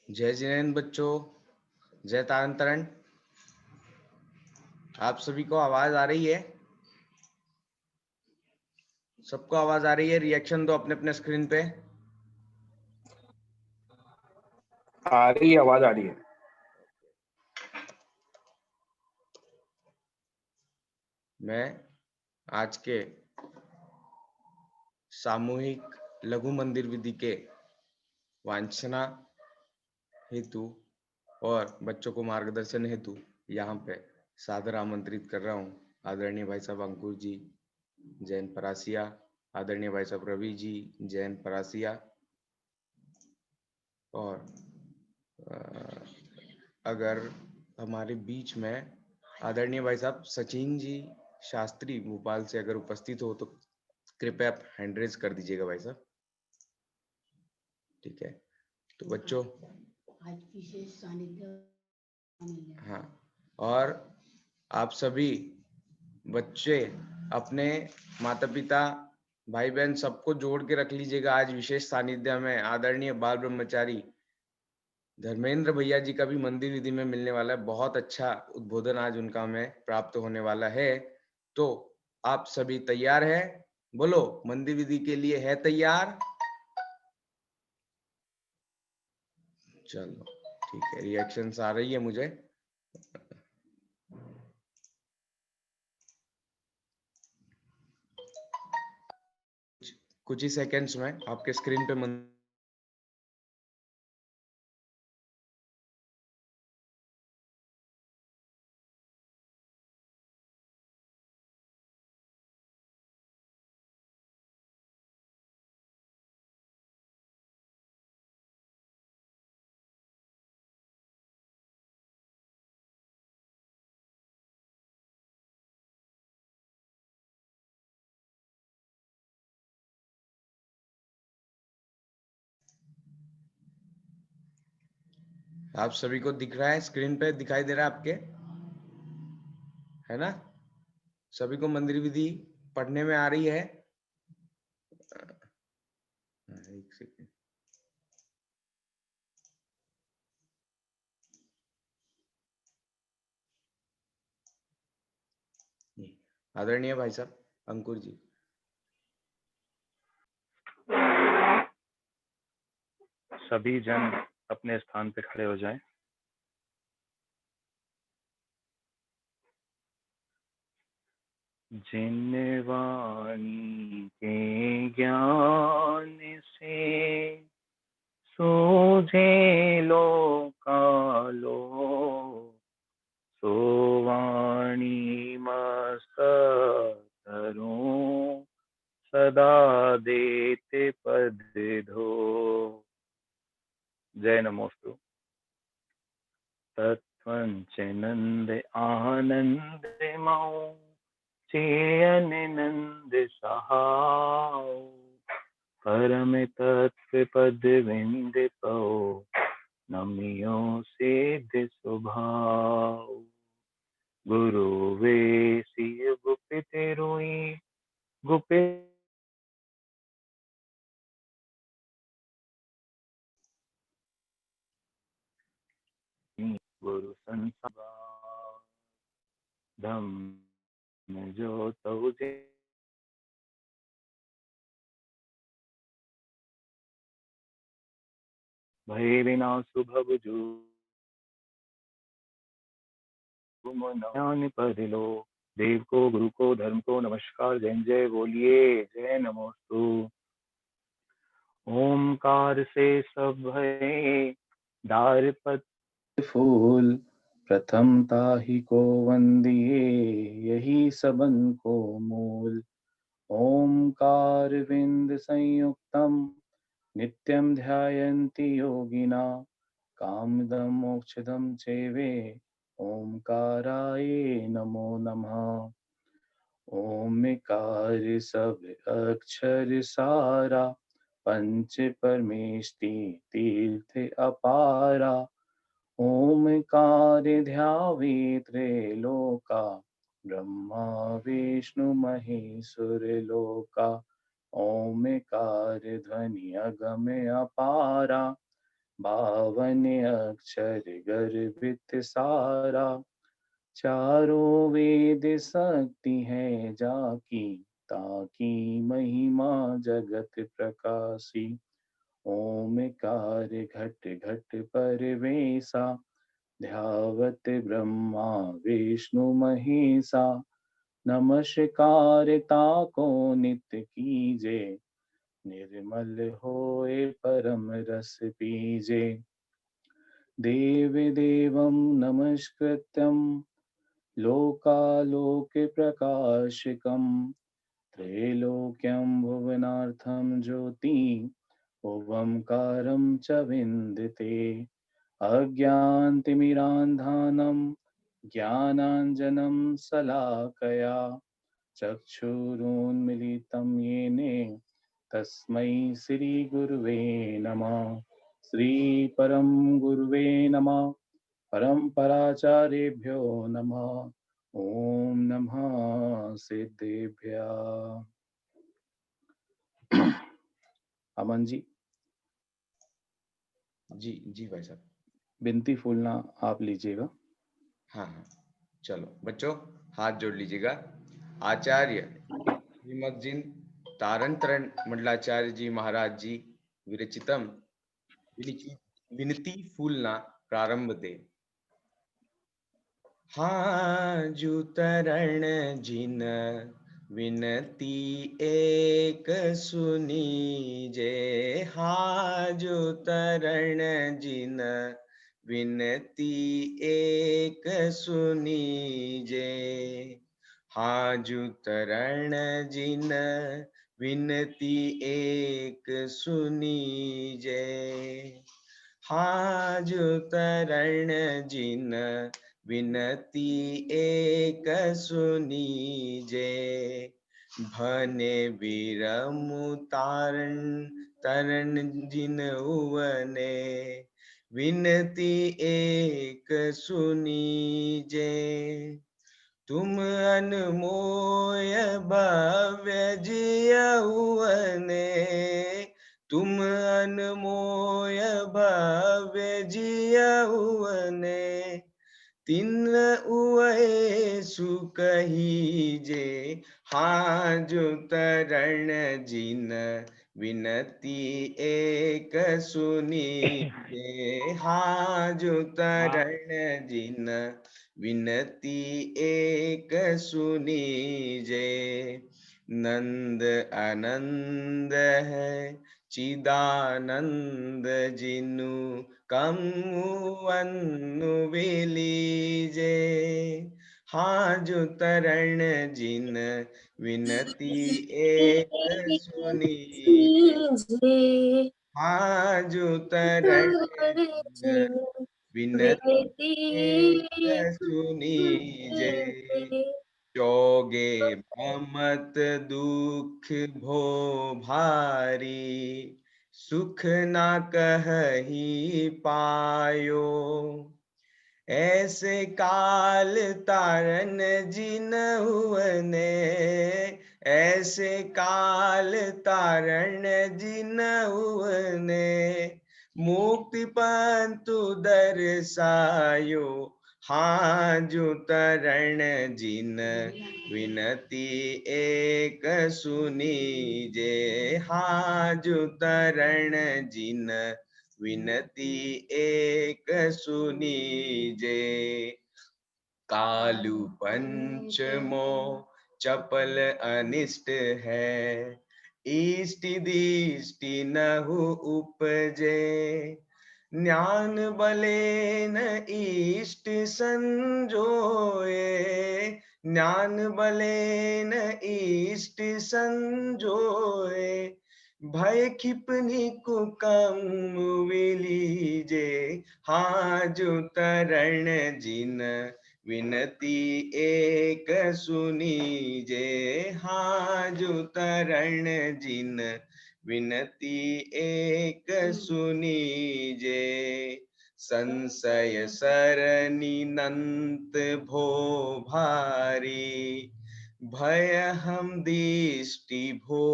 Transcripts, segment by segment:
जय जिनेन्द्र बच्चों, जय तारण तरण। आप सभी को आवाज आ रही है? सबको आवाज आ रही है? रिएक्शन दो अपने अपने स्क्रीन पे। आ रही है, आवाज आ रही है। मैं आज के सामूहिक लघु मंदिर विधि के वांछना हेतु और बच्चों को मार्गदर्शन हेतु यहाँ पे सादर आमंत्रित कर रहा हूँ आदरणीय भाई साहब अंकुर जी, जैन परासिया, आदरणीय भाई साहब रवि जी, जैन परासिया, और अगर हमारे बीच में आदरणीय भाई साहब सचिन जी शास्त्री भोपाल से अगर उपस्थित हो तो कृपया आप हैंड रेज कर दीजिएगा भाई साहब। ठीक है, तो बच्चों आज विशेष सानिध्य। हाँ, और आप सभी बच्चे अपने माता पिता भाई बहन सबको जोड़ के रख लीजिएगा। आज विशेष सानिध्य में आदरणीय बाल ब्रह्मचारी धर्मेंद्र भैया जी का भी मंदिर विधि में मिलने वाला है। बहुत अच्छा उद्बोधन आज उनका हमें प्राप्त होने वाला है। तो आप सभी तैयार हैं? बोलो, मंदिर विधि के लिए है तैयार? चलो ठीक है, रिएक्शंस आ रही है मुझे। कुछ ही सेकंड्स में आपके स्क्रीन पे आप सभी को दिख रहा है? स्क्रीन पे दिखाई दे रहा है आपके, है ना? सभी को मंदिर विधि पढ़ने में आ रही है? एक सेकंड। आदरणीय भाई साहब अंकुर जी, सभी जन अपने स्थान पे खड़े हो जाएं। जिन वाणी के ज्ञान से सूझे लोकालो, सो वाणी मस्तक धरूं सदा देते पद धो। जय नमोस्तु। तत्वंचनंद आनंद मऊ चेयन नंद सहाओ, परम तत्व पद विंद पो नमियो सिद्ध स्वभाव। गुरु वे सिय गुपित रोई गुपित गुरु संसार धम्म जो तहुजे भय विनाशु भव जो ज्ञान पर लो। देव को, गुरु को, धर्म को नमस्कार। जय जय बोलिए, जय नमोस्तु। ओमकार से सब भय दार पत फूल, प्रथम ताहि को वंदिए यही सबन को मूल। ओमकार विंद संयुक्तम नित्यं ध्यायन्ति योगिना, कामदं मोक्षदं चैवे ओमकाराय नमो नमः। ओमकार सब अक्षर सारा, पंच परमेष्टि तीर्थ अपारा। ओमकार ध्यावे त्रैलोका, ब्रह्मा विष्णु महेश्वर लोका। ओमकार ध्वनि अगम अपारा, 52 अक्षर गर्भित सारा, चारों वेद शक्ति है जाकी, ताकी महिमा जगत प्रकाशी। ओमकार घट घट परवेसा, ध्यावत ब्रह्मा विष्णु महेशा। नमस्कार ताको नित्य कीजे, निर्मल होए परम रस पीजे। देव देवं नमस्कृत्यं, लोकालोक प्रकाशकं, त्रैलोक्यं भुवनार्थं ज्योति, ओंकारं च विन्दते। अज्ञानतिमिरान्धानं ज्ञानाञ्जनं शलाकया, चक्षुरुन्मीलितं येन तस्मै श्रीगुरुवे नमः। श्री परम गुरुवे नमः। परम्पराचार्येभ्यो नमः। ओम नमः सिद्धेभ्यः। अमन जी, जी जी भाई साहब। बिनती फूलना आप लीजिएगा। हाँ हाँ, चलो बच्चों हाथ जोड़ लीजिएगा। आचार्य श्रीमद्जिन तारंतरण मंडलाचार्य जी महाराज जी विरचितम विनती फूलना प्रारंभ दे। हाँ जुतरण जिन विनती एक सुनीजे, हाँ जुतरण जिन विनती एक सुनीजे, हाँ जुतरण जिन विनती एक सुनीजे, हाँ जुतरण जिन विनती एक सुनीजे, भने विरमु तारण तरण जिन उवने, विनती एक सुनीजे, तुम अनमोय भव्य जियहुवने, तुम अनमोय भव्य जियहुवने, तिन उए सुकहीजे, हाँ जुतरण जिन विनती एक सुनीजे, हाँ जुतरण जिन विनती एक सुनीजे, नंद आनंद है चिदानंद जिनु कमुअनु विलीजे, हाँ जुतरण जिन विनती एक सुनीजे, हाँ जुतरण जिन विनती एक सुनीजे, जोगे भ्रमत दुख भो भारी, सुख ना कहि पायो, ऐसे काल तारन जिन हुवने, ऐसे काल तारण जिन हुवने, मुक्ति पंतु दर्शायो, हाँ जुतरण जिन विनती एक सुनीजे, हाँ जुतरण जिन विनती एक सुनीजे, कालू पंचमो चपल अनिष्ट है, इष्टि दिष्टि नहु उपजे, ज्ञान बले न इष्ट संजोए, ज्ञान बले न इष्ट संजोए, भय खिपनी कुकम विलीजे, हाँ जुतरण जिन विनती एक सुनीजे, हाँ जुतरण जिन विनती एक सुनीजे, संशय सरनी नंत भो भारी, भय हम दृष्टि भो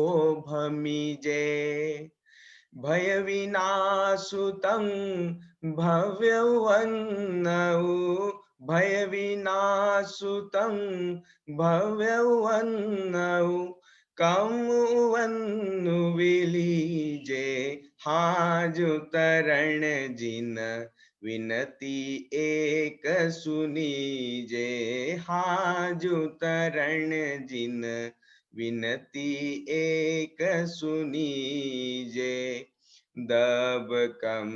भमीजे, भय विनाशुतं भव्यवन्नौ भय विनाशुतं भव्यवन्नौ कमुवन्नु विलीजे हाजु तरण जिन विनती एक सुनीजे हाजु तरण जिन विनती एक सुनीजे दब कम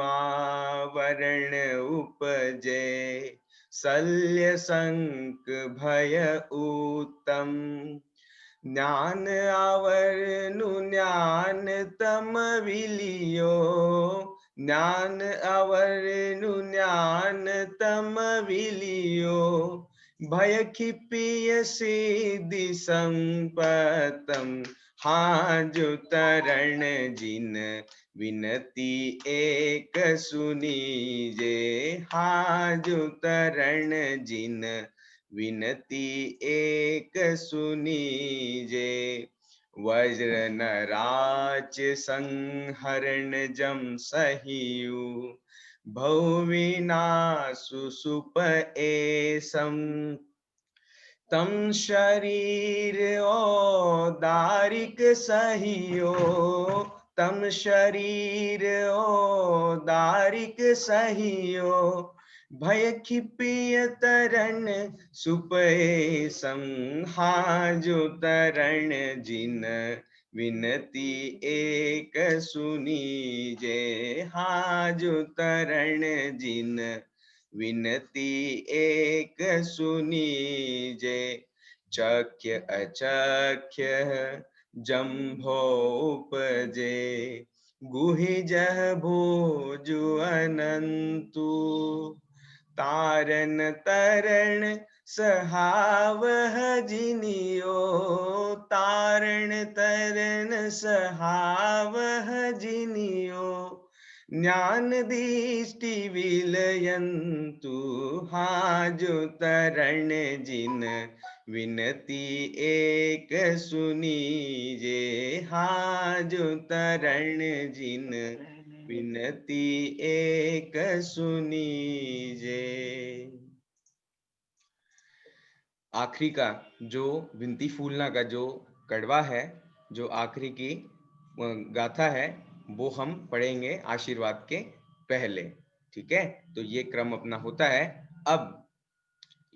आवरण उपजे शल्य संक भय उत्तम ज्ञान आवरनु ज्ञान तम विलियो ज्ञान आवरनु ज्ञान तम विलियो भय खिपिय सिद्धि संपतम हाजु तरण जिन विनती एक सुनीजे हाजु तरण जिन विनती एक सुनीजे वज्र नराच संहरण जम सहियु भौ विनाशु सुप एसम तम शरीर ओ दारिक सहियो तम शरीर ओ दारिक सहियो भय खिपिय तरण सुपे संहाजो तरण जिन विनती एक सुनीजे हाजो तरण जिन विनती एक सुनीजे चख्य अचख्य जम्भो उपजे गुहि जह भोजु अनंतु तारन तरण सहावह जिनियो तारण तरन सहावह जिनियो ज्ञान दृष्टि विलयन्तु हाजु तरण जिन विनती एक सुनीजे हाजु तरण जिन विनती एक सुनीजे। आखिरी का जो विनती फूलना का जो कड़वा है, जो आखिरी की गाथा है, वो हम पढ़ेंगे आशीर्वाद के पहले। ठीक है, तो ये क्रम अपना होता है। अब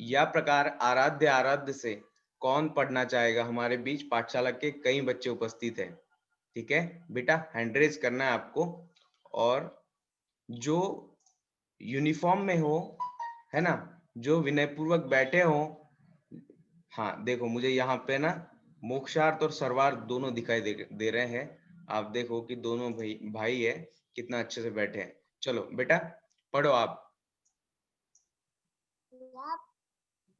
या प्रकार आराध्य आराध्य से कौन पढ़ना चाहेगा? हमारे बीच पाठशाला के कई बच्चे उपस्थित हैं। ठीक है बेटा, हैंड रेज करना है आपको, और जो यूनिफॉर्म में हो, है ना, जो विनय पूर्वक बैठे हो। हाँ देखो, मुझे यहाँ पे ना मोक्षार्थ और सर्वार्थ दोनों दिखाई दे रहे हैं। आप देखो कि दोनों भाई है, कितना अच्छे से बैठे हैं। चलो बेटा पढ़ो आप।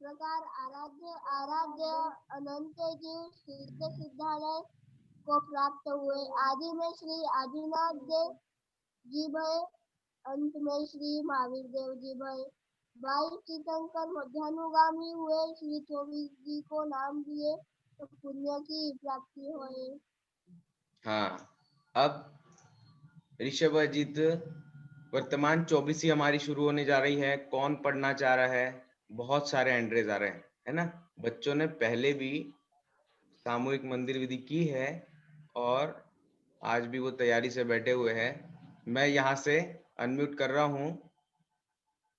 प्रकार आराध्य अनंत जीव सिद्ध सिद्धालय को प्राप्त हुए। आदि में श्री आदिनाथ देव जी भय, अंत में श्री महावीर देव जी भय। 22 तीर्थंकर मध्यानुगामी हुए, श्री 24 जी को नाम दिए तो पुण्य की प्राप्ति होए। हाँ, अब ऋषभ अजित वर्तमान 24वीं हमारी शुरू होने जा रही है। कौन पढ़ना चाह रहा है? बहुत सारे एंड्रेज आ रहे हैं, है ना। बच्चों ने पहले भी सामूहिक मंदिर विधि की है और आज भी वो तैयारी से बैठे हुए हैं। मैं यहाँ से अनम्यूट कर रहा हूँ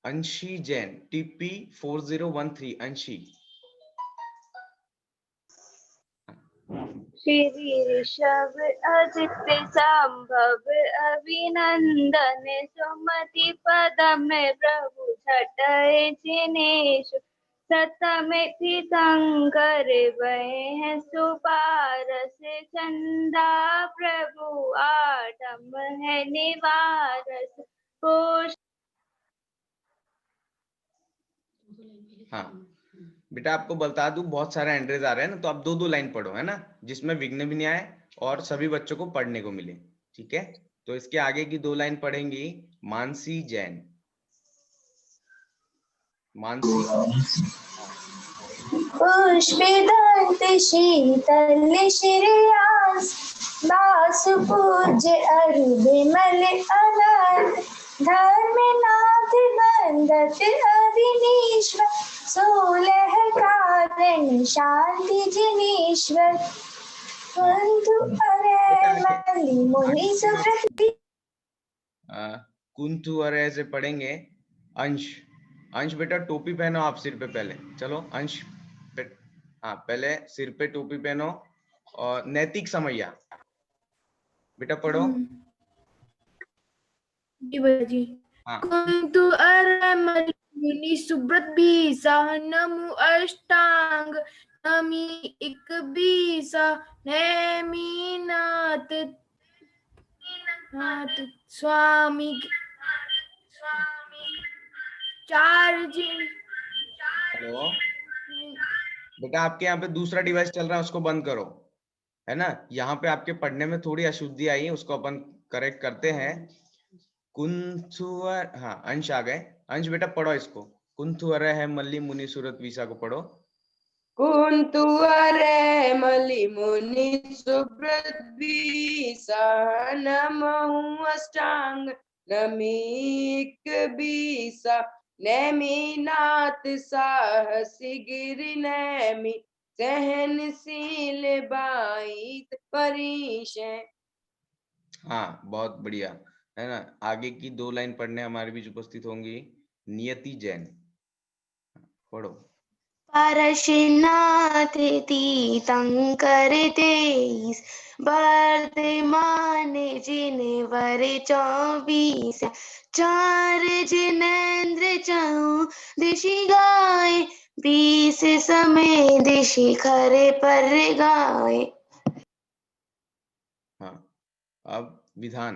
अंशी जैन, TP 4013। अंशी। श्री ऋषभ अजित संभव अभिनंदन, सुमति पदम प्रभु छटय जिनेशु। सतमे तीर्थंकर वह सुपारस, चंदा प्रभु आठम है निवारस। हाँ बेटा, आपको बता दूं बहुत सारे एंड्रेज आ रहे हैं ना, तो आप 2-2 लाइन पढ़ो, है ना, जिसमें विघ्न भी नहीं आए और सभी बच्चों को पढ़ने को मिले। ठीक है, तो इसके आगे की 2 लाइन पढ़ेंगी मानसी जैन। मानसी। पुष्पिदंत शीतल श्रेयास, दास पूज्य अरु विमल अनंत धर्मनाथ बंदत अविनीश्वर सोलह कारण शांति जिनेश्वर कुंतु अरे मलि मुनि सुकृति। कुंतु अरे से पढ़ेंगे। अंश, अंश बेटा टोपी पहनो आप सिर पे पहले। चलो अंश, हाँ पहले सिर पे टोपी पहनो। और नैतिक समैया बेटा पढ़ो। जी। हाँ कुंतु अरे मलि मुनि सुब्रत बीसा नमु अष्टांग नमी इक बीसा नेमी नाथ नाथ स्वामी चार जी। हेलो बेटा, आपके यहाँ पे दूसरा डिवाइस चल रहा है, उसको बंद करो, है ना। यहाँ पे आपके पढ़ने में थोड़ी अशुद्धि आई है, उसको अपन करेक्ट करते हैं। कुंथुअर, हाँ अंश आ गए। अंश बेटा पढ़ो इसको। कुंथुअर है मल्ली मुनि सूरत वीसा को पढ़ो। कुंतु अरे मलि मुनि सुब्रत बीसा नमः अष्टांग नमीक बीसा नेमि नाथ साहसी गिरि नेमि सहनशील बाईत परिशय। हाँ बहुत बढ़िया, है ना। आगे की 2 लाइन पढ़ने हमारे बीच उपस्थित होंगी नियति जैन, पढ़ो। परशुनाथ तीर्थंकर तेईस वर्तमान जिन वर 24 चार जिनेन्द्र चहु दिशि गाए 20 समय दिशि खरे पर गाए। हाँ अब विधान।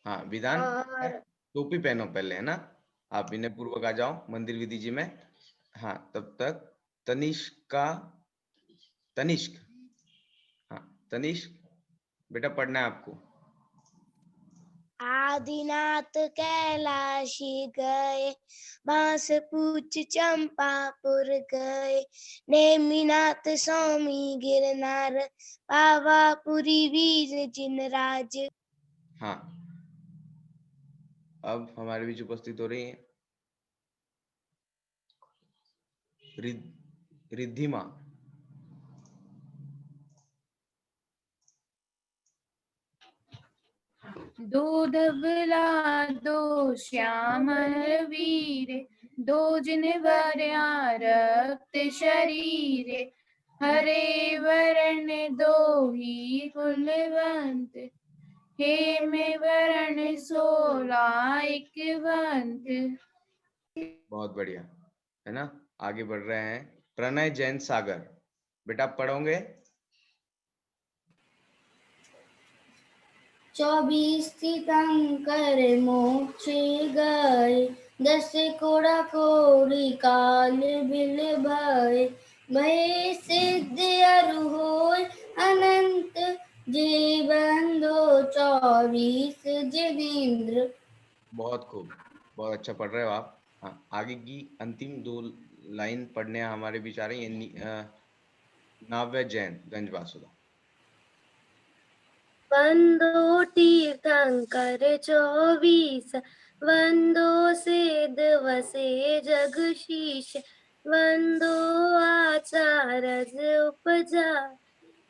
हाँ विधान, टोपी पहनो पहले, है ना। आप विनय पूर्वक आ जाओ मंदिर विधि जी में। हाँ तब तक तनिष्क, हाँ तनिष्क बेटा पढ़ना है आपको। आदिनाथ कैलाशी गए बांस पूछ चंपापुर गए नेमिनाथ स्वामी गिरनार पावापुरी वीर जिनराज। हाँ अब हमारे बीच उपस्थित हो रही है रिद्धिमा। दो धवला दो श्यामल वीर दो जिनवर रक्त शरीर हरे वर्ण दो ही कुलवंत हेम वर्ण 16 इकवंत। बहुत बढ़िया, है ना। आगे बढ़ रहे हैं प्रणय जैन सागर, बेटा आप पढ़ोगे। 24 तीर्थंकर मोक्ष गए 10 कोड़ा कोड़ी काल बिल भय भय सिद्ध अरु होय अनंत जे बंधो 24 जिनेन्द्र। बहुत खूब, बहुत अच्छा पढ़ रहे हो आप। हाँ आगे की अंतिम 2 लाइन पढ़ने हमारे बीच आ रही है नाव्य जैन गंज वासुदा। वंदो तीर्थंकर 24 वंदो सिद्ध वसे जगशीश वंदो आचार्य उपजा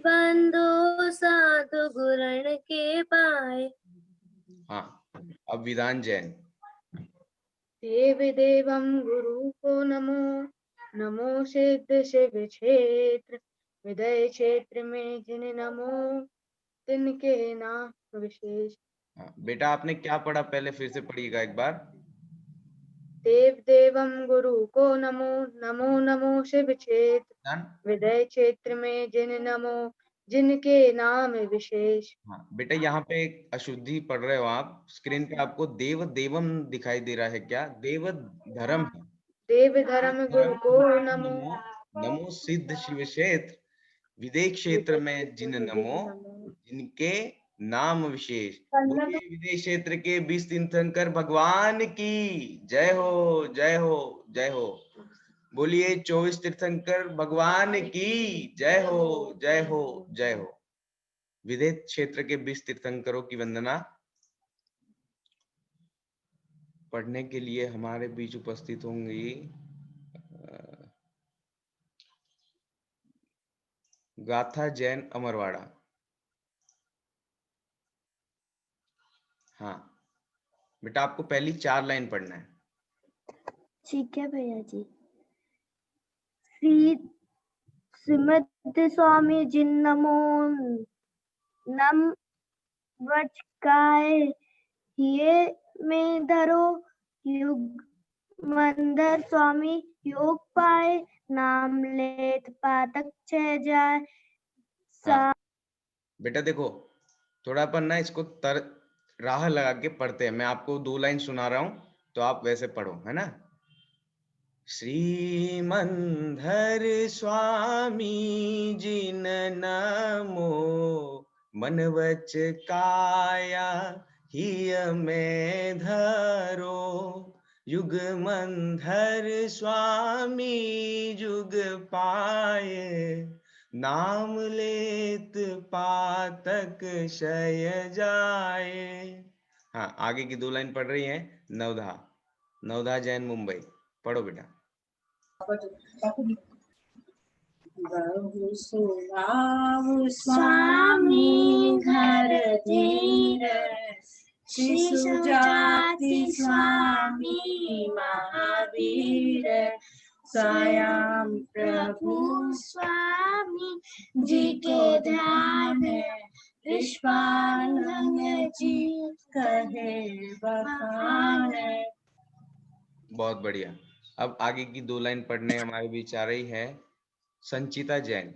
वंदो साधु गुरण के पाए। हाँ अब विधान जैन। देव देवम गुरु को नमो नमो सिद्ध शिव क्षेत्र विदय क्षेत्र में जिन नमो तिनके नाम विशेष। हाँ बेटा आपने क्या पढ़ा, पहले फिर से पढ़िएगा एक बार। देव देवम गुरु को नमो नमो नमो शिव क्षेत्र विदय क्षेत्र में जिन नमो जिनके नाम विशेष। हाँ बेटा यहाँ पे एक अशुद्धि पढ़ रहे हो आप, स्क्रीन पे आपको देव देवम दिखाई दे रहा है क्या? देव धर्म है। देव धर्म गुरु को नमो नमो सिद्ध शिव क्षेत्र विदेश क्षेत्र में जिन नमो जिनके नाम विशेष। बोलिए विदेश क्षेत्र के 20 तीर्थंकर भगवान की जय हो जय हो जय हो। बोलिए 24 तीर्थंकर भगवान की जय हो, जय हो, जय हो। विदेह क्षेत्र के 20 तीर्थंकरों की वंदना। पढ़ने के लिए हमारे बीच उपस्थित होंगी गाथा जैन अमरवाड़ा। हाँ बेटा, आपको पहली 4 लाइन पढ़ना है। ठीक है भैया जी। श्री श्रीमद स्वामी जी नमो नम वचकाय ये में धरो युग मंदर स्वामी योग पाए नाम लेत पातक छह जाए। हाँ। बेटा देखो, थोड़ा अपन ना इसको राह लगा के पढ़ते हैं। मैं आपको 2 लाइन सुना रहा हूं तो आप वैसे पढ़ो, है ना। श्रीमंधर स्वामी जिन नमो मन वच काया हिय में धरो युग मंधर स्वामी जुग पाए नाम लेत पातक शय जाए। हाँ, आगे की 2 लाइन पढ़ रही हैं नवधा। नवधा जैन मुंबई। पढ़ो बेटा। स्वामी घर धीर शिशु जाति स्वामी महावीर स्वयं प्रभु स्वामी जी के ध्यान विश्वानंद जी कहे बखान। बहुत बढ़िया। अब आगे की 2 लाइन पढ़ने हमारे बीच आ रही है संचिता जैन।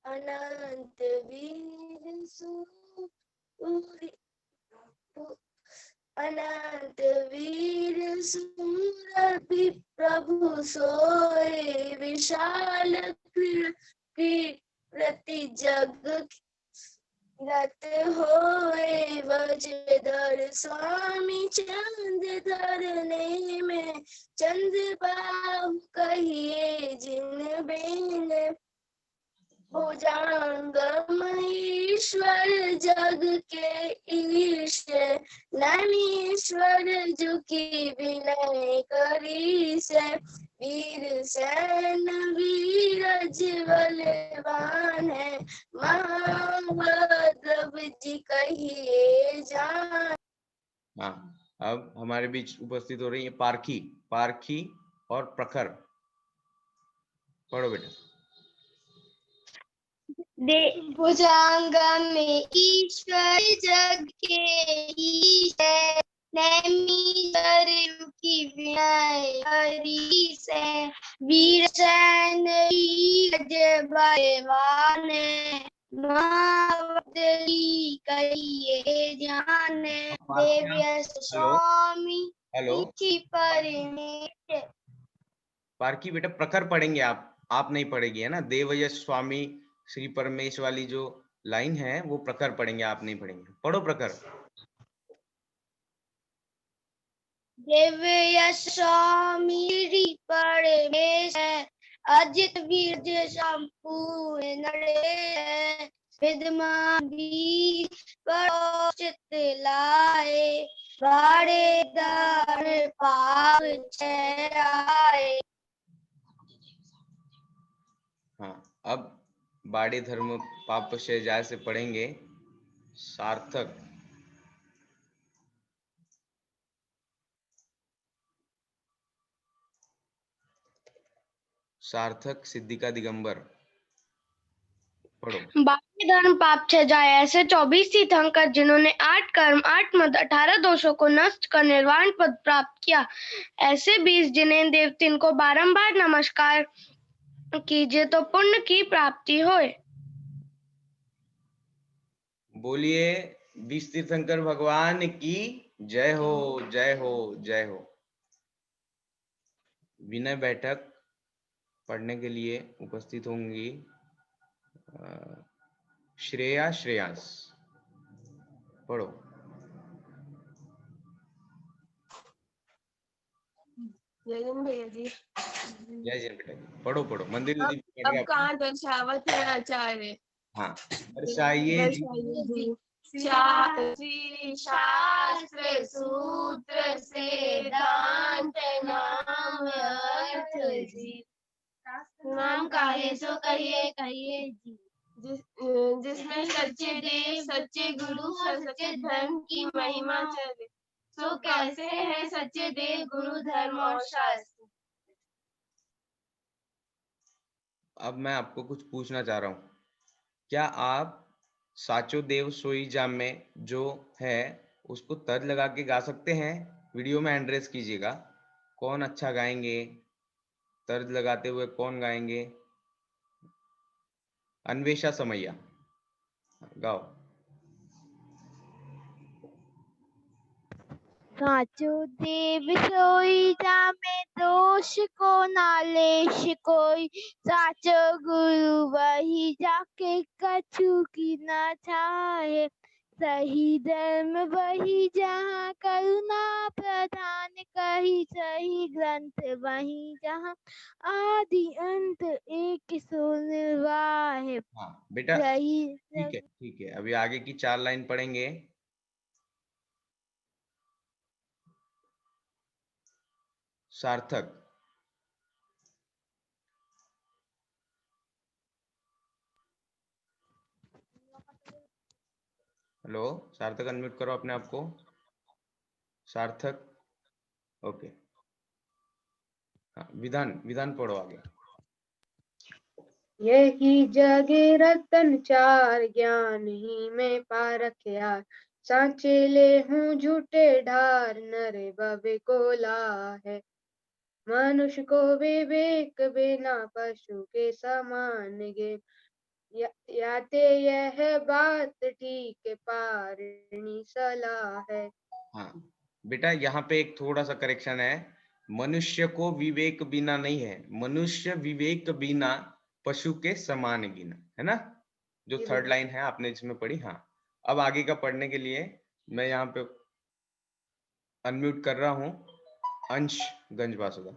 अनंत वीर सूरि अनंत वीर सूर प्रभु सोए विशाल प्रति जग रत होए वजधर स्वामी चंद धरने में चंद बाहु कहिए जिन बेन भुजंगम ईश्वर जग के ईश नमीश्वर जुकी विनय करी से वीर सैन वीरज बलवान है महावदव जी कहिए जान। हाँ, अब हमारे बीच उपस्थित हो रही है पारखी। पारखी और प्रखर। पढ़ो बेटा। भुजंग में ईश्वर जग के ईश नैमीश्वर की विनय हरि से वीर सैन वीरज बलवान महावदली कहिए ध्यान देव्य स्वामी हेलो परमेश। पारखी बेटा, प्रखर पढ़ेंगे आप नहीं पढ़ेगी, है ना। देवयश स्वामी श्री परमेश वाली जो लाइन है वो प्रखर पढ़ेंगे, आप नहीं पढ़ेंगे। पढ़ो प्रखर। देवयश स्वामी परमेश अजित वीर संपूर्ण नरेश विद्यमान भी परोचित लाए बाड़े दार पाप आए। हाँ, अब बाड़े धर्म पाप से जाय से पढ़ेंगे सार्थक। सार्थक सिद्धिका दिगंबर। पढ़ो। बाकी धर्म पाप छह जाए ऐसे 24 तीर्थंकर जिन्होंने 8 कर्म 8 मद 18 दोषों को नष्ट कर निर्वाण पद प्राप्त किया, ऐसे 20 जिन्हें देवतिन को बारंबार नमस्कार कीजिए तो पुण्य की प्राप्ति होए। बोलिए 20 तीर्थंकर भगवान की जय हो, जय हो, जय हो। विनय बैठक पढ़ने के लिए उपस्थित होंगी श्रेया श्रेयांस। पढ़ो। जय जन भैया जी। जय जय बेटा जी, पढ़ो पढ़ो मंदिर अब पढ़ गया। कहाँ दर्शावत है आचार्य। हाँ दर्शाइए जी। दर्शाइए जी। शास्त्री शास्त्र सूत्र सिद्धांत नाम अर्थ जी। नाम काहे सो कहिए कहिए जी। जिसमें सच्चे देव सच्चे गुरु सच्चे धर्म की महिमा चले, सो कैसे है सच्चे देव गुरु धर्म और शास्त्र। अब मैं आपको कुछ पूछना चाह रहा हूँ, क्या आप साचो देव सोई जाम में जो है उसको तर्ज लगा के गा सकते हैं? वीडियो में एड्रेस कीजिएगा, कौन अच्छा गाएंगे, तर्ज लगाते हुए कौन गाएंगे? अन्वेषा समैया गाओ। साचो देव सोई जामे दोष को नालेश कोई, साचो गुरु वही जाके कछु की न छाए, सही धर्म वही जहाँ करुणा प्रधान कही, सही ग्रंथ वही जहाँ आदि अंत एक सो निर्वाह। हाँ बेटा सही ठीक है, अभी आगे की 4 लाइन पढ़ेंगे। सार्थक, हेलो सार्थक, अनम्यूट करो अपने आप को। सार्थक, ओके। हाँ, विधान पढ़ो आगे। यही जगे रतन चार, ज्ञान ही में पारख्या, सांचे ले हूँ झूठे ढार, नरे बबे को ला है। मनुष्य को विवेक बिना पशु के समान गे, याते यह बात ठीक पारणी सलाह है। हाँ बेटा, यहाँ पे एक थोड़ा सा करेक्शन है, मनुष्य को विवेक बिना नहीं है, मनुष्य विवेक बिना पशु के समान गिना, है ना? जो थर्ड लाइन है आपने इसमें पढ़ी। हाँ, अब आगे का पढ़ने के लिए मैं यहाँ पे अनम्यूट कर रहा हूँ अंश गंजबासुदा।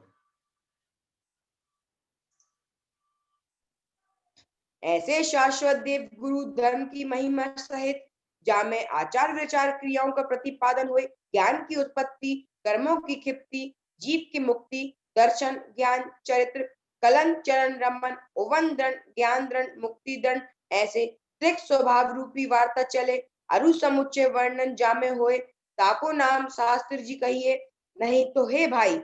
ऐसे शाश्वत देव गुरु धर्म की महिमा सहित, जामे आचार विचार क्रियाओं का प्रतिपादन हुए, ज्ञान की उत्पत्ति, कर्मों की खिप्ति, जीव की मुक्ति, दर्शन ज्ञान चरित्र, कलन चरण रमन, उवन दंड ज्ञान दंड मुक्ति दंड, ऐसे त्रिक स्वभाव रूपी वार्ता चले, अरु समुच्चय वर्णन जामे होए, ताको नाम शास्त्र जी कहिए, नहीं तो हे भाई,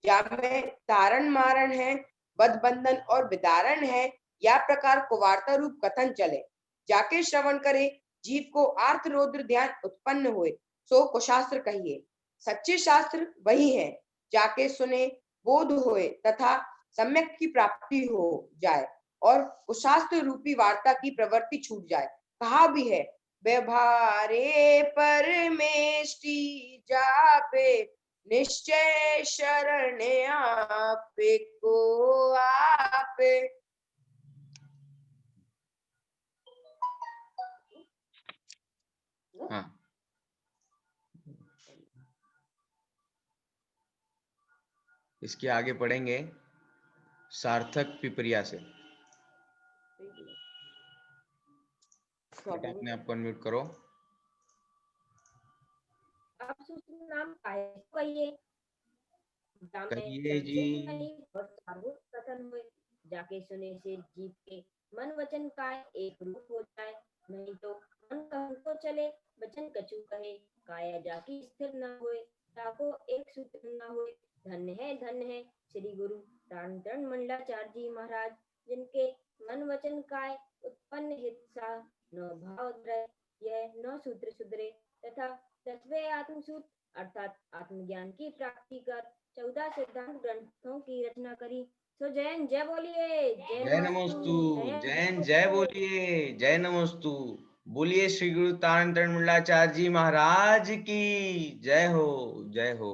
जामे धारण मारण है, बद बंधन और विदारण है, या प्रकार कुवार्ता रूप कथन चले, जाके श्रवण करे, जीव को आर्थ रौद्र ध्यान उत्पन्न हुए, सो कुशास्त्र कहिए। सच्चे शास्त्र वही है, जाके सुने बोध होए तथा सम्यक की प्राप्ति हो जाए और कुशास्त्र रूपी वार्ता की प्रवृत्ति छूट जाए। कहा भी है, व्यवहारे परमेष्टि जापे, निश्चय शरण आपे को आपे। हाँ, इसके आगे पढ़ेंगे सार्थक पिपरिया से। बेटा अपने आप को अनम्यूट करो। आप सूत्र नाम कहिए जी। कथन हुए, जाके सुने से जीव के मन वचन का एक रूप हो जाए, नहीं तो मन कहूँ चले वचन कछु कहे, काया जाकी स्थिर न हुए, ताको एक सूत्र न हुए। धन्य है श्री गुरु तारण मंडलाचार्य जी महाराज, जिनके मन वचन काय उत्पन्न हित सा न भाव द्रय, यह 9 सूत्र सुधरे तथा 10वें आत्मसूत्र अर्थात आत्मज्ञान की प्राप्ति कर 14 सिद्धांत ग्रंथों की रचना करी। तो जैन जय बोलिए, जय नमोस्तु। जैन जय बोलिए, जय नमोस्तु। बोलिए श्री गुरु तारण मंडलाचार्य जी महाराज की जय हो, जय हो।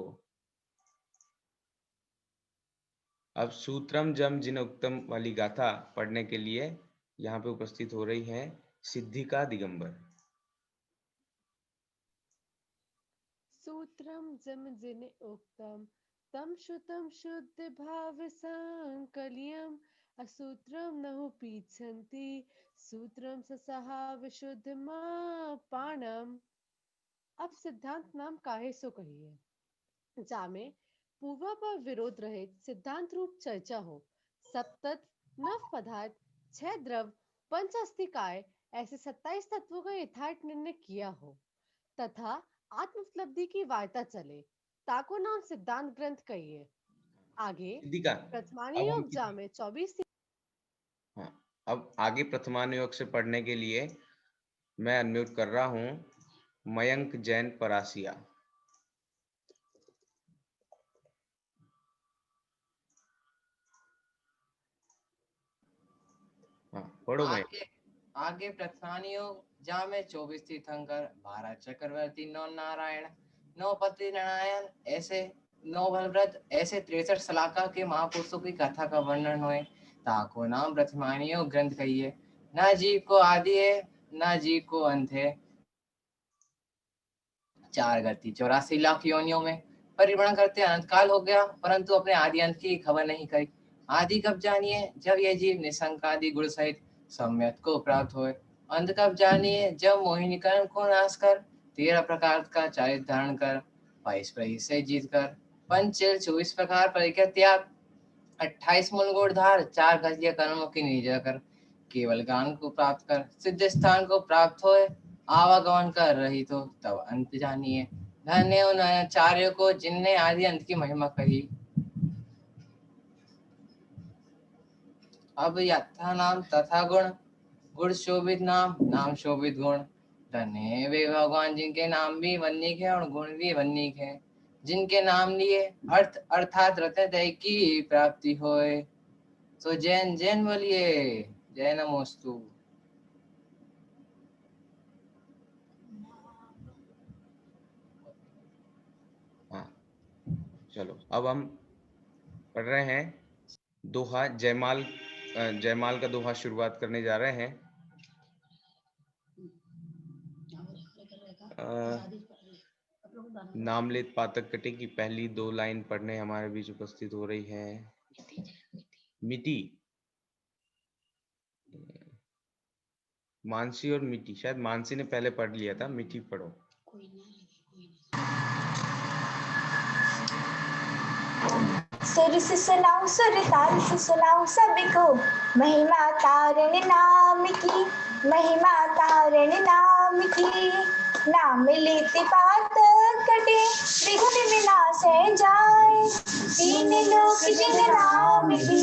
अब सूत्रम जम जिन उक्तम वाली गाथा पढ़ने के लिए यहाँ पे उपस्थित हो रही है सिद्धिका दिगंबर। सूत्रम जम जिन उक्तम तं श्रुतं शुद्ध भाव संकलियम असूत्रम नहु पीछन्ति सूत्रम ससहा विशुद्ध पाणम। अब सिद्धांत नाम काहे सो कहिए जामे पूर्वा पर विरोध रहित सिद्धांत रूप चर्चा हो। सप्तत्व नव पदार्थ 6 द्रव पंच अस्थिकाय ऐसे 27 तत्वों का यथार्थ निर्णय किया हो तथा आत्मोपलब्धि की वार्ता चले ताको नाम सिद्धांत ग्रंथ कहिए। आगे सिद्धिका, प्रथमानुयोग जामे 24 हाँ, अब आगे प्रथमानुयोग से पढ़ने के लिए मैं अनम्यूट कर रहा हूँ मयंक जैन परासिया। हाँ, पढ़ो मयंक। आगे प्रथमानुयोग जामे 24 तीर्थंकर 12 चक्रवर्ती 9 नारायण 9 पति नारायण ऐसे 9 बलव्रत ऐसे 63 सलाका के महापुरुषों की कथा का वर्णन हुए ताको नाम प्रथमानुयोग ग्रंथ कहिए। ना जीव को आदि है ना जीव को अंत है। 4 गति 84 लाख योनियों में परिभ्रमण करते अनंत काल हो गया परंतु अपने आदि अंत की खबर नहीं करी। आदि कब जानिए जब यह जीव निसंकादि गुण सहित सम्यक को प्राप्त होए। अंत कब जानिए जब मोहिनी कर्म को नाश कर 13 प्रकार का चारित्र धारण कर 22 प्रहित से जीत कर पंचेल 24 प्रकार परिकर त्याग 28 मूल गोढ़धार 4 गतिय कर्मों की निजा कर केवल ज्ञान को प्राप्त कर सिद्ध स्थान को प्राप्त होए। आवागमन कर रही तो तब अंत जानिए। धन्य उन आचार्यों को जिनने आदि अंत की महिमा कही। अब यथा नाम तथा गुण गुण शोभित नाम नाम शोभित गुण। धन्य वे भगवान जिनके नाम भी वन्निक है और गुण भी वन्निक है जिनके नाम लिए अर्थ अर्थात रत्नत्रय की प्राप्ति होए। तो जैन जैन बोलिए जय नमोस्तु। हाँ, चलो अब हम पढ़ रहे हैं दोहा जयमाल का दोहा शुरुआत करने जा रहे हैं। नामलेत पातक कटे की पहली 2 लाइन पढ़ने हमारे बीच उपस्थित हो रही है मिटी, मानसी और मिटी। शायद मानसी ने पहले पढ़ लिया था, मिटी पढ़ो। सुर से सुनाऊं सुर ताल से सुनाऊं सबको महिमा तारण नाम की महिमा तारण नाम की। नाम लेते पात कटे विघ्न विनाश जाए 3 लोक जिन नाम की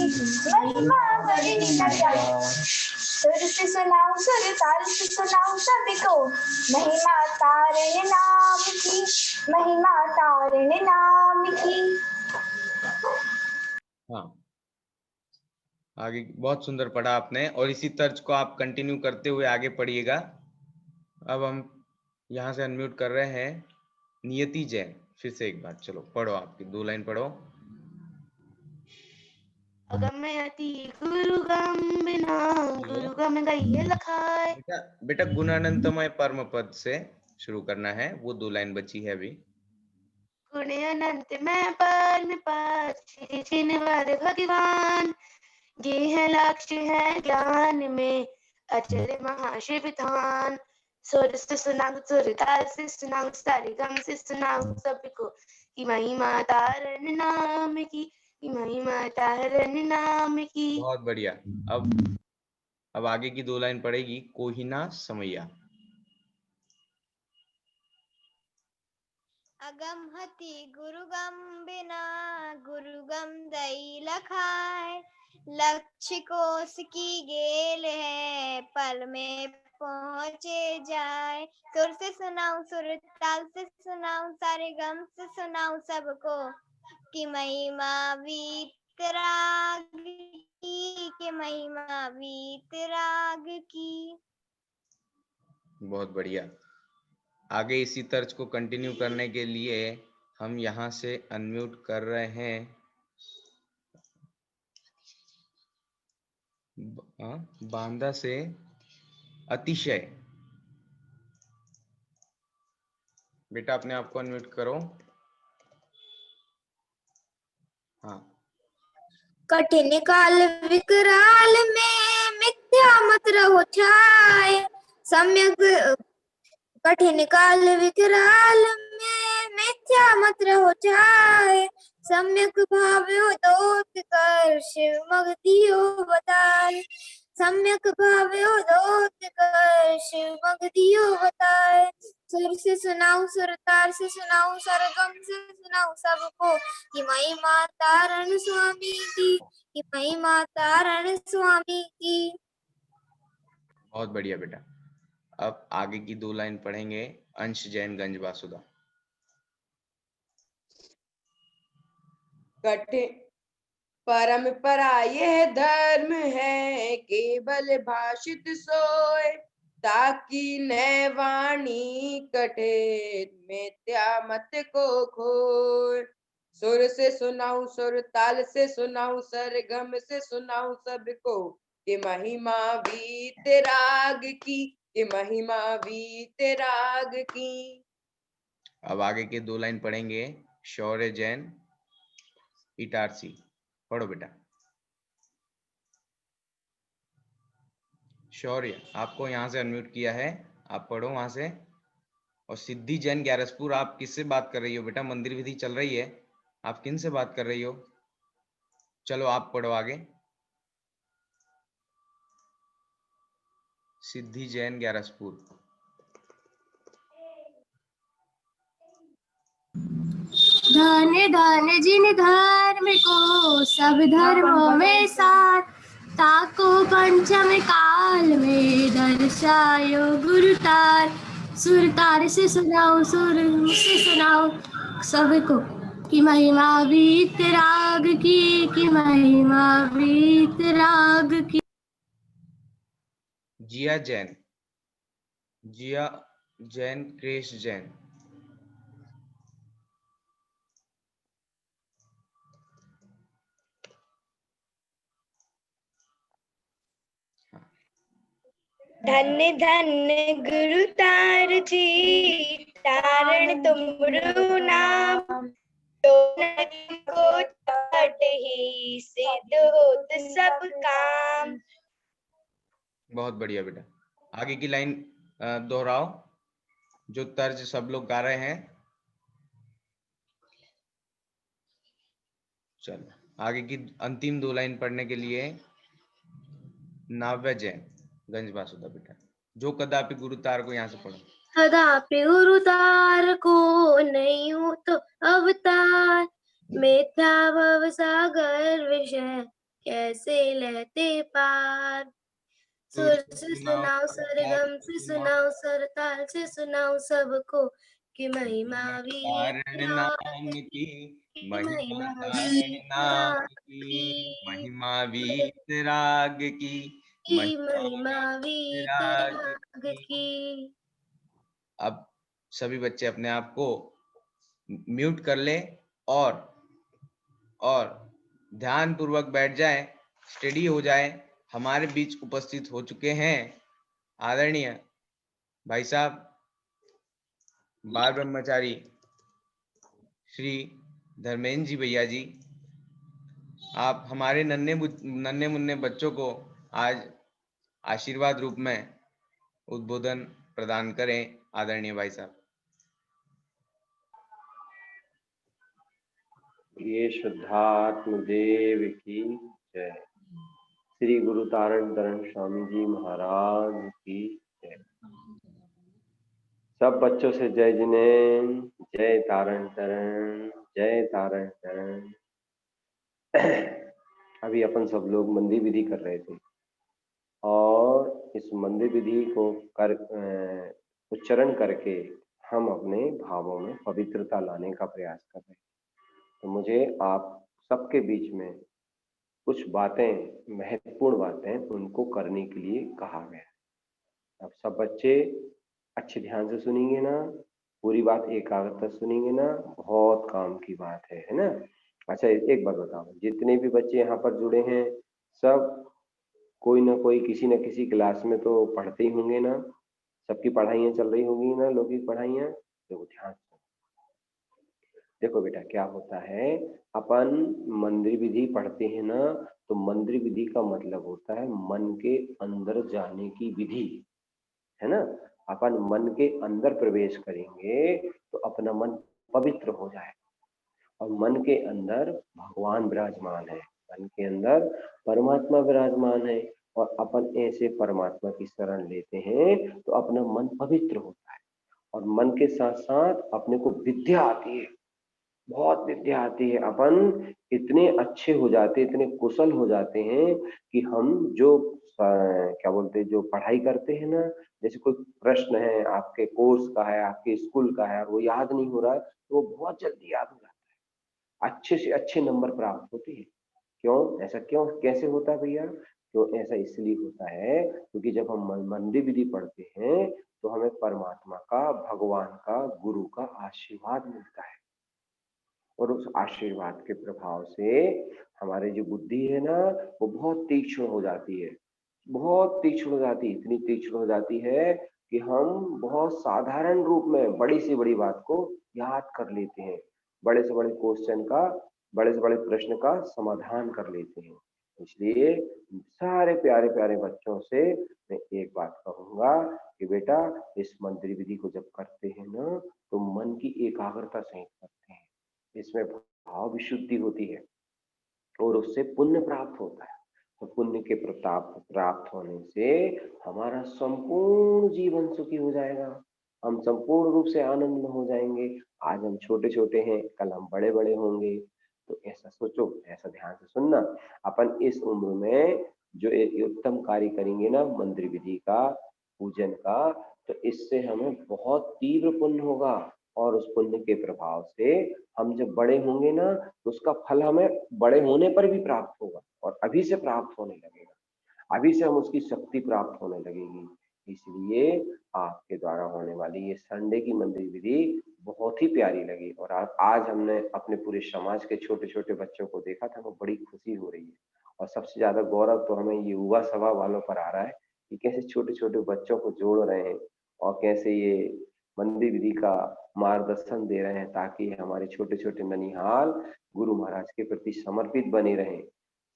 महिमा वर्णि न जाए। सुर से सुनाऊं सुर ताल से सुनाऊं सबको महिमा तारण नाम की महिमा तारण नाम की। हाँ, आगे बहुत सुंदर पढ़ा आपने और इसी तर्ज को आप कंटिन्यू करते हुए आगे पढ़िएगा। अब हम यहाँ से अनम्यूट कर रहे हैं नियति जैन। फिर से एक बार चलो पढ़ो, आपकी 2 लाइन पढ़ो। अगमयति गुरुगम बिना गुरुगम गई लखाए। बेटा गुणानंतमय परम पद से शुरू करना है, वो 2 लाइन बची है अभी। गुण अनंत में परम पद श्री चिन्हवर भगवान ये है लक्ष्य है ज्ञान में अचल महाशिव धान। सुर से सुनाऊं सुर ताल से सुनाऊं सारेगम से सुनाऊं सबको कि महिमा तारण नाम की महिमा तारण नाम की। बहुत बढ़िया। अब आगे की 2 लाइन पढ़ेगी कोहिना समैया। अगम हति गुरुगम बिना गुरुगम दई लखाए। लक्ष्य कोस की गेल है पल में पहुँचे जाए। सुर से सुनाऊं सुर ताल से सुनाऊं सारे गम से सुनाऊं सबको कि महिमा वीतराग की कि महिमा वीतराग की। बहुत बढ़िया। आगे इसी तर्ज को कंटिन्यू करने के लिए हम यहाँ से अनम्यूट कर रहे हैं बांदा से अतिशय। बेटा अपने आप को अनम्यूट करो। कठिन काल विकराल में मिथ्या मत रहो छाए, सम्यक कठिन काल विकराल में मिथ्या मत रहो छाए, सम्यक भाव्यो दोष कर शिव मग दियो बताए, सम्यक भाव्यो दोष कर शिव मग दियो बताए। सुर से सुनाऊं सुर तार से सुनाऊं सरगम से सुनाऊं सबको, कि महिमा तारण स्वामी की, कि महिमा तारण स्वामी की। बहुत बढ़िया बेटा। अब आगे की 2 लाइन पढ़ेंगे अंश जैन गंज वासुदा। कठिन परंपरा यह धर्म है, केवल भाषित सोए, ताकि न वाणी कठिन मिथ्या मत को खोए। सुर से सुनाऊं सुर ताल से सुनाऊं सरगम से सुनाऊं सबको, कि महिमा वीत राग की, कि महिमा वीत राग की। अब आगे के 2 लाइन पढ़ेंगे शौर्य जैन इटारसी। पढ़ो बेटा। शौर्य, आपको यहाँ से अनम्यूट किया है, आप पढ़ो वहां से। और सिद्धि जैन ग्यारसपुर, आप किससे बात कर रही हो बेटा? मंदिर विधि चल रही है, आप किन से बात कर रही हो? चलो आप पढ़ो आगे। सिद्धि जैन ग्यारसपुर। धन्य धन्य जिन धर्म को सब धर्मों में सार, ताको पंचम काल में दर्शायो गुरु तार। सुर तार से सुनाओ सुर से सुनाओ सबको, कि महिमा वीत राग की, कि महिमा वीत राग की। जिया जैन, जिया जैन क्रेश जैन। धन्य धन्य गुरु तार जी, तारण तुमरु नाम, को चट ही सिद्ध होत सब काम। बहुत बढ़िया बेटा। आगे की लाइन दोहराओ, जो तर्ज सब लोग गा रहे हैं। चलो आगे की अंतिम 2 लाइन पढ़ने के लिए नाव्य जैन गंज वासुदा बेटा। जो कदापि गुरु तार को यहाँ से पढ़ो। कदापि गुरु तार को नहीं हो तो अवतार, मिथ्या भव सागर विषय कैसे लेते पार। सुर से सुनाओ सरगम से सुनाओ सरताल से सुनाओ सबको, कि महिमा तारण नाम की, महिमा तारण नाम की, महिमा वीत राग की, महिमा वीत राग की। अब सभी बच्चे अपने आप को म्यूट कर ले और ध्यान पूर्वक बैठ जाएं, स्टडी हो जाए। हमारे बीच उपस्थित हो चुके हैं आदरणीय भाई साहब बाल ब्रह्मचारी श्री धर्मेंद्र जी भैया जी। आप हमारे नन्हे मुन्ने बच्चों को आज आशीर्वाद रूप में उद्बोधन प्रदान करें आदरणीय भाई साहब। ये शुद्धात्म देव की जय। श्री गुरु तारण तरण स्वामी जी महाराज की जय। सब बच्चों से जय जिनेन्द्र, जय तारण तरण, जय तारण तरण। अभी अपन सब लोग मंदिर विधि कर रहे थे और इस मंदिर विधि को उच्चारण करके हम अपने भावों में पवित्रता लाने का प्रयास कर रहे हैं। तो मुझे आप सबके बीच में कुछ बातें, महत्वपूर्ण बातें, उनको करने के लिए कहा गया। अब सब बच्चे अच्छे ध्यान से सुनेंगे ना, पूरी बात एकाग्रता सुनेंगे ना, बहुत काम की बात है ना। अच्छा एक बात बताओ, जितने भी बच्चे यहाँ पर जुड़े हैं सब कोई ना कोई किसी न किसी क्लास में तो पढ़ते ही होंगे ना, सबकी पढ़ाइयाँ चल रही होंगी ना, लौकिक पढ़ाइयाँ। देखो ध्यान, देखो बेटा क्या होता है, अपन मंदिर विधि पढ़ते हैं ना, तो मंदिर विधि का मतलब होता है मन के अंदर जाने की विधि, है ना। अपन मन के अंदर प्रवेश करेंगे तो अपना मन पवित्र हो जाए, और मन के अंदर भगवान विराजमान है, मन के अंदर परमात्मा विराजमान है, और अपन ऐसे परमात्मा की शरण लेते हैं तो अपना मन पवित्र होता है। और मन के साथ साथ अपने को विद्या आती है, बहुत विद्या आती है। अपन इतने अच्छे हो जाते, इतने कुशल हो जाते हैं कि हम जो क्या बोलते हैं, जो पढ़ाई करते हैं ना, जैसे कोई प्रश्न है आपके कोर्स का है, आपके स्कूल का है, वो याद नहीं हो रहा है, तो वो बहुत जल्दी याद हो जाता है, अच्छे से अच्छे नंबर प्राप्त होते हैं। क्यों ऐसा, क्यों कैसे होता है भैया? तो ऐसा इसलिए होता है क्योंकि जब हम मंदिर विधि पढ़ते हैं तो हमें परमात्मा का, भगवान का, गुरु का आशीर्वाद मिलता है, और उस आशीर्वाद के प्रभाव से हमारी जो बुद्धि है ना, वो बहुत तीक्ष्ण हो जाती है, बहुत तीक्ष्ण हो जाती है, इतनी तीक्ष्ण हो जाती है कि हम बहुत साधारण रूप में बड़ी से बड़ी बात को याद कर लेते हैं, बड़े से बड़े क्वेश्चन का, बड़े से बड़े प्रश्न का समाधान कर लेते हैं। इसलिए सारे प्यारे प्यारे बच्चों से मैं एक बात कहूंगा कि बेटा इस मंदिर विधि को जब करते हैं ना, तो मन की एकाग्रता सहित करते हैं, इसमें भाव विशुद्धि होती है और उससे पुण्य प्राप्त होता है। तो पुण्य के प्रताप प्राप्त होने से हमारा संपूर्ण जीवन सुखी हो जाएगा, हम संपूर्ण रूप से आनंद में हो जाएंगे। आज हम छोटे छोटे हैं, कल हम बड़े बड़े होंगे। तो ऐसा सोचो, ऐसा ध्यान से सुनना, अपन इस उम्र में जो एक उत्तम कार्य करेंगे ना, मंदिर विधि का, पूजन का, तो इससे हमें बहुत तीव्र पुण्य होगा, और उस पुण्य के प्रभाव से हम जब बड़े होंगे ना, तो उसका फल हमें बड़े होने पर भी प्राप्त होगा, और अभी से प्राप्त होने लगेगा, अभी से हम उसकी शक्ति प्राप्त होने लगेगी। इसलिए आपके द्वारा होने वाली ये संडे की मंदिर विधि बहुत ही प्यारी लगी, और आज हमने अपने पूरे समाज के छोटे छोटे बच्चों को देखा था, वो बड़ी खुशी हो रही है। और सबसे ज्यादा गौरव तो हमें ये युवा सभा वालों पर आ रहा है कि कैसे छोटे छोटे बच्चों को जोड़ रहे हैं, और कैसे ये मंदिर विधि का मार्गदर्शन दे रहे हैं, ताकि हमारे छोटे छोटे ननिहाल गुरु महाराज के प्रति समर्पित बने रहें,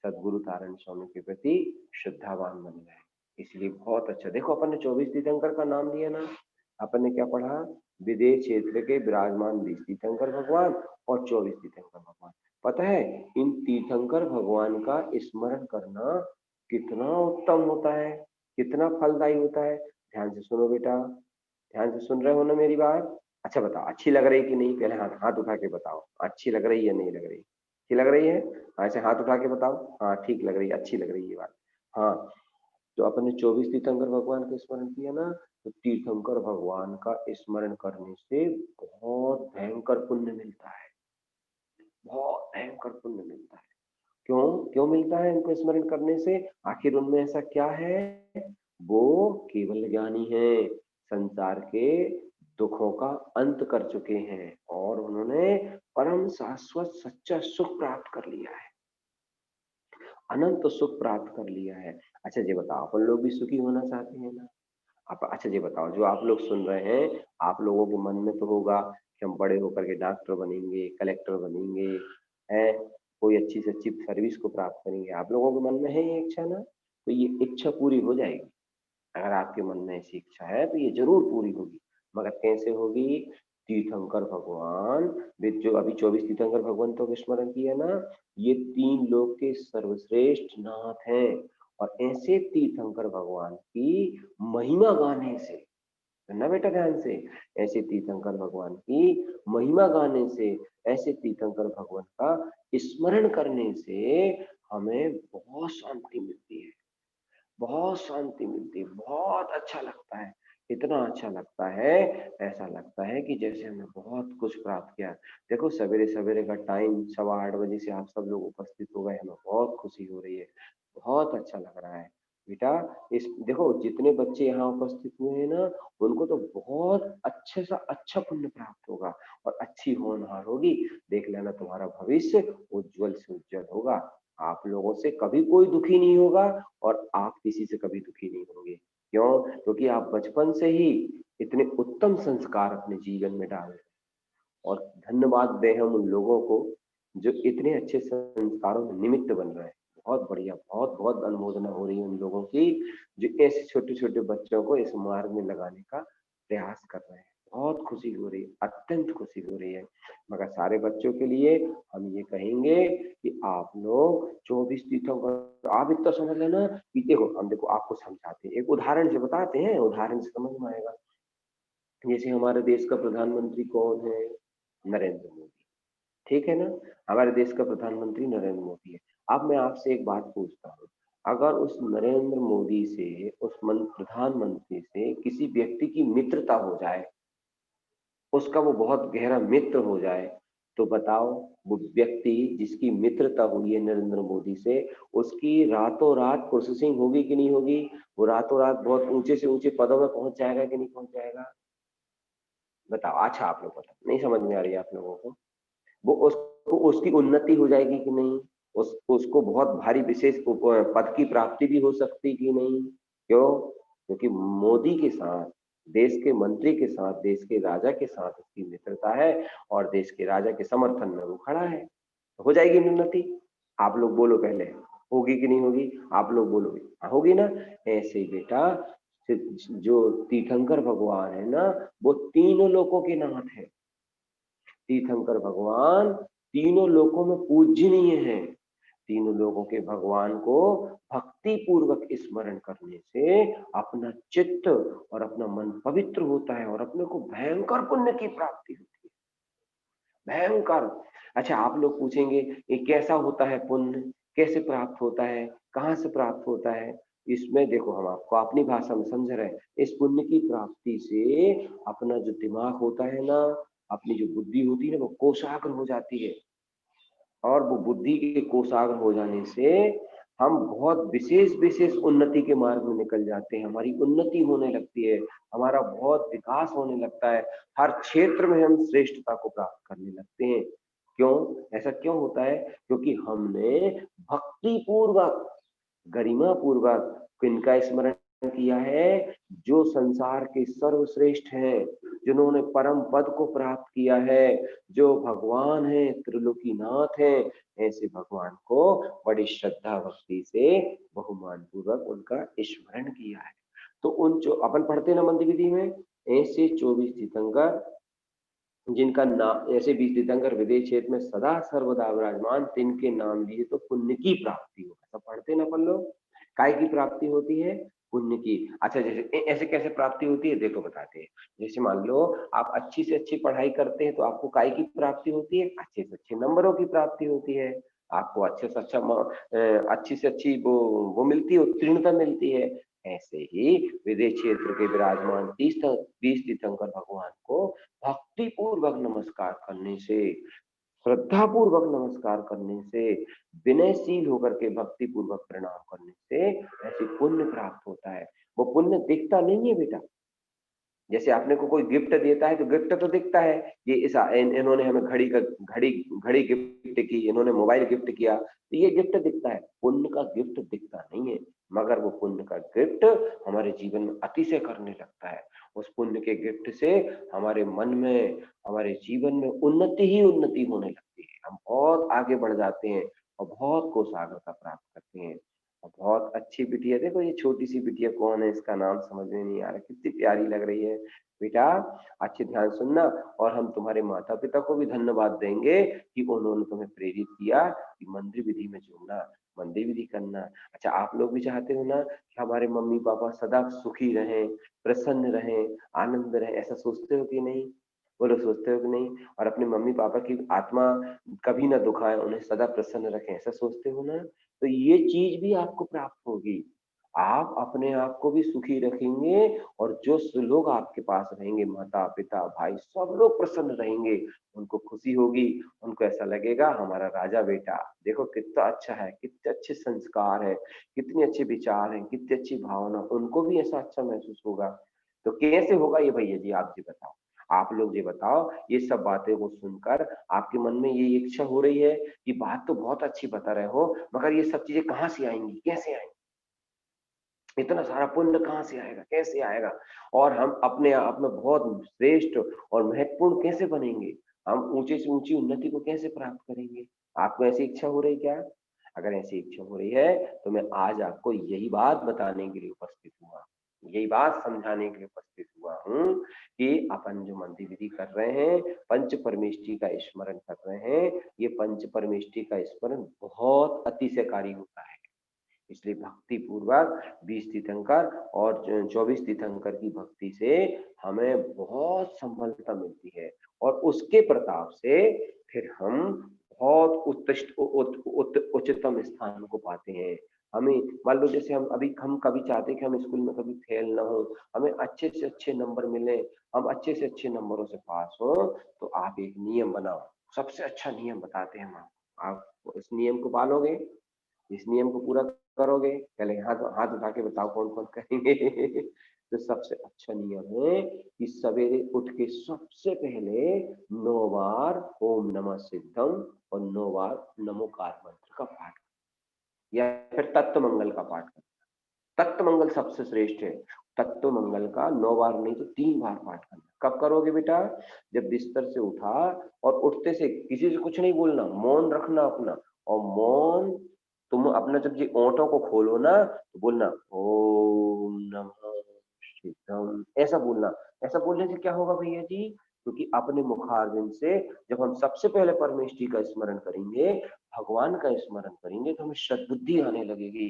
सदगुरु तारण स्वामी के प्रति श्रद्धावान बने रहें। इसलिए बहुत अच्छा। देखो अपन ने 24 तीर्थंकर का नाम लिया ना, अपन ने क्या पढ़ा? विदेश क्षेत्र के विराजमान 20 तीर्थंकर भगवान और 24 तीर्थंकर भगवान। पता है इन तीर्थंकर भगवान का स्मरण करना कितना उत्तम होता है, कितना फलदायी होता है। ध्यान से सुनो बेटा, ध्यान से सुन रहे हो ना मेरी बात? अच्छा बताओ, अच्छी लग रही कि नहीं? पहले हाथ हाथ उठा के बताओ, अच्छी लग रही या नहीं लग रही? अच्छी लग रही है? ऐसे हाथ उठा के बताओ, हाँ ठीक लग रही है, अच्छी लग रही है ये बात। हाँ, तो अपन ने 24 तीर्थंकर भगवान का स्मरण किया ना, तो तीर्थंकर भगवान का स्मरण करने से बहुत भयंकर पुण्य मिलता है, बहुत भयंकर पुण्य मिलता है। क्यों क्यों मिलता है इनको स्मरण करने से? आखिर उनमें ऐसा क्या है? वो केवल ज्ञानी है, संसार के दुखों का अंत कर चुके हैं, और उन्होंने परम शाश्वत सच्चा सुख प्राप्त कर लिया है, अनंत सुख प्राप्त कर लिया है। अच्छा ये बताओ, अपन लोग भी सुखी होना चाहते हैं ना? आप अच्छा ये बताओ, जो आप लोग सुन रहे हैं, आप लोगों के मन में तो होगा कि हम बड़े होकर के डॉक्टर बनेंगे, कलेक्टर बनेंगे, हैं, कोई अच्छी से अच्छी सर्विस को प्राप्त करेंगे। आप लोगों के मन में है ये इच्छा ना? तो ये इच्छा पूरी हो जाएगी। अगर आपके मन में ऐसी इच्छा है तो ये जरूर पूरी होगी। मगर कैसे होगी? तीर्थंकर भगवान, जो अभी 24 तीर्थंकर भगवान तो स्मरण किया ना, ये 3 लोक के सर्वश्रेष्ठ नाथ हैं, और ऐसे तीर्थंकर भगवान की महिमा गाने से, सुनना बेटा ध्यान से, ऐसे तीर्थंकर भगवान की महिमा गाने से, ऐसे तीर्थंकर भगवान का स्मरण करने से हमें बहुत शांति मिलती है, बहुत शांति मिलती है, बहुत अच्छा लगता है। इतना अच्छा लगता है, ऐसा लगता है कि जैसे हमने बहुत कुछ प्राप्त किया। देखो सवेरे सवेरे का टाइम 8:15 बजे से आप सब लोग उपस्थित हो गए, हमें बहुत खुशी हो रही है, बहुत अच्छा लग रहा है बेटा। इस देखो जितने बच्चे यहाँ उपस्थित हुए हैं ना, उनको तो बहुत अच्छे सा अच्छा पुण्य प्राप्त होगा, और अच्छी होनहार होगी। देख लेना तुम्हारा भविष्य उज्जवल से उज्जवल होगा, आप लोगों से कभी कोई दुखी नहीं होगा, और आप किसी से कभी दुखी नहीं होंगे। क्यों? क्योंकि आप बचपन से ही इतने उत्तम संस्कार अपने जीवन में डाल रहे हैं, और धन्यवाद दें हम उन लोगों को जो इतने अच्छे संस्कारों में निमित्त बन रहे हैं। बहुत बढ़िया, बहुत बहुत अनुमोदना हो रही है उन लोगों की जो ऐसे छोटे छोटे बच्चों को इस मार्ग में लगाने का प्रयास कर रहे हैं। बहुत खुशी हो रही है, अत्यंत खुशी हो रही है। मगर सारे बच्चों के लिए हम ये कहेंगे कि आप लोग 24 तीर्थंकर आप इतना समझ लेना कि देखो हम देखो आपको समझाते हैं, एक उदाहरण से बताते हैं, उदाहरण से समझ में आएगा। जैसे हमारे देश का प्रधानमंत्री कौन है? नरेंद्र मोदी, ठीक है ना। हमारे देश का प्रधानमंत्री नरेंद्र मोदी है। अब मैं आपसे एक बात पूछता हूँ, अगर उस नरेंद्र मोदी से, उस प्रधानमंत्री से किसी व्यक्ति की मित्रता हो जाए, उसका वो बहुत गहरा मित्र हो जाए, तो बताओ वो व्यक्ति जिसकी मित्रता हुई है नरेंद्र मोदी से, उसकी रातों रात प्रोसेसिंग होगी कि नहीं होगी? वो रातों रात बहुत ऊंचे से ऊंचे पदों में पहुंच जाएगा कि नहीं पहुंच जाएगा? बताओ। अच्छा आप लोग बताओ, नहीं समझ में आ रही है आप लोगों को? वो उसको उसकी उन्नति हो जाएगी कि नहीं? उसको बहुत भारी विशेष पद की प्राप्ति भी हो सकती कि नहीं? क्यों? क्योंकि मोदी के साथ, देश के मंत्री के साथ, देश के राजा के साथ उसकी मित्रता है और देश के राजा के समर्थन में वो खड़ा है। हो जाएगी उन्नति? आप लोग बोलो पहले, होगी कि नहीं होगी? आप लोग बोलोगे होगी ना? ऐसे ही बेटा जो तीर्थंकर भगवान है ना, वो तीनों लोकों के नाथ है। तीर्थंकर भगवान तीनों लोकों में पूजनीय है। तीनों लोगों के भगवान को भक्ति पूर्वक स्मरण करने से अपना चित्त और अपना मन पवित्र होता है और अपने को भयंकर पुण्य की प्राप्ति होती है, भयंकर। अच्छा आप लोग पूछेंगे ये कैसा होता है पुण्य, कैसे प्राप्त होता है, कहाँ से प्राप्त होता है? इसमें देखो हम आपको अपनी भाषा में समझ रहे हैं। इस पुण्य की प्राप्ति से अपना जो दिमाग होता है ना, अपनी जो बुद्धि होती है ना, वो कोशाग्र हो जाती है और वो बुद्धि के कोशाग्र हो जाने से हम बहुत विशेष विशेष उन्नति के मार्ग में निकल जाते हैं। हमारी उन्नति होने लगती है, हमारा बहुत विकास होने लगता है, हर क्षेत्र में हम श्रेष्ठता को प्राप्त करने लगते हैं। क्यों? ऐसा क्यों होता है? क्योंकि हमने भक्ति पूर्वक, गरिमा पूर्वक किनका स्मरण किया है? जो संसार के सर्वश्रेष्ठ हैं, जिन्होंने परम पद को प्राप्त किया है, जो भगवान है, त्रिलोकीनाथ है, ऐसे भगवान को बड़ी श्रद्धा भक्ति से बहुमान पूर्वक उनका स्मरण किया है। तो उन जो अपन पढ़ते ना मंत्र विधि में, ऐसे 24 तीर्थंकर जिनका नाम, ऐसे 20 तीर्थंकर विदेश क्षेत्र में सदा सर्वदा विराजमान, तिनके नाम लिए तो पुण्य की प्राप्ति हो। सब पढ़ते ना अपन लोग, काय की प्राप्ति होती है? पुण्य की। अच्छा जैसे ऐसे कैसे प्राप्ति होती है देखो बताते हैं। जैसे मान लो आप अच्छी से अच्छी पढ़ाई करते हैं तो आपको काय की प्राप्ति होती है? अच्छे से अच्छे नंबरों की प्राप्ति होती है। आपको अच्छे से अच्छा अच्छी से अच्छी वो मिलती है, उत्तीर्णता मिलती है। ऐसे ही विदेश क्षेत्र के विराजमान 20 तीर्थंकर भगवान को भक्ति पूर्वक नमस्कार करने से, श्रद्धा पूर्वक नमस्कार करने से, विनयशील होकर के भक्ति पूर्वक प्रणाम करने से ऐसे पुण्य प्राप्त होता है। वो पुण्य दिखता नहीं है बेटा। जैसे आपने को कोई गिफ्ट देता है तो गिफ्ट तो दिखता है, ये इन्होंने हमें घड़ी गिफ्ट की, इन्होंने मोबाइल गिफ्ट किया, तो ये गिफ्ट दिखता है। पुण्य का गिफ्ट दिखता नहीं है, मगर वो पुण्य का गिफ्ट हमारे जीवन में अतिशय करने लगता है। उस पुण्य के गिफ्ट से हमारे मन में, हमारे जीवन में उन्नति ही उन्नति होने लगती है। हम बहुत आगे बढ़ जाते हैं और बहुत कोशाग्रता प्राप्त करते हैं। और बहुत अच्छी बिटिया, देखो ये छोटी सी बिटिया कौन है, इसका नाम समझ में नहीं आ रहा, कितनी प्यारी लग रही है। बेटा अच्छे ध्यान सुनना, और हम तुम्हारे माता पिता को भी धन्यवाद देंगे कि उन्होंने तुम्हें प्रेरित किया कि मंदिर विधि में जुड़ना, मंदिर विधि करना। अच्छा आप लोग भी चाहते हो ना कि हमारे मम्मी पापा सदा सुखी रहें, प्रसन्न रहें, आनंद रहें, ऐसा सोचते हो कि नहीं? बोलो सोचते हो कि नहीं? और अपने मम्मी पापा की आत्मा कभी ना दुखाए, उन्हें सदा प्रसन्न रखें, ऐसा सोचते हो ना? तो ये चीज भी आपको प्राप्त होगी। आप अपने आप को भी सुखी रखेंगे और जो लोग आपके पास रहेंगे, माता पिता भाई, सब लोग प्रसन्न रहेंगे, उनको खुशी होगी, उनको ऐसा लगेगा हमारा राजा बेटा देखो कितना अच्छा है, कितने अच्छे संस्कार है, कितने अच्छे विचार हैं, कितनी अच्छी भावना, उनको भी ऐसा अच्छा महसूस होगा। तो कैसे होगा ये भैया जी आप जी बताओ, आप लोग ये बताओ। ये सब बातें को सुनकर आपके मन में ये इच्छा हो रही है कि बात तो बहुत अच्छी बता रहे हो, मगर ये सब चीजें कहाँ से आएंगी, कैसे आएंगी? इतना सारा पुण्य कहाँ से आएगा, कैसे आएगा? और हम अपने आप में बहुत श्रेष्ठ और महत्वपूर्ण कैसे बनेंगे? हम ऊंचे से ऊंची उन्नति को कैसे प्राप्त करेंगे? आपको ऐसी इच्छा हो रही क्या? अगर ऐसी इच्छा हो रही है तो मैं आज आपको यही बात बताने के लिए उपस्थित हुआ, यही बात समझाने के लिए उपस्थित हुआ हूँ कि अपन जो मंदिर विधि कर रहे हैं, पंच परमेष्टि का स्मरण कर रहे हैं, ये पंच परमेष्टि का स्मरण बहुत अतिशयकारी होता है। इसलिए भक्ति पूर्वक 20 तीर्थंकर और 24 तीर्थंकर की भक्ति से हमें बहुत सफलता मिलती है और उसके प्रताप से फिर हम बहुत उत्कृष्ट उच्चतम स्थान को पाते हैं। हमें मान लो जैसे हम कभी चाहते हैं कि हम स्कूल में कभी फेल ना हो, हमें अच्छे से अच्छे नंबर मिले, हम अच्छे से अच्छे नंबरों से पास हो, तो आप एक नियम बनाओ। सबसे अच्छा नियम बताते हैं हम, आप इस नियम को पालोगे, इस नियम को पूरा करोगे, पहले हाथ हाथ उठा के बताओ कौन कौन करेंगे। तो सबसे अच्छा नियम है कि सवेरे उठ के सबसे पहले 9 बार ओम नमः सिद्धम और 9 बार नमोकार मंत्र का पाठ या फिर तत्व मंगल का पाठ करना। तत्व मंगल सबसे श्रेष्ठ है। तत्व मंगल का 9 बार नहीं तो 3 बार पाठ करना। कब करोगे बेटा? जब बिस्तर से उठा और उठते से किसी से कुछ नहीं बोलना, मौन रखना अपना, और मौन तुम अपना जब ये ओंठों को खोलो ना तो बोलना ओम नमः शिवम, ऐसा बोलना। ऐसा बोलने से क्या होगा भैया जी? क्योंकि अपने मुखारविंद से जब हम सबसे पहले परमेष्टि का स्मरण करेंगे, भगवान का स्मरण करेंगे, तो हमें सद्बुद्धि आने लगेगी,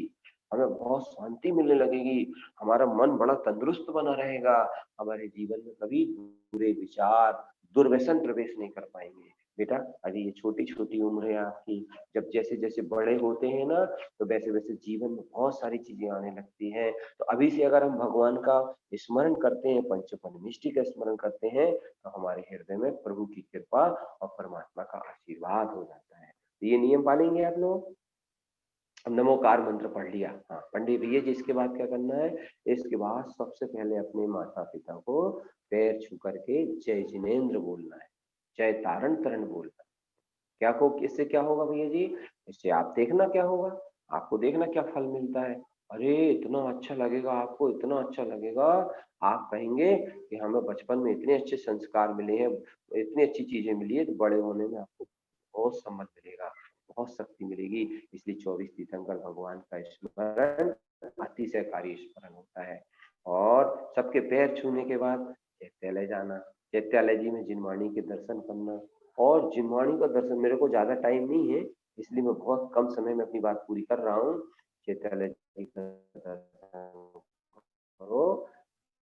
हमें बहुत शांति मिलने लगेगी, हमारा मन बड़ा तंदुरुस्त बना रहेगा, हमारे जीवन में कभी बुरे विचार दुर्व्यसन प्रवेश नहीं कर पाएंगे। बेटा अभी ये छोटी छोटी उम्र है आपकी, जब जैसे जैसे बड़े होते हैं ना तो वैसे वैसे जीवन में बहुत सारी चीजें आने लगती हैं। तो अभी से अगर हम भगवान का स्मरण करते हैं, पंच परमेष्टि का स्मरण करते हैं, तो हमारे हृदय में प्रभु की कृपा और परमात्मा का आशीर्वाद हो जाता है। तो ये नियम पालेंगे आप लोग। अब नमोकार मंत्र पढ़ लिया, हाँ पंडित भैया जी इसके बाद क्या करना है? इसके बाद सबसे पहले अपने माता पिता को पैर छू करके जय जिनेन्द्र बोलना है, जय तारण तरण बोलना है। क्या को इससे क्या होगा भैया जी? इससे आप देखना क्या होगा, आपको देखना क्या फल मिलता है। अरे इतना अच्छा लगेगा आपको, इतना अच्छा लगेगा, आप कहेंगे कि हमें बचपन में इतने अच्छे संस्कार मिले हैं, इतनी अच्छी चीजें मिली है, तो बड़े होने में आपको बहुत सम्मान मिलेगा, बहुत शक्ति मिलेगी। इसलिए 24 तीर्थंकर भगवान का स्मरण अतिशयकारी स्मरण होता है। और सबके पैर छूने के बाद चैत्यालय जाना, चैत्यालय जी में जिनवाणी के दर्शन करना। और जिनवाणी का दर्शन, मेरे को ज्यादा टाइम नहीं है इसलिए मैं बहुत कम समय में अपनी बात पूरी कर रहा हूँ। चैत्यालय जी का दर्शन करो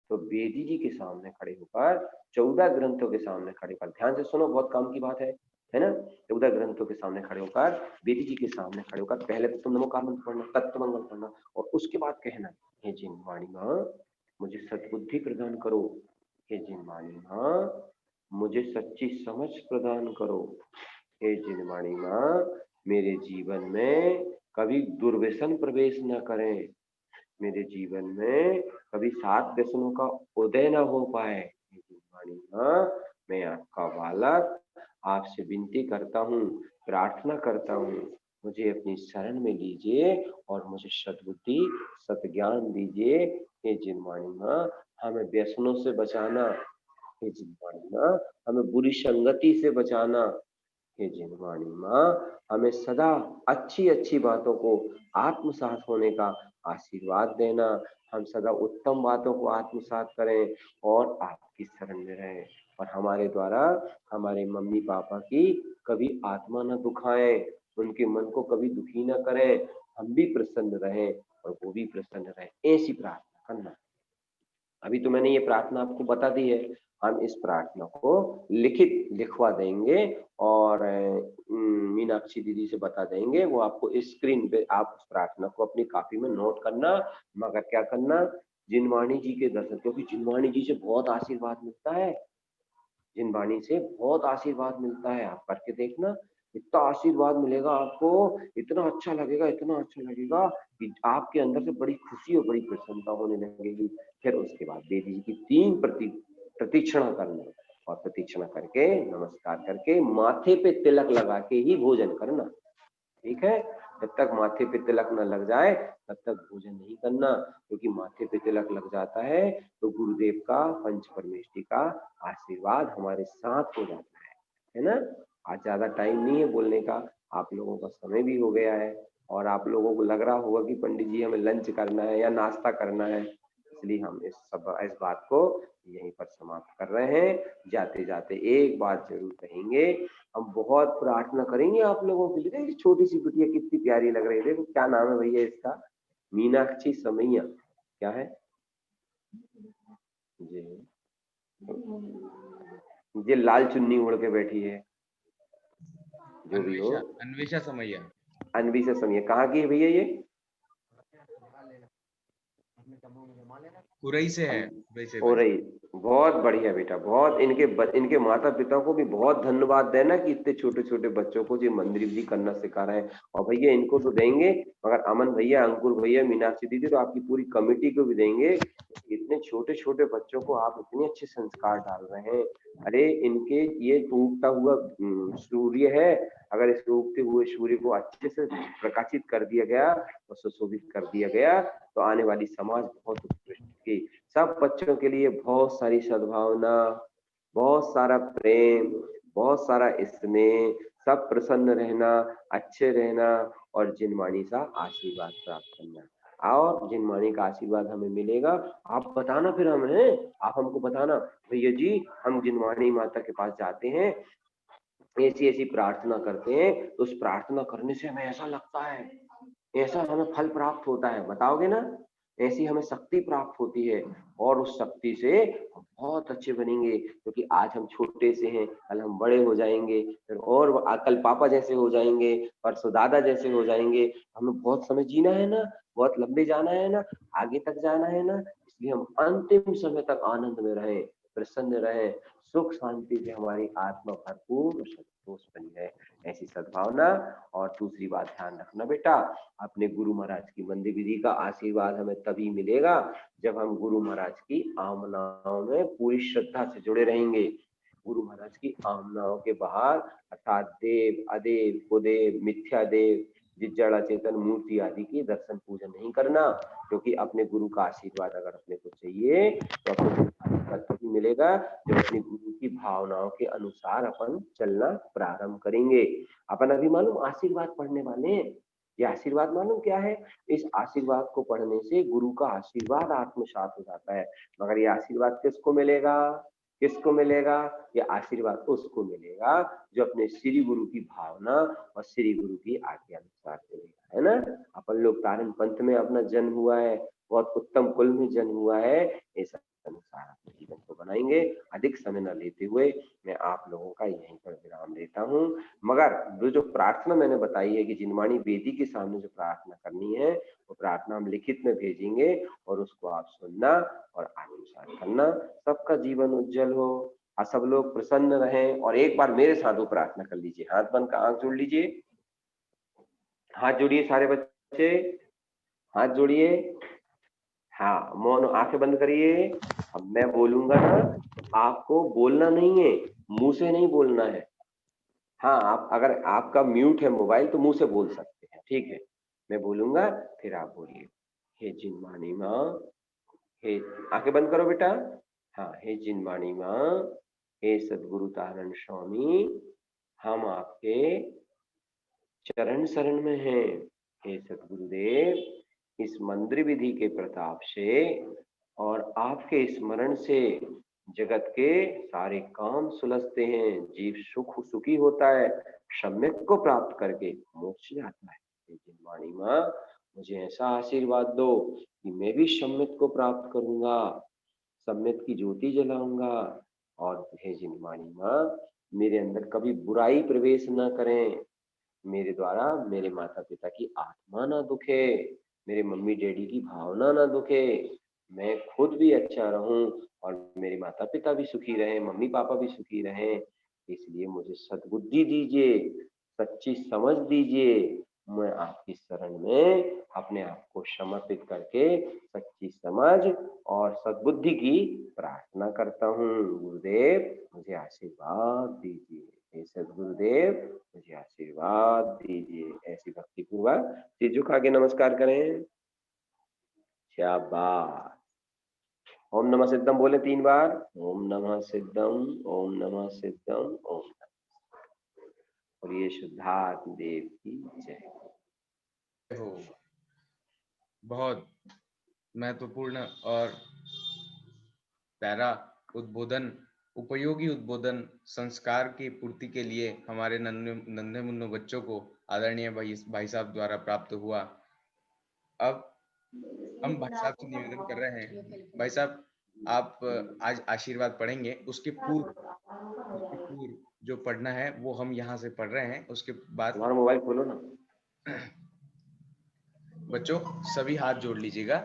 तो बेदी जी के सामने खड़े होकर 14 ग्रंथों के सामने खड़े होकर, ध्यान से सुनो बहुत काम की बात है ना। 14 ग्रंथों के सामने खड़े होकर, बेदी जी के सामने खड़े होकर पहले तो तुम नमोकार मंत्र पढ़ना, तत्व मंगल पढ़ना, और उसके बाद कहना हे जिनवाणी माँ मुझे सद्बुद्धि प्रदान करो, हे जिनवाणी माँ मुझे सच्ची समझ प्रदान करो, हे जिनवाणी माँ मेरे जीवन में कभी दुर्व्यसन प्रवेश न करें, मेरे जीवन में कभी 7 व्यसनों का उदय न हो पाए। हे जिनवाणी माँ मैं आपका बालक आपसे विनती करता हूँ, प्रार्थना करता हूँ, मुझे अपनी शरण में लीजिए और मुझे सद्बुद्धि सद्ज्ञान दीजिए। हे जिनवाणी माँ हमें व्यसनों से बचाना, हे जिनवाणी माँ हमें बुरी संगति से बचाना, हे जिनवाणी माँ हमें सदा अच्छी अच्छी बातों को आत्मसात होने का आशीर्वाद देना, हम सदा उत्तम बातों को आत्मसात करें और आपकी शरण में रहें, और हमारे द्वारा हमारे मम्मी पापा की कभी आत्मा न दुखाएं, उनके मन को कभी दुखी न करें, हम भी प्रसन्न रहें और वो भी प्रसन्न रहें, ऐसी प्रार्थना करना। अभी तो मैंने ये प्रार्थना आपको बता दी है, हम इस प्रार्थना को लिखवा देंगे और मीनाक्षी दीदी से बता देंगे, वो आपको स्क्रीन पे आप उस प्रार्थना को अपनी कॉपी में नोट करना, मगर क्या करना जिनवाणी जी के दर्शन, क्योंकि जिनवाणी जी से बहुत आशीर्वाद मिलता है, जिनवाणी से बहुत आशीर्वाद मिलता है, आप करके देखना इतना आशीर्वाद मिलेगा आपको, इतना अच्छा लगेगा, इतना अच्छा लगेगा कि आपके अंदर से बड़ी खुशी और बड़ी प्रसन्नता होने लगेगी। फिर उसके बाद बेदी जी की 3 प्रतीक्षणा करना, और प्रतीक्षणा करके नमस्कार करके माथे पे तिलक लगा के ही भोजन करना, ठीक है। जब तक माथे पे तिलक न लग जाए तब तक भोजन नहीं करना, क्योंकि माथे पे तिलक लग जाता है तो गुरुदेव का पंच परमेष्टि का आशीर्वाद हमारे साथ हो जाता है। है ना। आज ज्यादा टाइम नहीं है बोलने का, आप लोगों का समय भी हो गया है और आप लोगों को लग रहा होगा कि पंडित जी हमें लंच करना है या नाश्ता करना है, इसलिए हम इस बात को यहीं पर समाप्त कर रहे हैं। जाते जाते एक बात जरूर कहेंगे, हम बहुत प्रार्थना करेंगे आप लोगों के लिए। देखिए छोटी सी बिटिया कितनी प्यारी लग रही है, देखो क्या नाम है भैया इसका, मीनाक्षी समैया, क्या है जी, ये लाल चुन्नी ओढ़ के बैठी है, जो भी हो। अन्वेषा समैया। अन्वेषा समैया कहाँ की है भैया ये? उरई से है। हो रही, बहुत बढ़िया बेटा, बहुत इनके माता पिता को भी बहुत धन्यवाद देना कि इतने छोटे छोटे बच्चों को जो मंदिर विधि करना सिखा रहे हैं। और भैया इनको तो देंगे, मगर अमन भैया, अंकुर भैया, मीनाक्षी दीदी, तो आपकी पूरी कमेटी को भी देंगे। इतने छोटे छोटे बच्चों को आप इतने अच्छे संस्कार डाल रहे हैं। अरे इनके ये उगता हुआ सूर्य है, अगर इस उगते हुए सूर्य को अच्छे से प्रकाशित कर दिया गया और सुशोभित कर दिया गया तो आने वाली समाज बहुत उत्कृष्ट होगी। सब बच्चों के लिए बहुत सारी सद्भावना, बहुत सारा प्रेम, बहुत सारा स्नेह, सब प्रसन्न रहना, अच्छे रहना और जिनवाणी सा आशीर्वाद प्राप्त करना। और जिनवाणी का आशीर्वाद हमें मिलेगा, आप बताना फिर हमें, आप हमको बताना भैया जी हम जिनवाणी माता के पास जाते हैं, ऐसी ऐसी प्रार्थना करते हैं, तो उस प्रार्थना करने से हमें ऐसा लगता है, ऐसा हमें फल प्राप्त होता है, बताओगे ना? ऐसी हमें शक्ति प्राप्त होती है और उस शक्ति से हम बहुत अच्छे बनेंगे, क्योंकि आज हम छोटे से हैं, कल हम बड़े हो जाएंगे, फिर और कल पापा जैसे हो जाएंगे, परसों दादा जैसे हो जाएंगे। हमें बहुत समय जीना है ना, बहुत लंबे जाना है ना, आगे तक जाना है ना, इसलिए हम अंतिम समय तक आनंद में रहें, प्रसन्न रहें, सुख शांति से हमारी आत्मा भरपूर संतोष बनी रहे, ऐसी सद्भावना। और दूसरी बात ध्यान रखना बेटा, अपने गुरु महाराज की मंदिर विधि का आशीर्वाद हमें तभी मिलेगा जब हम गुरु महाराज की आमनाओं में पूरी श्रद्धा से जुड़े रहेंगे। गुरु महाराज की आमनाओं के बाहर अर्थात देव, अदेव, कुदेव, मिथ्या देव, जड़ चेतन मूर्ति आदि की दर्शन पूजन नहीं करना, क्योंकि अपने गुरु का आशीर्वाद अगर अपने को चाहिए तो अपने गुरु का आशीर्वाद तभी मिलेगा जब अपनी गुरु की भावनाओं के अनुसार अपन चलना प्रारंभ करेंगे। अपन अभी मालूम आशीर्वाद पढ़ने वाले हैं, ये आशीर्वाद मालूम क्या है? इस आशीर्वाद को पढ़ने से गुरु का आशीर्वाद आत्मसात हो जाता है। मगर ये आशीर्वाद किसको मिलेगा? किसको मिलेगा? ये आशीर्वाद उसको मिलेगा जो अपने श्री गुरु की भावना और श्री गुरु की आज्ञा अनुसार चलेगा, है ना। अपन लोग तारण पंथ में अपना जन्म हुआ है, बहुत उत्तम कुल में जन्म हुआ है, ऐसा अनुसार अपने जीवन को बनाएंगे। अधिक समय न लेते हुए मैं आप लोगों का यहीं पर विराम लेता हूँ। मगर जो प्रार्थना मैंने बताई है कि जिनवाणी वेदी के सामने जो प्रार्थना करनी है, वो प्रार्थना हम लिखित में भेजेंगे और उसको आप सुनना और आत्मसात करना। सबका जीवन उज्जवल हो और सब लोग प्रसन्न रहें। और एक बार मेरे साथ वो प्रार्थना कर लीजिए, हाथ बंद का आंख जोड़ लीजिए, हाथ जोड़िए सारे बच्चे, हाथ जोड़िए, हाँ मौन, आंखें बंद करिए। अब मैं बोलूंगा ना, आपको बोलना नहीं है, मुंह से नहीं बोलना है। हाँ आप अगर आपका म्यूट है मोबाइल तो मुंह से बोल सकते हैं, ठीक है। मैं बोलूंगा फिर आप बोलिए। हे जिनवाणी माँ, हे, आंखें बंद करो बेटा, हाँ, हे जिनवाणी माँ, हे सदगुरु तारण स्वामी, हम आपके चरण शरण में हैं। हे सदगुरुदेव, इस मंदिर विधि के प्रताप से और आपके स्मरण से जगत के सारे काम सुलझते हैं, जीव सुखी होता है, सम्यक को प्राप्त करके मोक्ष जाता है। हे जिनवाणी माँ, मुझे ऐसा आशीर्वाद दो कि मैं भी सम्यक को प्राप्त करूंगा, सम्यक की ज्योति जलाऊंगा। और हे जिनवाणी माँ, मेरे अंदर कभी बुराई प्रवेश न करें, मेरे द्वारा मेरे माता पिता की आत्मा ना दुखे, मेरे मम्मी डैडी की भावना ना दुखे, मैं खुद भी अच्छा रहूं और मेरे माता पिता भी सुखी रहे, मम्मी पापा भी सुखी रहे। इसलिए मुझे सद्बुद्धि दीजिए, सच्ची समझ दीजिए। मैं आपकी शरण में अपने आप को समर्पित करके सच्ची समझ और सद्बुद्धि की प्रार्थना करता हूँ। गुरुदेव मुझे आशीर्वाद दीजिए, हे सद्गुरुदेव मुझे आशीर्वाद दीजिए। ऐसी भक्ति पूर्वक सिर झुका के नमस्कार करें। शाबाश। ओम नमः सिद्धम बोले 3 बार। ओम नमः सिद्धम, ओम नमः सिद्धम, ओम नमः। और ये शुद्धात्म देव की जय हो। बहुत महत्वपूर्ण और प्यारा उद्बोधन, उपयोगी उद्बोधन संस्कार की पूर्ति के लिए हमारे नन्हे मुन्ने बच्चों को आदरणीय भाई साहब द्वारा प्राप्त हुआ। अब हम भाई साहब से निवेदन कर रहे हैं, भाई साहब आप आज आशीर्वाद पढ़ेंगे, उसके पूर्व जो पढ़ना है वो हम यहाँ से पढ़ रहे हैं, उसके बाद तुम्हारा मोबाइल खोलो ना। बच्चों सभी हाथ जोड़ लीजिएगा।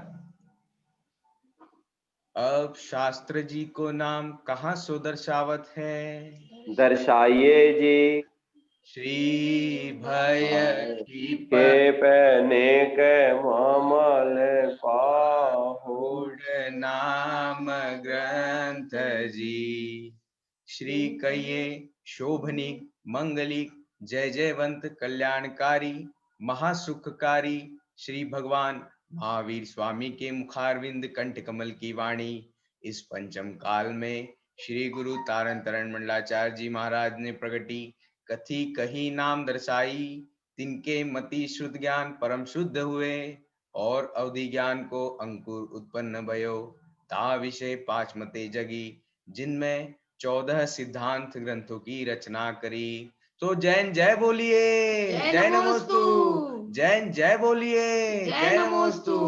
अब शास्त्र जी को नाम कहाँ सो दर्शावत है, दर्शाइए जी। श्री भय के पहने के मामल पाहुड नाम ग्रंथ जी, श्री कहिए शोभनिक मंगलिक जय जयवंत कल्याणकारी महासुखकारी श्री भगवान महावीर स्वामी के मुखारविंद कंठ कमल की वाणी इस पंचम काल में श्री गुरु तारण तरण मंडलाचार्य जी महाराज ने प्रगटी कथी कही नाम दर्शाई, तिनके मति शुद्ध ज्ञान परम शुद्ध हुए और अवधि ज्ञान को अंकुर उत्पन्न भयो, ता विषय पांचमते जगी जिनमें 14 सिद्धांत ग्रंथों की रचना करी। तो जैन जय बोलिए, जय नमोस्तु, जैन जय बोलिए, जय नमोस्तु,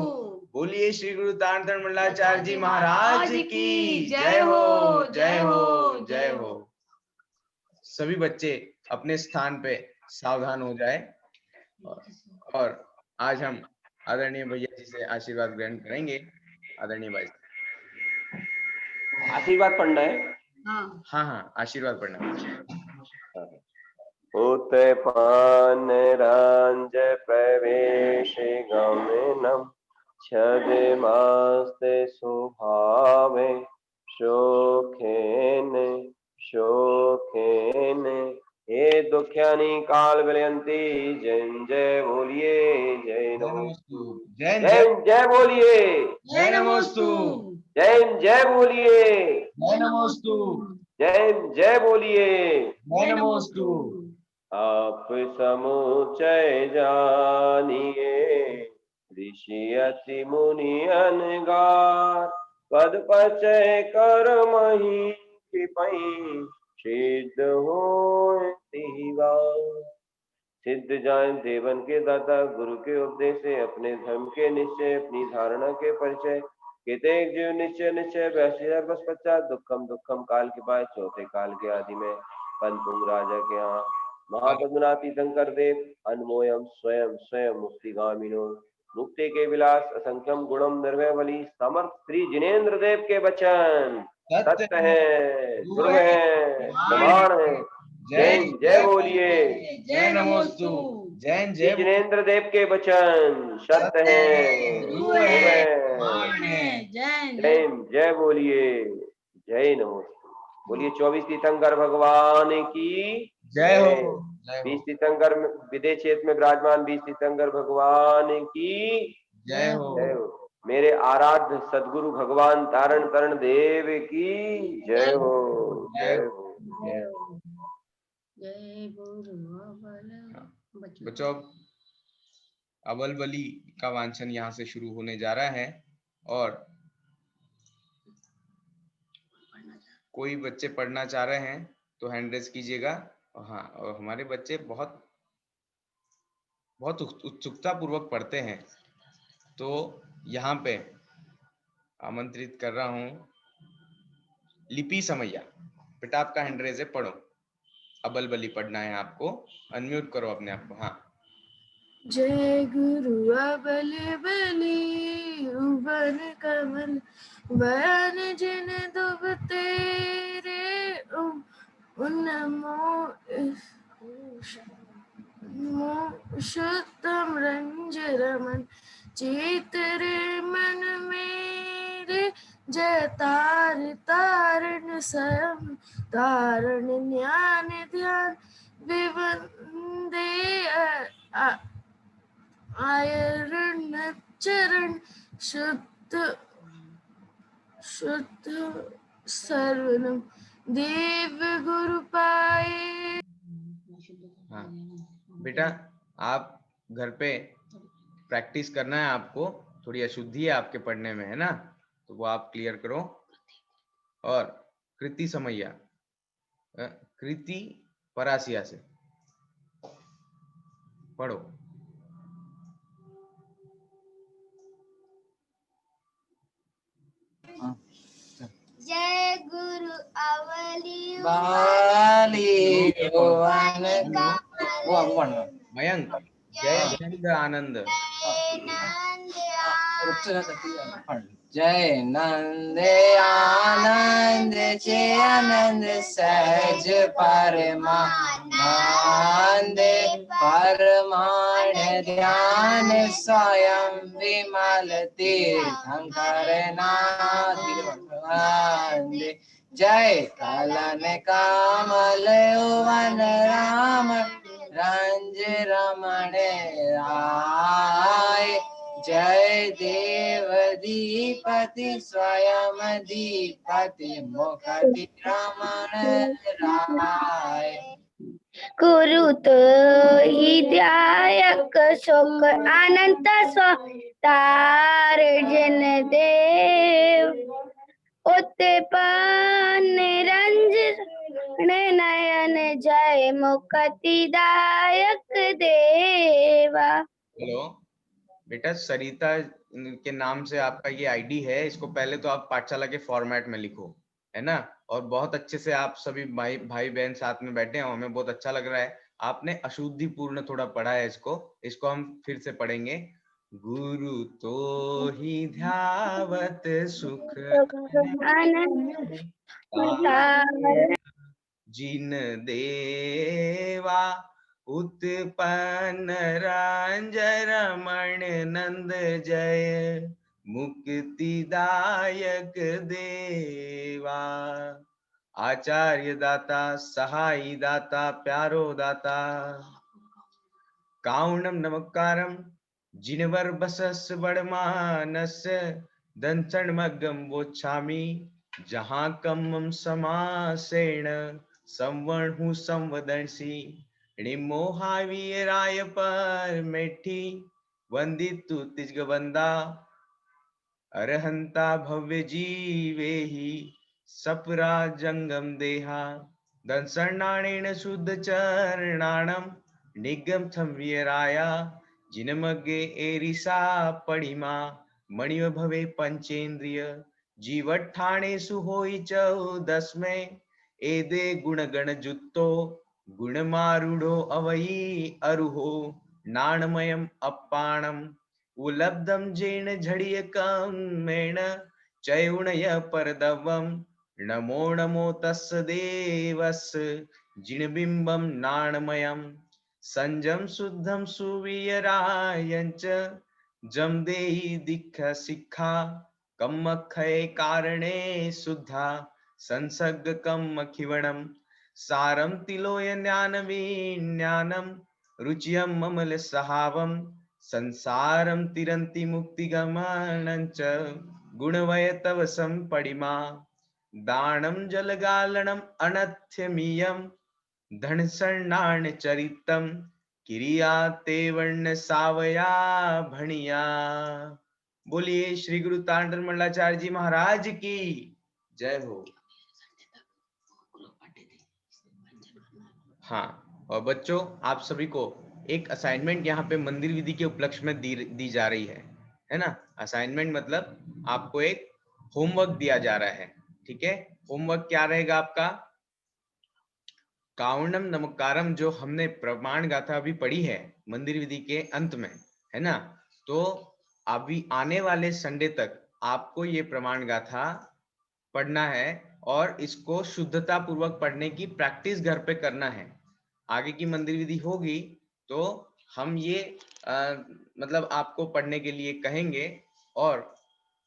बोलिए श्री गुरु तारण तरण मंडलाचार्य जी महाराज की जय हो, जय हो, जय हो। सभी बच्चे अपने स्थान पे सावधान हो जाए और आज हम आदरणीय भैया जी से आशीर्वाद ग्रहण करेंगे। आदरणीय भाई आशीर्वाद पढ़ना है। हाँ आशीर्वाद पढ़ना है। उत्पन्न रंज प्रवेश गमनम छदमास्ते स्वभावे शोखेन शोखेन हे दुख्यानि काल विलयंती जय जय बोलिए, जय नमोस्तु, जय जय बोलिए, जय नमोस्तु, जय जय बोलिए, जय नमोस्तु, जय जय बोलिए, जय नमोस्तु। आप समुचय जानिए ऋषि अति मुनि अनगार पद पचय कर मही कृपई सिद्ध हो सिद्ध जाए देवन के दाता गुरु के उपदेश से अपने धर्म के निश्चय अपनी धारणा के परिचय कितेक जीव निश्चय निश्चय 82 वर्ष पश्चात दुखम दुखम काल के बाद चौथे काल के आदि में पंतुंग राजा के यहाँ महापद्मनाथ तीर्थंकर देव अनमोयम स्वयं स्वयं मुक्तिगामिनो मुक्ति के विलास असंख्यम गुणम निर्भय बलि समर्थ श्री जिनेन्द्र देव के वचन सत्य है, ध्रुव है, प्रमाण है। जय जय बोलिए, जय नमोस्तु, जय जय जिनेन्द्र देव के वचन सत्य है, ध्रुव है, जय जय बोलिए, जय नमोस्तु। बोलिए 24 तीर्थंकर भगवान की जय हो। 20 तीर्थंकर विदेश क्षेत्र में विराजमान 20 तीर्थंकर भगवान की जय हो। मेरे आराध्य सदगुरु भगवान तारण तरण देव की जय हो, जय हो, जय हो। जय गुरु बच्चों अबल बली का वांछन यहाँ से शुरू होने जा रहा है और कोई बच्चे पढ़ना चाह रहे हैं तो हैंड रेज कीजिएगा। हाँ, और हमारे बच्चे बहुत उत्सुकता पूर्वक पढ़ते हैं, तो यहाँ पे आमंत्रित कर रहा हूँ लिपि समैया, बेटा आपका हैंड रेज है, पढ़ो। अबल बली पढ़ना है आपको, अनम्यूट करो अपने आप को। हाँ। जय गुरु अबल बली उबन कमल बयान जिन दुब तेरे शुद्धम रंज रमन चेतरे मन मेरे जय तार तारण सरम तारण ज्ञान ध्यान विवंदे आयरण चरण शुद्ध शुद्ध सर्वनम देव गुरु पाए हाँ बेटा, आप घर पे प्रैक्टिस करना है आपको, थोड़ी अशुद्धि है आपके पढ़ने में, है ना, तो वो आप क्लियर करो। और कृति समैया, कृति परासिया से पढ़ो। जय गुरु अवली बाली भुवन कमल मयंक, जय नंद आनंद। जय नंद आनंद चे आनंद सहज परमानंद परमाण ध्यान स्वयं विमल तीर्थंकर नाथ। जय कलन कमल वन राम रंज रमण राय। जय देव दीपति स्वयं दीपति मुखति रमण राय। गुरु तो ही ध्यायक शोक अनंत स्वतार जन देव उत्पन्न निरंजन नयन जय मुक्ति दायक देवा। हेलो बेटा, सरिता के नाम से आपका ये आईडी है, इसको पहले तो आप पाठशाला के फॉर्मेट में लिखो, है ना। और बहुत अच्छे से आप सभी भाई बहन साथ में बैठे हैं, हमें बहुत अच्छा लग रहा है। आपने अशुद्धि पूर्ण थोड़ा पढ़ा है, इसको हम फिर से पढ़ेंगे। गुरु तो ही ध्यावत सुख जिन देवा उत्पन्न रंजरमण नंद जय मुक्तिदायक देवा। आचार्य दाता सहाय दाता प्यारो दाता। काउणम नमस्कारम जिनवर बसस बड़मानस दंसन मग्गम वोच्छामि जहाँ कम्मम समासेण संवर्ण संवदंसी निमोहावी राय पर मेठी वंदितु तिजगवंदा अरहंता भव्य जीवे ही सपरा जंगम देहा दंसनाणेन शुद्ध चरणाणम निगम थम वीराया जिनमगे एरिसा पड़िमा मणिव भवे पंचेन्द्रिय जीवठाणे सुहोई चौदस्मे एदे गुण गण जुत्तो गुण मारूढ़ो अवई अरुहो नाणमयम अपाणम उलब्धम जेन झड़िय कमेण चयुणय परदवम नमो नमो तस् देवस जिनबिंबम नाणमयम संजम शुद्धम सुवीरायंच जमदेहि दिक्ख सिक्खा कम्मखय कारणे शुद्धा संसर्ग कम्म खिवणम सारम तिलोय ज्ञान विज्ञानम रुचियम ममल सहावम संसारम तिरंति मुक्ति गमनंच गुणवय तव संपड़िमा दानम जलगालनम अनथ्यमीयम धन शरणान चरितम किरिया ते वर्ण सावया भणिया। बोलिए श्री गुरु तांडन मंडलाचार्य जी महाराज की जय हो। हाँ, और बच्चों आप सभी को एक असाइनमेंट यहाँ पे मंदिर विधि के उपलक्ष्य में दी जा रही है ना। असाइनमेंट मतलब आपको एक होमवर्क दिया जा रहा है, ठीक है। होमवर्क क्या रहेगा आपका? काउणम नमकारम जो हमने प्रमाण गाथा अभी पढ़ी है मंदिर विधि के अंत में, है ना। तो अभी आने वाले संडे तक आपको ये प्रमाण गाथा पढ़ना है और इसको शुद्धता पूर्वक पढ़ने की प्रैक्टिस घर पे करना है। आगे की मंदिर विधि होगी तो हम ये मतलब आपको पढ़ने के लिए कहेंगे और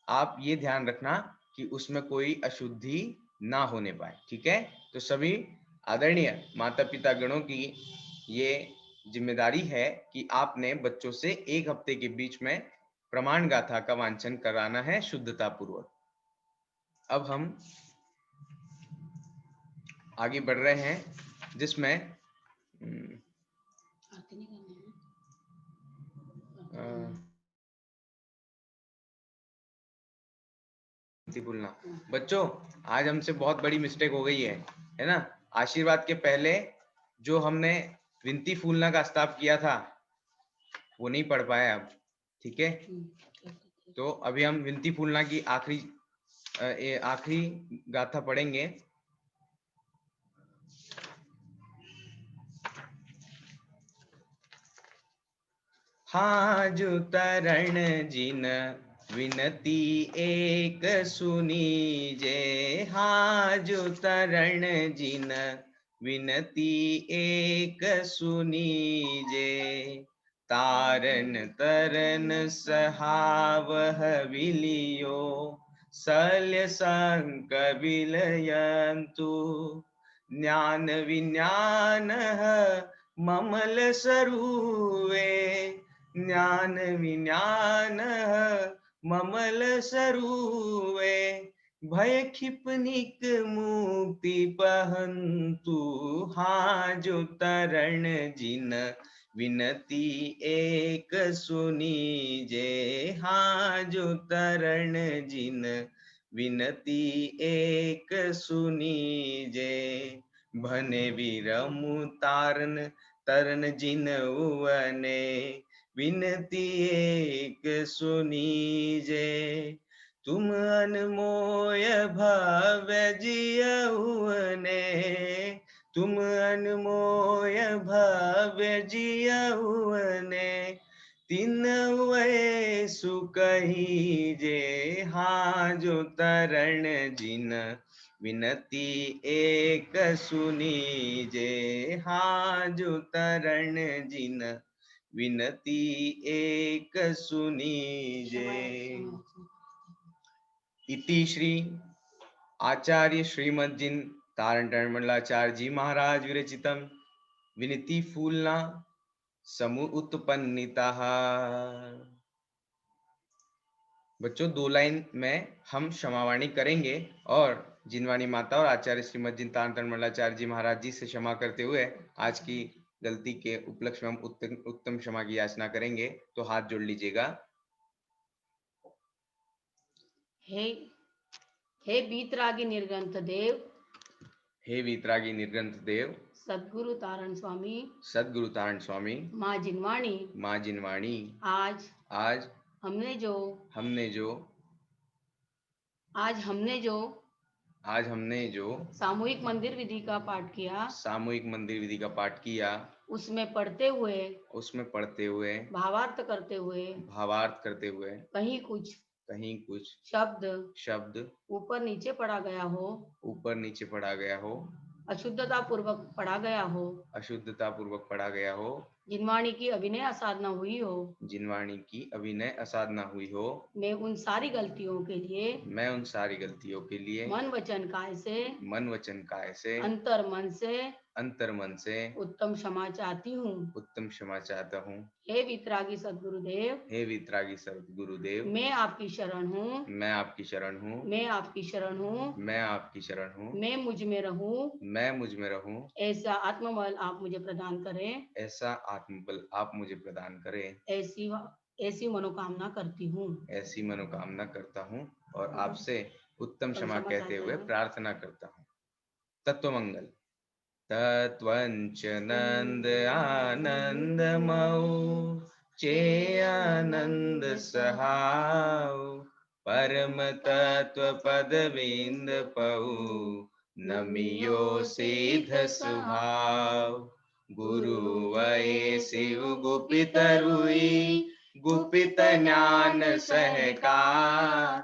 आप ये ध्यान रखना कि उसमें कोई अशुद्धि ना होने पाए, ठीक है। तो सभी आदरणीय माता पिता गणों की ये जिम्मेदारी है कि आपने बच्चों से एक हफ्ते के बीच में प्रमाण गाथा का वांचन कराना है शुद्धता पूर्वक। अब हम आगे बढ़ रहे हैं जिसमें बोलना। बच्चों आज हमसे बहुत बड़ी मिस्टेक हो गई है ना। आशीर्वाद के पहले जो हमने विनती फूलना का स्ताप किया था वो नहीं पढ़ पाए अब, ठीक है। तो अभी हम विनती फूलना की आखिरी गाथा पढ़ेंगे। हाँ जो तरण जिन विनती एक सुनीजे, हाँ जो तरण जिन विनती एक सुनीजे, तारन तरन सहावह विलियो, सल्य संक विलयंतु, ज्ञान विज्ञान ममल सरुवे, ज्ञान विज्ञान ममल सरुवे, भय क्षिपनिक मुक्ति पहंतु, हाँ जो तरण जिन विनती एक सुनीजे, हाँ जो तरण जिन विनती एक सुनीजे, भने विरमु तारन तरन जिन उवने, विनती एक सुनीजे, तुम अनमोय भव्य जियउने, तुम अनमोय भव्य जियउने, तिन वे सुकही जे, हाँ जो तरण जिन विनती एक सुनीजे, हाँ जो तरण जिन विनती एक सुनीजे। इति श्री आचार्य श्रीमद जिन तारण मंडलाचार्य जी महाराज विरचितम विनती फूलना समूह उत्पन्निता। बच्चों 2 लाइन में हम क्षमावाणी करेंगे और जिनवाणी माता और आचार्य श्रीमद जिन तारण मंडलाचार्य जी महाराज जी से क्षमा करते हुए आज की गलती के उपलक्ष्य में हम उत्तम क्षमा की याचना करेंगे। तो हाथ जोड़ लीजिएगा। हे वीतरागी निर्ग्रंथ देव, हे वीतरागी निर्ग्रंथ देव, सद्गुरु तारण स्वामी, सद्गुरु तारण स्वामी, माँ जिनवाणी, माँ जिनवाणी, आज हमने जो सामूहिक मंदिर विधि का पाठ किया, सामूहिक मंदिर विधि का पाठ किया, उसमें पढ़ते हुए भावार्थ करते हुए कहीं कुछ शब्द ऊपर नीचे पढ़ा गया हो, अशुद्धता पूर्वक पढ़ा गया हो, जिनवाणी की अभिनय असाधना हुई हो, मैं उन सारी गलतियों के लिए मन वचन काय से अंतर मन से उत्तम क्षमा चाहता हूँ। हे वितरागी सद्गुरुदेव, मैं आपकी शरण हूँ, मैं मुझ में रहूं, ऐसा आत्मबल आप मुझे प्रदान करें, ऐसी मनोकामना करता हूँ और आपसे उत्तम क्षमा कहते हुए प्रार्थना करता हूँ। तत्वमंगल। तत्वंच नंद आनंद मऊ, चे आनंद सहाव, परम तत्व पद विंद पऊ, नमियो सिद्ध स्वभाव, गुरु वै शिव गुपित रुई, गुपित ज्ञान सहकार,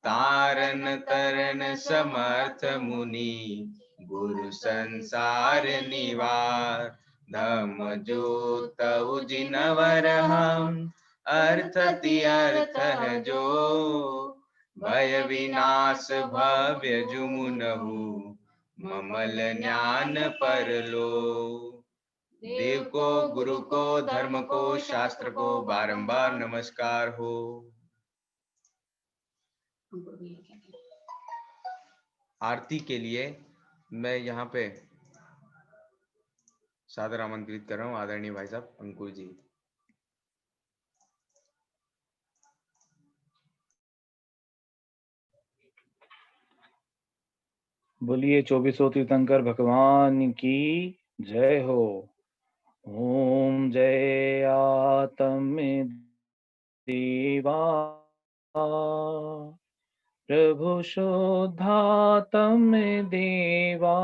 तारन तरन समर्थ मुनि, गुरु संसार निवार, धम्म जोत जिनवर हम, अर्थ तीर्थ जो, भय विनाश भव्य जुमुनहु, ममल ज्ञान परलो। देव को, गुरु को, धर्म को, शास्त्र को बारंबार नमस्कार हो। आरती के लिए मैं यहाँ पे सादर आमंत्रित कर रहा हूँ आदरणीय भाई साहब अंकुर जी। बोलिए 2400 तीर्थंकर भगवान की जय हो। ओम जय आत्म देवा प्रभु शुद्धात्म देवा,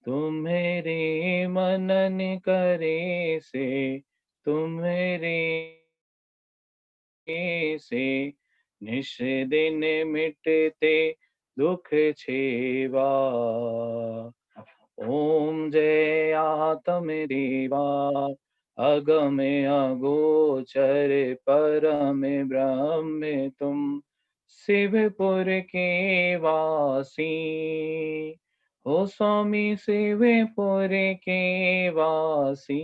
तुम्हेरे मनन करे से तुम्हेरे से निश दिन मिटते दुख छेवा। ओम जय आत्म देवा अगम अगोचर परम ब्रह्म तुम शिवपुर के वासी हो स्वामी शिवपुर के वासी।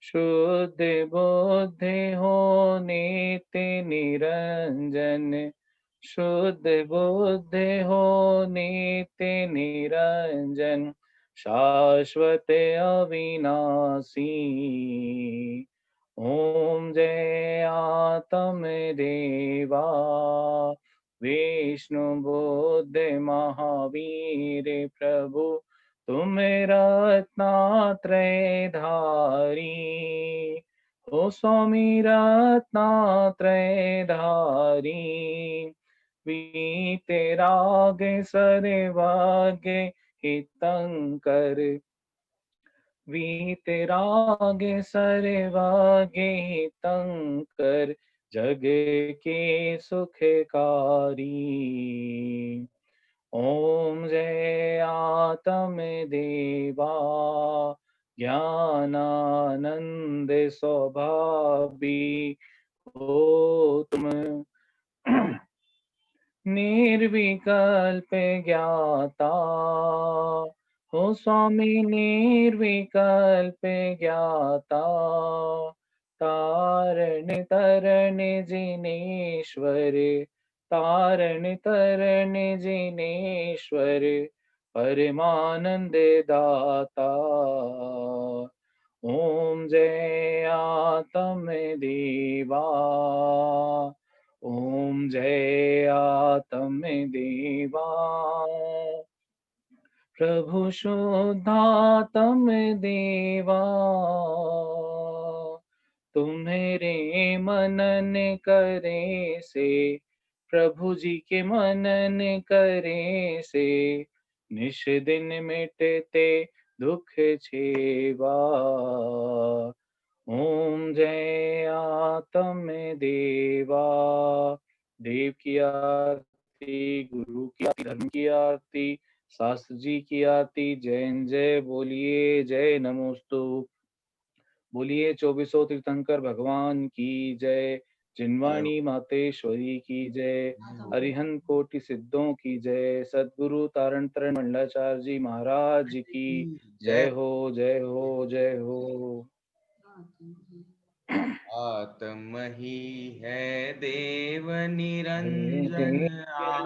शुद्ध बुद्ध हो नित्य निरंजन, शुद्ध बुद्ध हो नित्य निरंजन शाश्वत अविनाशी। ओम जय आत्म देवा विष्णु बुद्ध महावीर प्रभु तुम रत्नात्रय धारी हो स्वामी रत्नात्रय धारी। वीतराग सर्वज्ञ हितंकर, वीतराग सर्वज्ञ हितंकर जग के सुखकारी। ओम जय आत्म देवा ज्ञानानंद स्वभावी हो तुम निर्विकल्प ज्ञाता हो स्वामी निर्विकल्प ज्ञाता। तारण तरण जिनेश्वर, तारण तरण जिनेश्वर परमानंद दाता। ओम जय आत्म देवा, ओम जय आत्म देवा प्रभु शुद्धात्म देवा। तुम्हारे मनन करे से प्रभु जी के मनन करे से निश दिन मिटते दुख छेवा। ओम जय आत्म देवा। देव की आरती, गुरु की आरती, धर्म की आरती, शास्त्र जी की आरती। जय जय बोलिए, जय नमोस्तु। बोलिए 2400 तीर्थंकर भगवान की जय। जिनवाणी मातेश्वरी की जय। अरिहंत कोटि सिद्धों की जय। सद्गुरु तारण तरण मंडलाचार्य जी महाराज जी की जय हो, जय हो, जय हो। आत्म ही है देव निरंजन,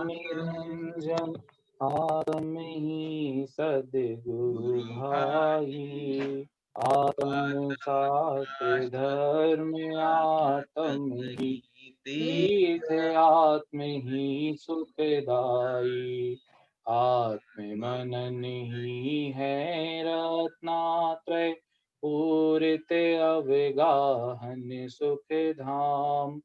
निरंजन आत्म ही सद्गुरु भाई। आत्म शास्त्र धर्म आत्म ही तीर्थ, आत्म ही सुखदाई। आत्म मनन ही है रत्नात्रय पूरित अवगाहन सुख धाम।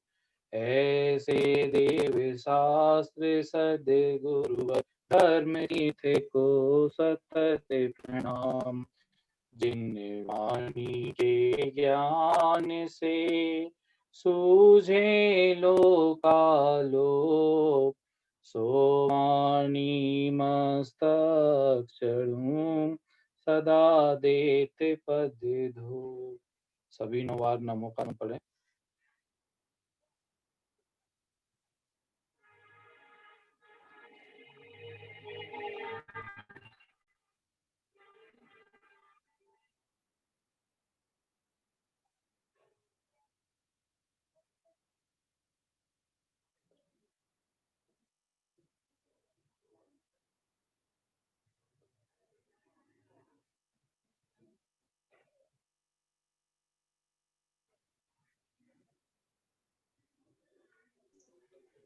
ऐसे देव शास्त्र सद्गुरु धर्म तीर्थ को सतत प्रणाम। जिन वाणी के ज्ञान से सूझे लोकालोक, सो वाणी मस्तक चढ़ूं सदा देत पद धो। सभी 9 बार नमो का पढ़े।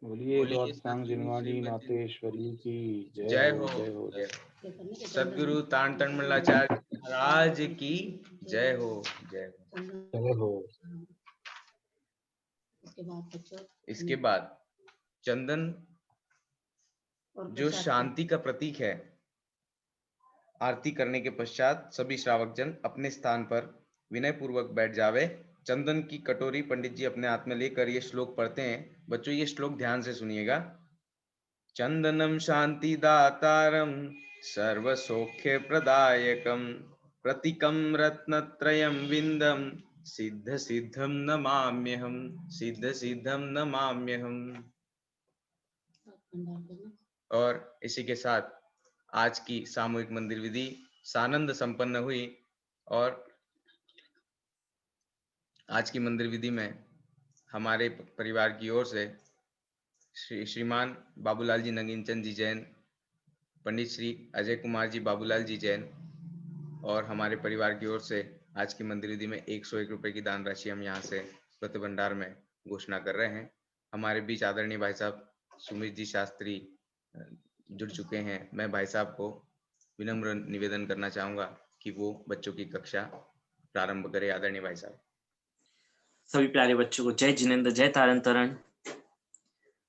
बोलिए द्वादशांग जिनवाणी नाथेश्वरी की जय हो। जय सदगुरु तान तन्मलाचार्य महाराज की जय हो। जय हो। इसके बाद चंदन जो शांति का प्रतीक है, आरती करने के पश्चात सभी श्रावक जन अपने स्थान पर विनय पूर्वक बैठ जावे। चंदन की कटोरी पंडित जी अपने हाथ में लेकर ये श्लोक पढ़ते हैं। बच्चों ये श्लोक ध्यान से सुनिएगा। चंदनम शांति दातारम सर्व सौख्य प्रदायकम प्रतीकम रत्नत्रयम विंदम सिद्ध सिद्धम नमाम्यहम। सिद्ध सिद्धम नमाम्यहम। और इसी के साथ आज की सामूहिक मंदिर विधि सानंद संपन्न हुई। और आज की मंदिर विधि में हमारे परिवार की ओर से श्रीमान बाबूलाल जी नगीनचंद जी जैन, पंडित श्री अजय कुमार जी बाबूलाल जी जैन और हमारे परिवार की ओर से आज की मंदिर विधि में 101 रुपए की दान राशि हम यहाँ से स्वत भंडार में घोषणा कर रहे हैं। हमारे बीच आदरणीय भाई साहब सुमित जी शास्त्री जुड़ चुके हैं। मैं भाई साहब को विनम्र निवेदन करना चाहूंगा कि वो बच्चों की कक्षा प्रारंभ करें। आदरणीय भाई साहब। सभी प्यारे बच्चों को जय जिनेंद्र, जय तारण तरण।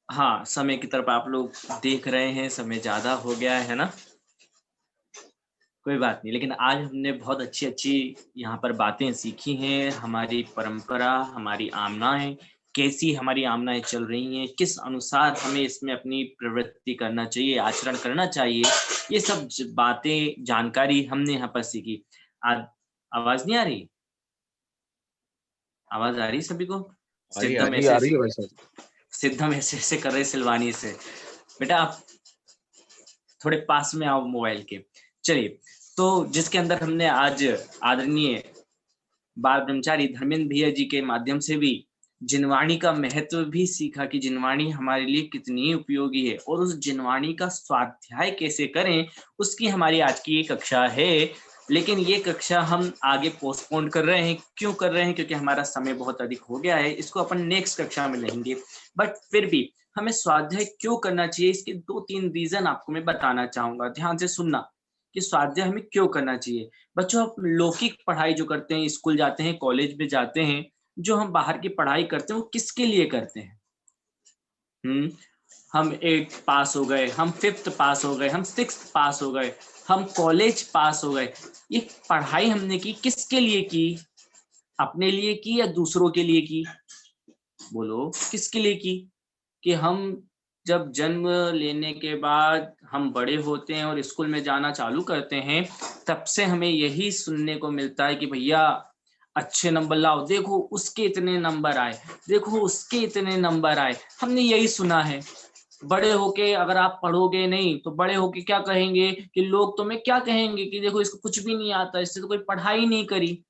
हाँ, समय की तरफ आप लोग देख रहे हैं, समय ज्यादा हो गया है ना, कोई बात नहीं, लेकिन आज हमने बहुत अच्छी यहाँ पर बातें सीखी हैं। हमारी परंपरा, हमारी आमनाएं, कैसी हमारी आमनाएं चल रही हैं, किस अनुसार हमें इसमें अपनी प्रवृत्ति करना चाहिए, आचरण करना चाहिए, ये सब बातें, जानकारी हमने यहाँ पर सीखी। आवाज नहीं आ रही? आवाज आ रही सभी को? सिद्धम ऐसे कर रहे सिलवानी से। बेटा आप थोड़े पास में आओ मोबाइल के। चलिए, तो जिसके अंदर हमने आज आदरणीय बाल ब्रह्मचारी धर्मेंद्र भैया जी के माध्यम से भी जिनवाणी का महत्व भी सीखा कि जिनवाणी हमारे लिए कितनी उपयोगी है और उस जिनवाणी का स्वाध्याय कैसे करें, उसकी हमारी आज की ये कक्षा है। लेकिन ये कक्षा हम आगे पोस्टपोन कर रहे हैं। क्यों कर रहे हैं? क्योंकि हमारा समय बहुत अधिक हो गया है। इसको अपन नेक्स्ट कक्षा में लेंगे। बट फिर भी हमें स्वाध्याय क्यों करना चाहिए, इसके 2-3 रीजन आपको मैं बताना चाहूंगा। ध्यान से सुनना कि स्वाध्याय हमें क्यों करना चाहिए। बच्चों, आप लौकिक पढ़ाई जो करते हैं, स्कूल जाते हैं, कॉलेज में जाते हैं, जो हम बाहर की पढ़ाई करते हैं वो किसके लिए करते हैं? हम 8th पास हो गए, हम 5th पास हो गए, हम 6th पास हो गए, हम कॉलेज पास हो गए। ये पढ़ाई हमने की किसके लिए की? अपने लिए की या दूसरों के लिए की? बोलो, किसके लिए की? कि हम जब जन्म लेने के बाद हम बड़े होते हैं और स्कूल में जाना चालू करते हैं, तब से हमें यही सुनने को मिलता है कि भैया अच्छे नंबर लाओ, देखो उसके इतने नंबर आए, देखो उसके इतने नंबर आए। हमने यही सुना है। बड़े होके अगर आप पढ़ोगे नहीं तो बड़े होके क्या कहेंगे कि लोग तुम्हें क्या कहेंगे कि देखो इसको कुछ भी नहीं आता, इससे तो कोई पढ़ाई नहीं करी।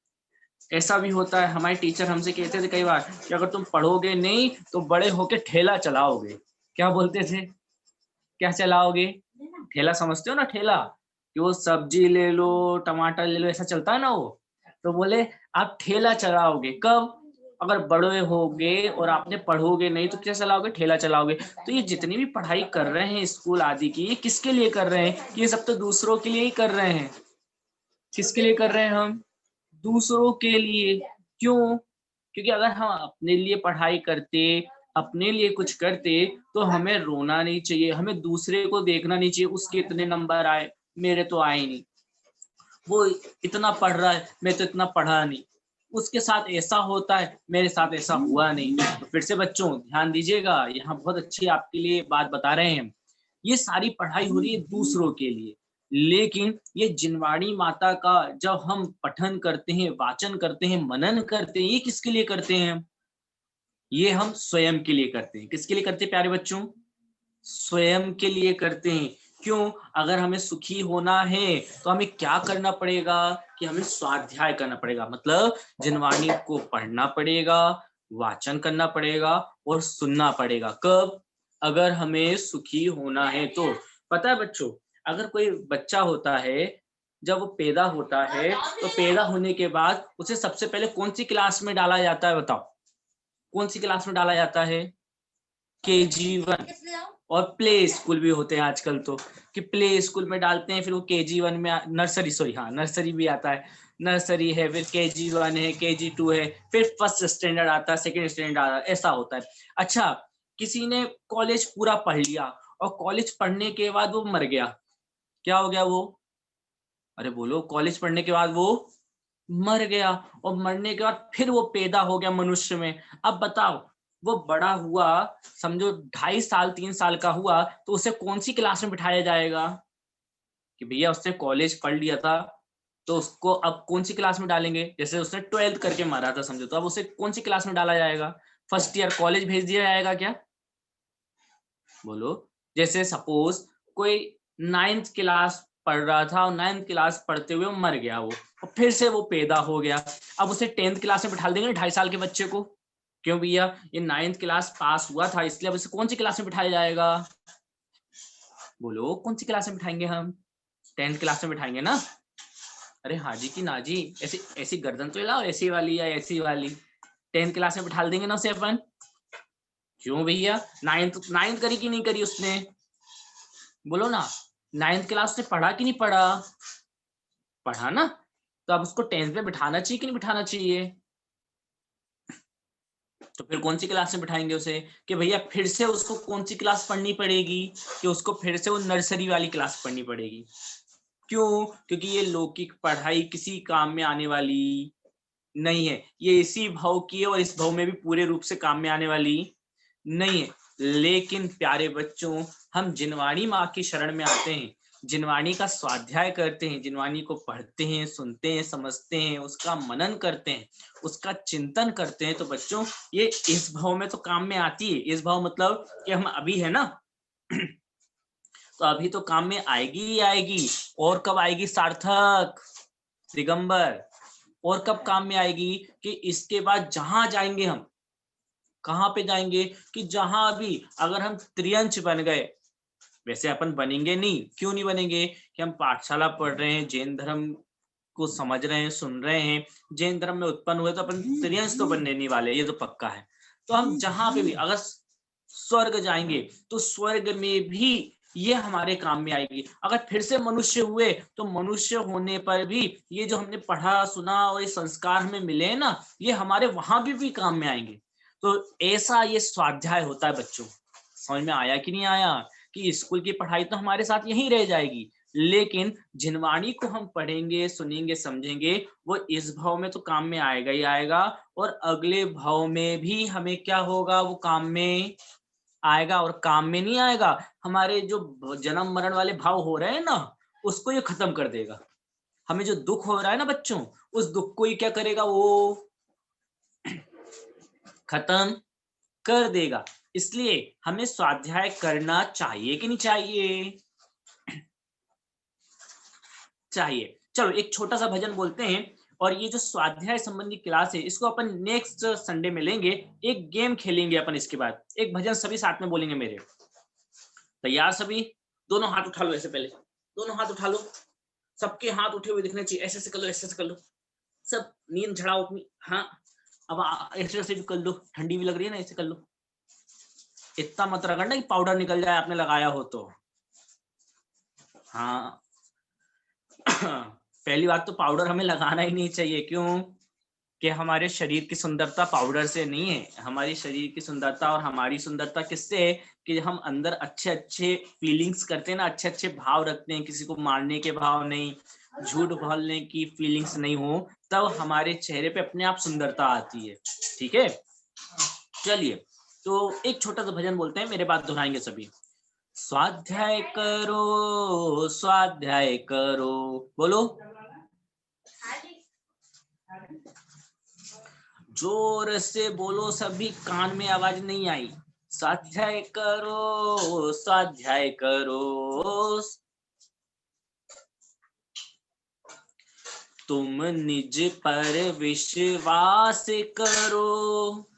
ऐसा भी होता है। हमारे टीचर हमसे कहते थे कई बार कि अगर तुम पढ़ोगे नहीं तो बड़े होके ठेला चलाओगे। क्या बोलते थे? क्या चलाओगे? ठेला समझते हो ना? ठेला कि वो सब्जी ले लो, टमाटर ले लो, ऐसा चलता है ना वो। तो बोले आप ठेला चलाओगे कब? अगर बड़े होगे और आपने पढ़ोगे नहीं तो क्या चलाओगे? ठेला चलाओगे। तो ये जितनी भी पढ़ाई कर रहे हैं स्कूल आदि की, ये किसके लिए कर रहे हैं? ये सब तो दूसरों के लिए ही कर रहे हैं। किसके लिए कर रहे हैं हम? दूसरों के लिए। क्यों? क्योंकि अगर हम अपने लिए पढ़ाई करते, अपने लिए कुछ करते तो हमें रोना नहीं चाहिए, हमें दूसरे को देखना नहीं चाहिए उसके इतने नंबर आए, मेरे तो आए नहीं, वो इतना पढ़ रहा है, मैं तो इतना पढ़ा नहीं, उसके साथ ऐसा होता है, मेरे साथ ऐसा हुआ नहीं। तो फिर से बच्चों ध्यान दीजिएगा, यहाँ बहुत अच्छी आपके लिए बात बता रहे हैं। ये सारी पढ़ाई हो रही है दूसरों के लिए, लेकिन ये जिनवाणी माता का जब हम पठन करते हैं, वाचन करते हैं, मनन करते हैं, ये किसके लिए करते हैं? ये हम स्वयं के लिए करते हैं। किसके लिए करते हैं प्यारे बच्चों? स्वयं के लिए करते हैं। क्यों? अगर हमें सुखी होना है तो हमें क्या करना पड़ेगा कि हमें स्वाध्याय करना पड़ेगा, मतलब जिनवाणी को पढ़ना पड़ेगा, वाचन करना पड़ेगा और सुनना पड़ेगा। कब? अगर हमें सुखी होना है तो। पता है बच्चों, अगर कोई बच्चा होता है, जब वो पैदा होता है तो पैदा होने के बाद उसे सबसे पहले कौन सी क्लास में डाला जाता है? बताओ, कौन सी क्लास में डाला जाता है? KG1 और प्ले स्कूल भी होते हैं आजकल तो, कि प्ले स्कूल में डालते हैं, फिर वो KG1 में नर्सरी, सॉरी हाँ नर्सरी भी आता है, नर्सरी है, फिर KG1 है, KG2 है, फिर फर्स्ट स्टैंडर्ड आता है, सेकंड स्टैंडर्ड आता है, ऐसा होता है। अच्छा, किसी ने कॉलेज पूरा पढ़ लिया और कॉलेज पढ़ने के बाद वो मर गया, क्या हो गया वो? अरे बोलो, कॉलेज पढ़ने के बाद वो मर गया, और मरने के बाद फिर वो पैदा हो गया मनुष्य में। अब बताओ, वो बड़ा हुआ, समझो 2.5 साल 3 साल का हुआ, तो उसे कौन सी क्लास में बिठाया जाएगा? कि भैया उसने कॉलेज पढ़ लिया था, तो उसको अब कौन सी क्लास में डालेंगे? जैसे उसने 12th करके मारा था समझो, तो अब उसे कौन सी क्लास में डाला जाएगा? फर्स्ट ईयर कॉलेज भेज दिया जाएगा क्या? बोलो। जैसे सपोज कोई 9th क्लास पढ़ रहा था और 9th क्लास पढ़ते हुए मर गया वो, और फिर से वो पैदा हो गया, अब उसे 10th क्लास में बिठा देंगे 2.5 साल के बच्चे को? क्यों भैया, ये 9th क्लास पास हुआ था, इसलिए अब इसे कौन सी क्लास में बिठाया जाएगा? बोलो, कौन सी क्लास में बिठाएंगे हम? 10th क्लास में बिठाएंगे ना? अरे हाँ जी कि ना जी, ऐसी ऐसी गर्दन तो हिलाओ, ऐसी वाली या ऐसी वाली। 10th क्लास में बिठा देंगे ना उसे अपन। क्यों भैया, 9th करी कि नहीं करी उसने? बोलो ना, 9th क्लास से पढ़ा कि नहीं पढ़ा? पढ़ा ना, तो अब उसको 10th में बिठाना चाहिए कि नहीं बिठाना चाहिए? तो फिर कौन सी क्लास में बिठाएंगे उसे? कि भैया फिर से उसको कौन सी क्लास पढ़नी पड़ेगी? कि उसको फिर से वो नर्सरी वाली क्लास पढ़नी पड़ेगी। क्यों? क्योंकि ये लौकिक पढ़ाई किसी काम में आने वाली नहीं है, ये इसी भाव की है और इस भाव में भी पूरे रूप से काम में आने वाली नहीं है। लेकिन प्यारे बच्चों, हम जिनवाणी माँ की शरण में आते हैं, जिनवाणी का स्वाध्याय करते हैं, जिनवाणी को पढ़ते हैं, सुनते हैं, समझते हैं, उसका मनन करते हैं, उसका चिंतन करते हैं, तो बच्चों ये इस भाव में तो काम में आती है। इस भाव मतलब कि हम अभी है ना तो अभी तो काम में आएगी ही आएगी। और कब आएगी सार्थक, दिगंबर? और कब काम में आएगी? कि इसके बाद जहां जाएंगे हम, कहां पे जाएंगे? कि जहां भी अगर हम त्रियंच बन गए, वैसे अपन बनेंगे नहीं, क्यों नहीं बनेंगे? कि हम पाठशाला पढ़ रहे हैं, जैन धर्म को समझ रहे हैं, सुन रहे हैं, जैन धर्म में उत्पन्न हुए, तो अपन त्रियंश तो बनने नहीं वाले, ये तो पक्का है। तो हम जहां पे भी अगर स्वर्ग जाएंगे, तो स्वर्ग में भी ये हमारे काम में आएगी। अगर फिर से मनुष्य हुए, तो मनुष्य होने पर भी ये जो हमने पढ़ा सुना और ये संस्कार हमें मिले हैं ना, ये हमारे वहां भी काम में आएंगे। तो ऐसा ये स्वाध्याय होता है बच्चों। समझ में आया कि नहीं आया? कि स्कूल की पढ़ाई तो हमारे साथ यहीं रह जाएगी, लेकिन जिनवाणी को हम पढ़ेंगे, सुनेंगे, समझेंगे, वो इस भाव में तो काम में आएगा ही आएगा, और अगले भाव में भी हमें क्या होगा? वो काम में आएगा। और काम में नहीं आएगा, हमारे जो जन्म मरण वाले भाव हो रहे हैं ना, उसको ये खत्म कर देगा। हमें जो दुख हो रहा है ना बच्चों, उस दुख को ही क्या करेगा? वो खत्म कर देगा। इसलिए हमें स्वाध्याय करना चाहिए कि नहीं चाहिए? चाहिए। चलो एक छोटा सा भजन बोलते हैं, और ये जो स्वाध्याय संबंधी क्लास है इसको अपन नेक्स्ट संडे में लेंगे। एक गेम खेलेंगे अपन, इसके बाद एक भजन सभी साथ में बोलेंगे मेरे। तैयार सभी? दोनों हाथ उठा लो, ऐसे पहले दोनों हाथ उठा लो, सबके हाथ उठे हुए दिखने चाहिए। ऐसे से कर लो, ऐसे से कर लो, सब नींद झड़ाओ अपनी। हाँ, अब ऐसे भी कर लो, ठंडी भी लग रही है ना, ऐसे कर लो। इतना मत रगड़ना कि पाउडर निकल जाए आपने लगाया हो तो। हाँ पहली बात तो पाउडर हमें लगाना ही नहीं चाहिए। क्यों? कि हमारे शरीर की सुंदरता पाउडर से नहीं है। हमारी शरीर की सुंदरता और हमारी सुंदरता किससे है? कि हम अंदर अच्छे अच्छे फीलिंग्स करते हैं ना, अच्छे अच्छे भाव रखते हैं, किसी को मारने के भाव नहीं, झूठ बोलने की फीलिंग्स नहीं हो, तब हमारे चेहरे पे अपने आप सुंदरता आती है। ठीक है, चलिए तो एक छोटा सा भजन बोलते हैं, मेरे बात दोहराएंगे सभी। स्वाध्याय करो, स्वाध्याय करो, बोलो जोर से बोलो, सभी कान में आवाज नहीं आई। स्वाध्याय करो, स्वाध्याय करो, तुम निज पर विश्वास करो।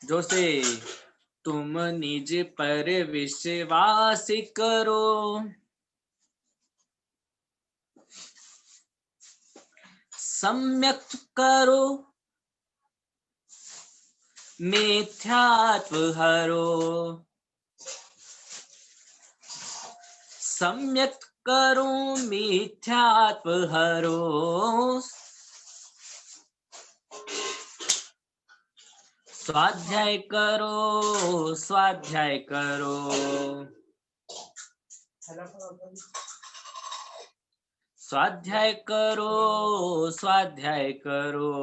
जोर से, तुम निज पर विश्वास करो, सम्यक करो, मिथ्यात्व हरो, सम्यक करो मिथ्यात्व हरो, स्वाध्याय करो स्वाध्याय करो, स्वाध्याय करो स्वाध्याय करो,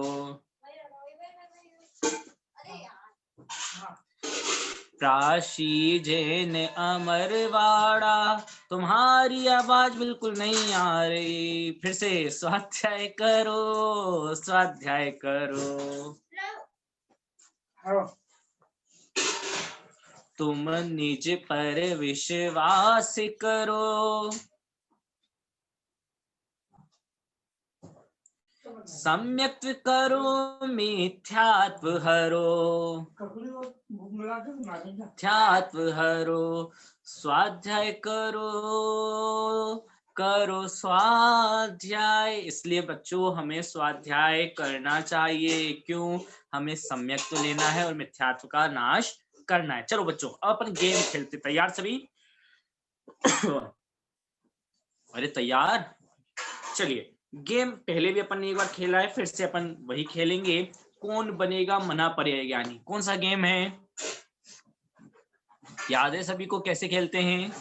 प्राशी जैन अमरवाड़ा, तुम्हारी आवाज बिल्कुल नहीं आ रही, फिर से स्वाध्याय करो स्वाध्याय करो, तुम निज पर विश्वास करो, सम्यक्त्व करो मिथ्यात्व हरो, मिथ्यात्व हरो, स्वाध्याय करो करो स्वाध्याय। इसलिए बच्चों हमें स्वाध्याय करना चाहिए, क्यों? हमें सम्यक तो लेना है और मिथ्यात्व का नाश करना है। चलो बच्चों अब अपन गेम खेलते, तैयार सभी? अरे तैयार? चलिए गेम पहले भी अपन ने एक बार खेला है, फिर से अपन वही खेलेंगे, कौन बनेगा मना पर्यायज्ञानी। कौन सा गेम है, याद है सभी को कैसे खेलते हैं?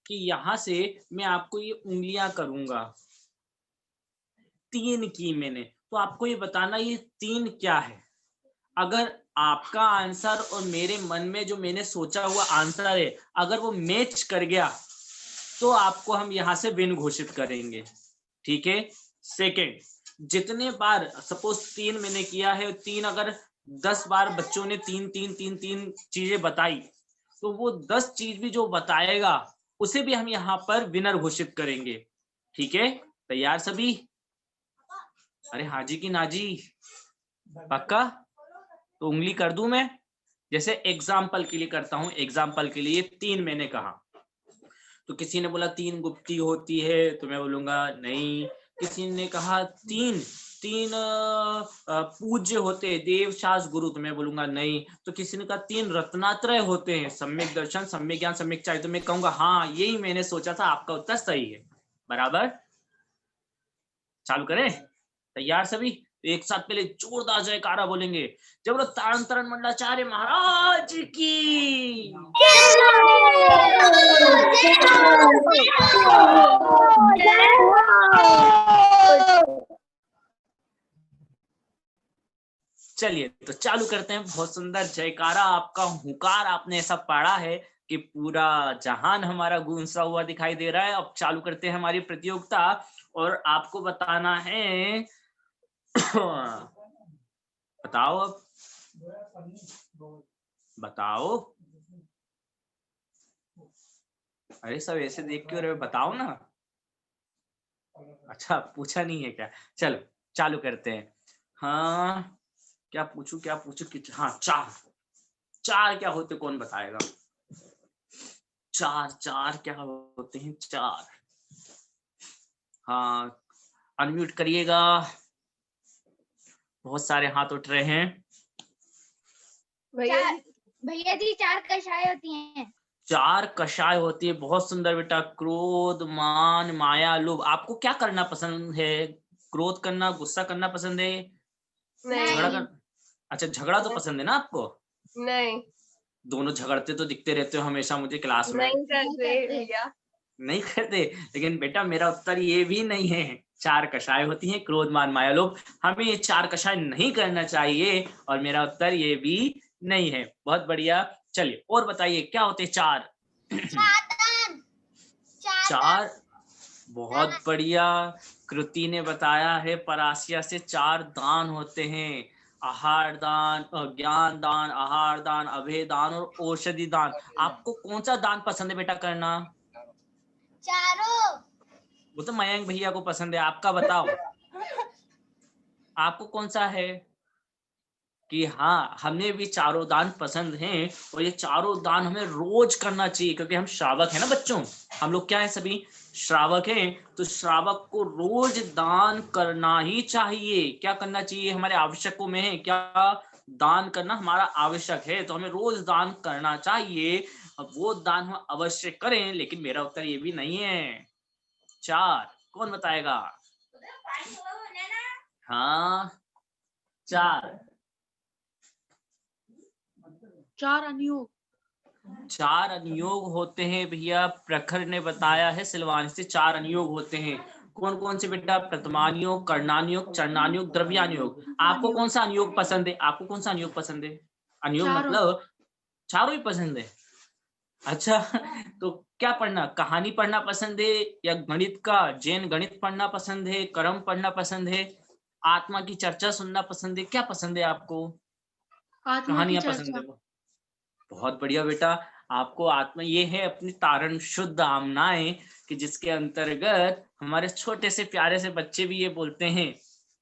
कि यहां से मैं आपको ये उंगलियां करूंगा, 3 की मैंने, तो आपको ये बताना ये 3 क्या है। अगर आपका आंसर और मेरे मन में जो मैंने सोचा हुआ आंसर है अगर वो मैच कर गया तो आपको हम यहां से विन घोषित करेंगे, ठीक है? सेकंड, जितने बार सपोज 3 मैंने किया है, 3 अगर 10 बार बच्चों ने 3 चीजें बताई तो वो 10 चीज भी जो बताएगा उसे भी हम यहाँ पर विनर घोषित करेंगे, ठीक है? तैयार सभी? अरे हाजी की नाजी, पक्का? तो उंगली कर दूं मैं, जैसे एग्जाम्पल के लिए करता हूं। एग्जाम्पल के लिए 3 मैंने कहा, तो किसी ने बोला 3 गुप्ती होती है, तो मैं बोलूंगा नहीं। किसी ने कहा 3 पूज्य होते हैं, देव शास्त्र गुरु, तो मैं बोलूंगा नहीं। तो किसी ने कहा 3 रत्नात्रय होते हैं, सम्यक दर्शन, सम्यक ज्ञान, सम्यक चारित्र, तो मैं कहूंगा हाँ यही मैंने सोचा था, आपका उत्तर सही है। बराबर? चालू करें? तैयार सभी? एक साथ पहले जोरदार जयकारा बोलेंगे, जब तारण मंडलाचार्य महाराज की। चलिए तो चालू करते हैं। बहुत सुंदर जयकारा, आपका हुंकार आपने ऐसा पढ़ा है कि पूरा जहान हमारा गूंजता हुआ दिखाई दे रहा है। अब चालू करते हैं हमारी प्रतियोगिता, और आपको बताना है बताओ, अब बताओ। अरे सब ऐसे देख क्यों रहे हो, बताओ ना। अच्छा पूछा नहीं है क्या? चलो चालू करते हैं। हाँ क्या पूछूं हाँ, 4 क्या होते, कौन बताएगा? 4 क्या होते हैं? 4, हाँ अनम्यूट करिएगा, बहुत सारे हाथ उठ रहे हैं। भैया जी 4 कषाय होती हैं। 4 कषाय होती है, बहुत सुंदर बेटा। क्रोध, मान, माया, लोभ। आपको क्या करना पसंद है? क्रोध करना, गुस्सा करना पसंद है? झगड़ा करना? अच्छा झगड़ा तो पसंद है ना आपको? नहीं, दोनों झगड़ते तो दिखते रहते हो हमेशा मुझे क्लास में। नहीं करते भैया, नहीं करते, लेकिन बेटा मेरा उत्तर ये भी नहीं है। 4 कषाय होती हैं, क्रोध, मान, माया, लोभ। हमें ये 4 कषाय नहीं करना चाहिए, और मेरा उत्तर ये भी नहीं है। बहुत बढ़िया। चलिए और बताइए क्या होते हैं 4? 4 बहुत बढ़िया। कृति ने बताया है परासिया से 4 दान होते हैं, आहार दान, ज्ञान दान, आहार दान, अभय दान और औषधि दान। आपको कौन सा दान पसंद है बेटा करना? चारों। वो तो मयंक भैया को पसंद है, आपका बताओ आपको कौन सा है? कि हाँ हमें भी चारों दान पसंद हैं और ये चारों दान हमें रोज करना चाहिए, क्योंकि हम श्रावक हैं ना बच्चों, हम लोग क्या है सभी श्रावक हैं, तो श्रावक को रोज दान करना ही चाहिए। क्या करना चाहिए? हमारे आवश्यकों में है क्या? दान करना हमारा आवश्यक है, तो हमें रोज दान करना चाहिए। अब वो दान हम अवश्य करें, लेकिन मेरा उत्तर ये भी नहीं है। 4 कौन बताएगा? हाँ 4 अनुयोग। 4 अनुयोग होते हैं भैया, प्रखर ने बताया है सिलवानी से 4 अनुयोग होते हैं। कौन कौन से बेटा? प्रथमानुयोग, कर्णानुयोग, चरणानुयोग, द्रव्यानुयोग। आपको कौन सा अनुयोग पसंद है? आपको कौन सा अनुयोग पसंद है? अनुयोग मतलब चारों ही पसंद है। अच्छा तो क्या पढ़ना? कहानी पढ़ना पसंद है या गणित का जैन गणित पढ़ना पसंद है, कर्म पढ़ना पसंद है, आत्मा की चर्चा सुनना पसंद है? क्या पसंद है आपको? कहानियां पसंद है। बहुत बढ़िया बेटा, आपको आत्मा ये है अपनी तारण शुद्ध आमनाएं कि जिसके अंतर्गत हमारे छोटे से प्यारे से बच्चे भी ये बोलते हैं,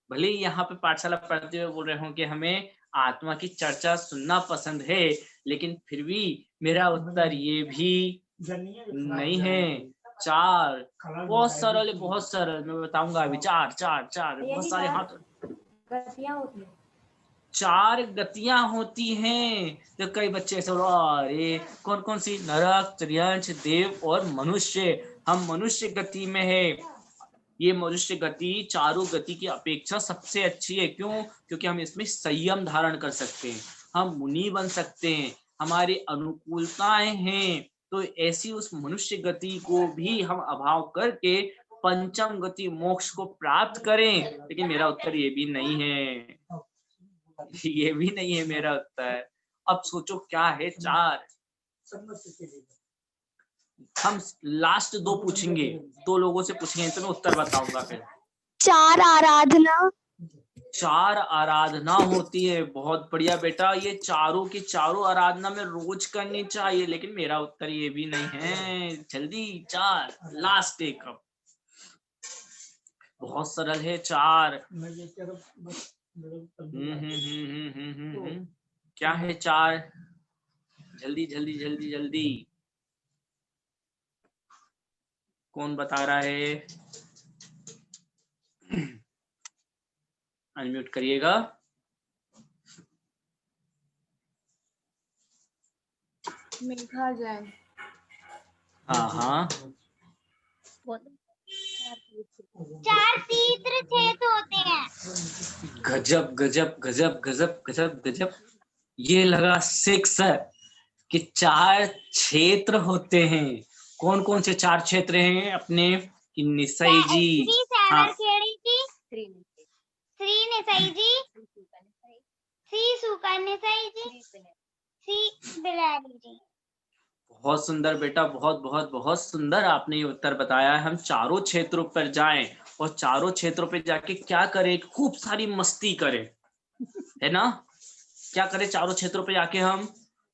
भले ही यहाँ पे पाठशाला पढ़ते हुए बोल रहे हो कि हमें आत्मा की चर्चा सुनना पसंद है, लेकिन फिर भी मेरा उत्तर ये भी नहीं है। 4 बहुत सरल है, बहुत सरल, मैं बताऊंगा अभी। 4 बहुत सारे हाथ। 4 गतियां होती हैं। तो कई बच्चे ऐसे अरे कौन कौन सी? नरक, त्रियंश, देव और मनुष्य। हम मनुष्य गति में है। ये मनुष्य गति चारों गति की अपेक्षा सबसे अच्छी है। क्यों? क्योंकि हम इसमें संयम धारण कर सकते हैं, हम मुनि बन सकते हैं, हमारी अनुकूलताएं हैं। तो ऐसी उस मनुष्य गति को भी हम अभाव करके पंचम गति मोक्ष को प्राप्त करें। लेकिन मेरा उत्तर ये भी नहीं है, ये भी नहीं है मेरा उत्तर। अब सोचो क्या है? 4 हम लास्ट 2 पूछेंगे, 2 लोगों से पूछेंगे तो मैं उत्तर बताऊंगा फिर। 4 आराधना। 4 आराधना होती है। बहुत बढ़िया बेटा, ये चारों की चारों आराधना में रोज करनी चाहिए, लेकिन मेरा उत्तर ये भी नहीं है। जल्दी 4 लास्ट एक। अब बहुत सरल है 4। क्या है 4? जल्दी जल्दी जल्दी जल्दी, कौन बता रहा है? अनम्यूट करिएगा। मेघा जैन। हाँ 4 तीर्थक्षेत्र होते हैं। गजब गजब गजब गजब गजब गजब। ये लगा 6 कि 4 क्षेत्र होते हैं। कौन कौन से 4 क्षेत्र हैं अपने? कि निसई जी, हाँ श्री निसई जी, श्री सुकर निसई जी, श्री बिलारी जी। बहुत सुंदर बेटा, बहुत बहुत बहुत सुंदर आपने ये उत्तर बताया है। हम चारों क्षेत्रों पर जाएं और चारों क्षेत्रों पे जाके क्या करें? खूब सारी मस्ती करें, है ना? क्या करें? चारों क्षेत्रों पे जाके हम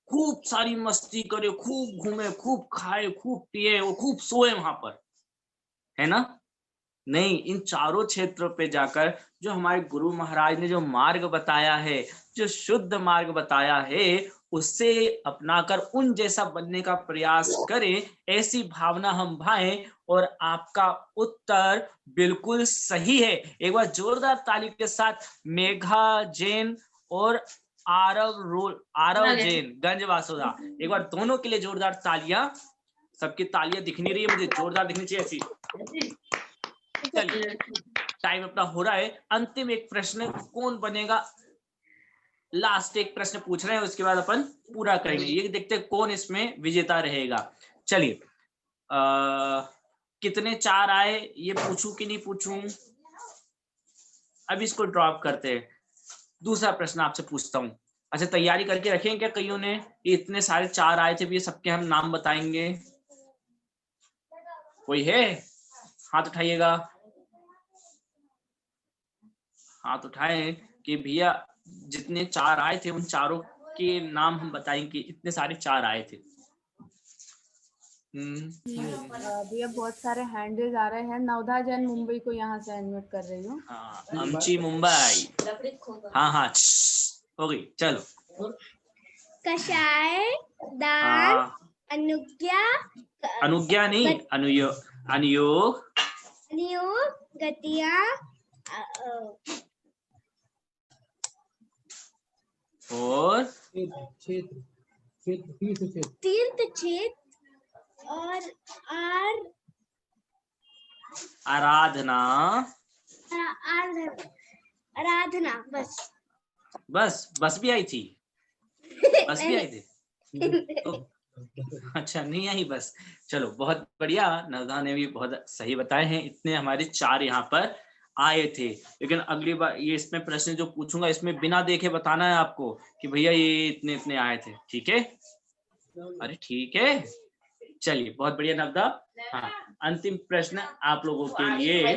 खूब सारी मस्ती करें, खूब घूमे, खूब खाए, खूब पिए और खूब सोए वहां पर, है ना? नहीं, इन चारों क्षेत्रों पे जाकर जो हमारे गुरु महाराज ने जो मार्ग बताया है, जो शुद्ध मार्ग बताया है, उससे अपनाकर उन जैसा बनने का प्रयास करें, ऐसी भावना हम भाएं। और आपका उत्तर बिल्कुल सही है। एक बार जोरदार ताली के साथ मेघा जैन और आरव जैन गंज वासुदा, एक बार दोनों के लिए जोरदार तालियां। सबकी तालियां दिख नहीं रही है मुझे, जोरदार दिखनी चाहिए ऐसी। चलिए टाइम अपना हो रहा है। अंतिम एक प्रश्न कौन बनेगा? लास्ट एक प्रश्न पूछ रहे हैं, उसके बाद अपन पूरा करेंगे। ये देखते हैं कौन इसमें विजेता रहेगा। चलिए कितने 4 आए ये पूछूं कि नहीं पूछूं? अब इसको ड्रॉप करते हैं। दूसरा प्रश्न आपसे पूछता हूं। अच्छा तैयारी करके रखें क्या कईयों ने? ये इतने सारे 4 आए थे, भी सबके हम नाम बताएंगे। कोई है? हाथ उठाइएगा, हाथ उठाएं कि भैया जितने 4 आए थे उन चारों के नाम हम बताएंगे। इतने सारे 4 आए थे। भैया बहुत सारे हैंडल्स आ रहे हैं। नवधा जैन मुंबई को यहाँ से अनम्यूट कर रही हूँ। अमची मुंबई, हाँ हो गई, चलो। कषाय, दान, अनुज्ञा, अनुज्ञा नहीं, अनुयोग, अनुयोग, अनुयोग, गतिया, और तीर्थ क्षेत्र और आराधना। आराधना, बस बस भी आई थी, बस भी आई थी। अच्छा, नहीं आई बस। चलो, बहुत बढ़िया, नवदा ने भी बहुत सही बताए हैं। इतने हमारे 4 यहाँ पर आए थे। लेकिन अगली बार ये इसमें प्रश्न जो पूछूंगा इसमें बिना देखे बताना है आपको कि भैया ये इतने इतने आए थे, ठीक है? अरे ठीक है, चलिए, बहुत बढ़िया नवदा। हाँ, अंतिम प्रश्न आप लोगों के लिए।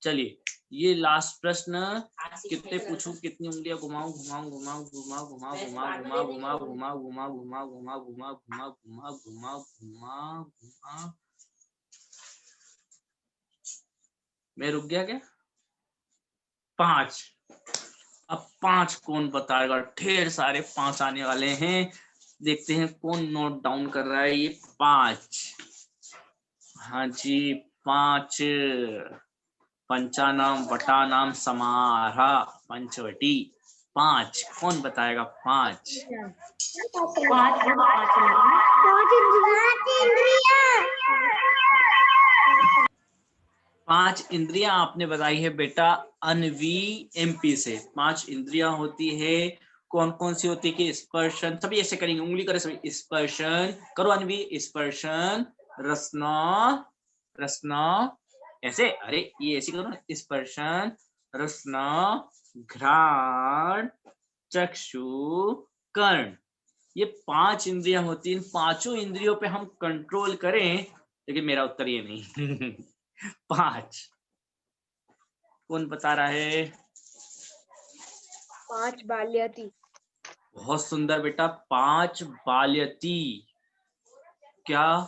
चलिए, ये लास्ट प्रश्न कितने पूछूं, कितनी उंगलियां घुमाऊं, घुमाऊं घुमाऊं घुमाऊं घुमाऊं घुमाऊं घुमाऊं घुमाऊं घुमाऊं घुमाऊं घुमाऊं घुमाऊं घुमाऊं घुमाऊं घुमाऊं घुमाऊं घुमाऊं। मैं रुक गया क्या? 5। अब 5 कौन बताएगा? ढेर सारे 5 आने वाले हैं। देखते हैं कौन नोट डाउन कर रहा है ये 5। हाँ जी, 5। पंचानाम वटानाम समाहा पंचवटी। 5 कौन बताएगा? 5 इंद्रियां आपने बताई है बेटा अनवी एमपी से। 5 इंद्रियां होती है। कौन कौन सी होती है? कि स्पर्शन, सभी ऐसे करेंगे, उंगली करे सभी। स्पर्शन करो अनवी, स्पर्शन, रसना, रसना ऐसे, अरे ये ऐसे करो ना, स्पर्शन, रसना, घ्राण, चक्षु, कर्ण। ये 5 इंद्रियां होती हैं। इन 5 इंद्रियों पे हम कंट्रोल करें, लेकिन मेरा उत्तर ये नहीं। 5 कौन बता रहा है? 5 बाल्यती। बहुत सुंदर बेटा, 5 बाल्यती। क्या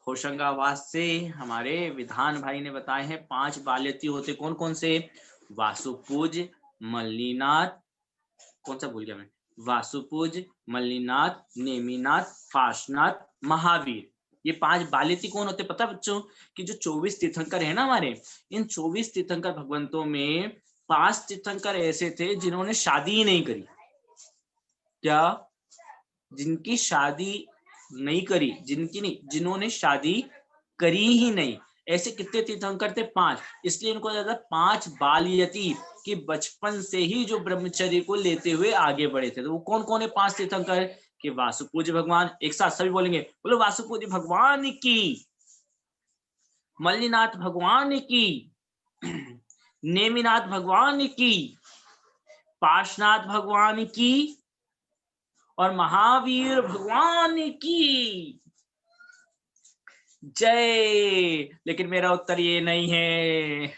होशंगाबाद से हमारे विधान भाई ने बताए हैं 5 बाल्यती होते। कौन कौन से? वासुपूज, मल्लीनाथ, कौन सा भूल गया मैं? वासुपूज, मल्लीनाथ, नेमिनाथ, पाशनाथ, महावीर। ये 5 बाल्यती कौन होते पता बच्चों? कि जो 24 तीर्थंकर है ना हमारे, इन 24 तीर्थंकर भगवंतों में 5 तीर्थंकर ऐसे थे जिन्होंने शादी ही नहीं करी। क्या? जिनकी शादी नहीं करी, जिनकी नहीं, जिन्होंने शादी करी ही नहीं। ऐसे कितने तीर्थंकर थे? 5। इसलिए इनको ज्यादा 5 बाल्यती, कि बचपन से ही जो ब्रह्मचर्य को लेते हुए आगे बढ़े थे। तो वो कौन कौन है 5 तीर्थंकर? कि वासुपूज्य भगवान, एक साथ सभी बोलेंगे, बोलो वासुपूज्य भगवान की, मल्लीनाथ भगवान की, नेमिनाथ भगवान की, पाशनाथ भगवान की, और महावीर भगवान की जय। लेकिन मेरा उत्तर ये नहीं है।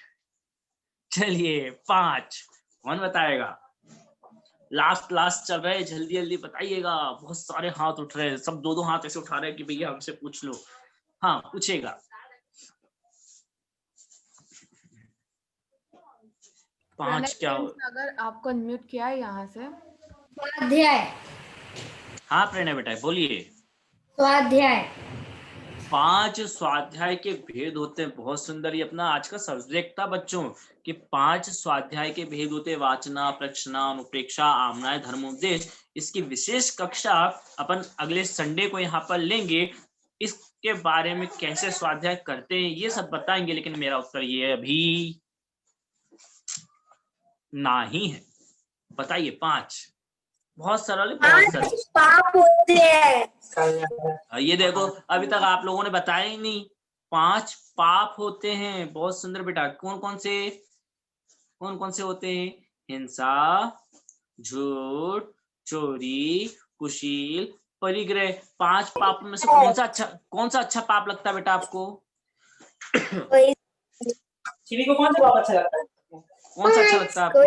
चलिए, 5 कौन बताएगा? लास्ट चल रहे, जल्दी जल्दी बताइएगा। बहुत सारे हाथ उठ रहे हैं, सब 2-2 हाथ ऐसे उठा रहे हैं कि भैया हमसे पूछ लो। हाँ, पूछेगा। 5 क्या हो? अगर आपको अनम्यूट किया है यहाँ से। स्वाध्याय। हाँ प्रणय बेटा बोलिए। स्वाध्याय। 5 स्वाध्याय के भेद होते हैं। बहुत सुंदर, ये अपना आज का सब्जेक्ट था बच्चों कि 5 स्वाध्याय के भेद होते हैं। वाचना, प्रक्षना, अनुप्रेक्षा, आमनाय, धर्मोपदेश। इसकी विशेष कक्षा अपन अगले संडे को यहाँ पर लेंगे। इसके बारे में कैसे स्वाध्याय करते हैं ये सब बताएंगे। लेकिन मेरा उत्तर ये अभी नहीं है। बताइए 5 बहुत सरल है, बहुत सरल। पाप होते हैं। ये देखो, अभी तक आप लोगों ने बताया ही नहीं। 5 पाप होते हैं। बहुत सुंदर बेटा। कौन कौन से होते हैं? हिंसा, झूठ, चोरी, कुशील, परिग्रह। 5 पाप में से कौन सा अच्छा पाप लगता है बेटा आपको? किसी को कौन सा पाप अच्छा लगता है? कौन सा अच्छा लगता है आपको?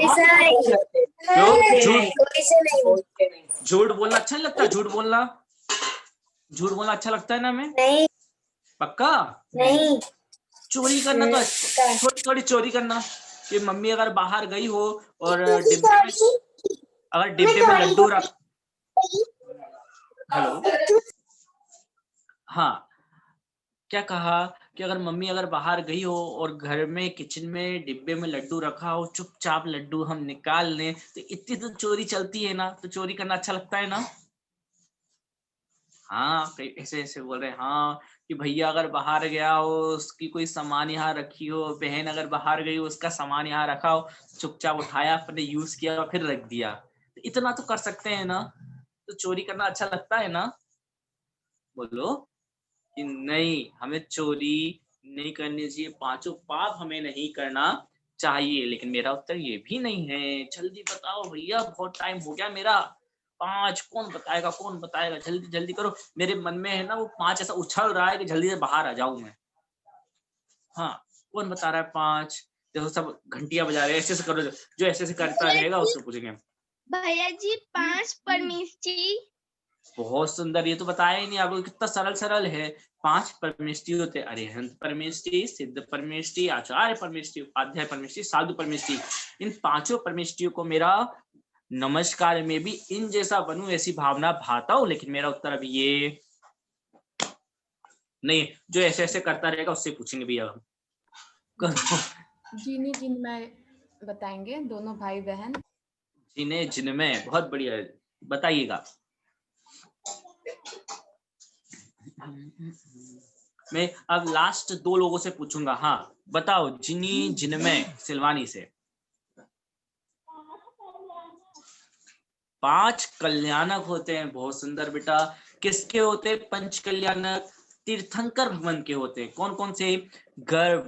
झूठ बोलना अच्छा नहीं लगता? झूठ बोलना अच्छा लगता है ना? हमें नहीं। पक्का नहीं। चोरी करना तो थोड़ी चोरी करना कि मम्मी अगर बाहर गई हो और डिब्बे में लड्डू रख, हेलो, हाँ, क्या कहा कि अगर मम्मी अगर बाहर गई हो और घर में किचन में डिब्बे में लड्डू रखा हो, चुपचाप लड्डू हम निकाल लें, तो इतनी तो चोरी चलती है ना, तो चोरी करना अच्छा लगता है ना। हाँ, कई ऐसे ऐसे बोल रहे हैं, हाँ, कि भैया अगर बाहर गया हो, उसकी कोई सामान यहाँ रखी हो, बहन अगर बाहर गई हो, उसका सामान यहाँ रखा हो, चुपचाप उठाया, अपने यूज किया और फिर रख दिया, तो इतना तो कर सकते हैं ना, तो चोरी करना अच्छा लगता है ना। बोलो कि नहीं, हमें चोरी नहीं करनी चाहिए, पांचों पाप हमें नहीं करना चाहिए। लेकिन मेरा उत्तर ये भी नहीं है। जल्दी बताओ भैया, बहुत टाइम हो गया मेरा। 5 कौन बताएगा, कौन बताएगा, जल्दी जल्दी करो। मेरे मन में है ना वो 5 ऐसा उछल रहा है कि जल्दी से बाहर आ जाऊं मैं। हाँ, कौन बता रहा है 5? देखो सब घंटियां बजा रहे हैं, ऐसे करो, जो ऐसे करता रहेगा उससे पूछेंगे। भैया जी 5 परमेष्टि। बहुत सुंदर, ये तो बताया ही नहीं आपको, कितना सरल सरल है। 5 परमेष्टि होते, अरिहंत परमेष्टि, सिद्ध परमेष्टि, आचार्य परमेष्टि, उपाध्याय परमेष्टि, साधु परमेष्टि। इन 5 परमेष्टियों को मेरा नमस्कार में भी इन जैसा बनूं ऐसी भावना भाता हूं। लेकिन मेरा उत्तर अभी ये नहीं, जो ऐसे ऐसे करता रहेगा उससे पूछेंगे भैया हम। जिन्हें जिनमें बताएंगे, दोनों भाई बहन। जिन्हें जिनमें, बहुत बढ़िया, बताइएगा। मैं अब लास्ट 2 लोगों से पूछूंगा। हाँ बताओ, जिनी जिनमें, सिलवानी से। 5 कल्याणक होते हैं। बहुत सुंदर बेटा। किसके होते हैं 5 कल्याणक? तीर्थंकर भगवान के होते हैं। कौन कौन से? गर्भ,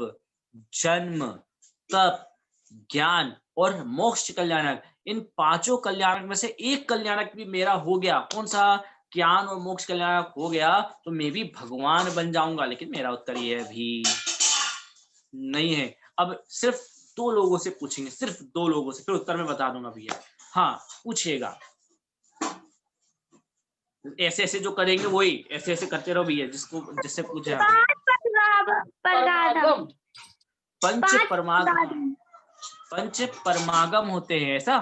जन्म, तप, ज्ञान और मोक्ष कल्याणक। इन 5 कल्याणक में से एक कल्याणक भी मेरा हो गया। कौन सा? ज्ञान और मोक्ष कल्याणक हो गया तो मैं भी भगवान बन जाऊंगा। लेकिन मेरा उत्तर ये भी नहीं है। अब सिर्फ 2 लोगों से पूछेंगे, सिर्फ 2 लोगों से, फिर उत्तर मैं बता दूंगा भैया। हाँ पूछिएगा, ऐसे ऐसे जो करेंगे वही ऐसे ऐसे करते रहो भैया, जिसको जिससे पूछे। पंच परमागम होते हैं, ऐसा?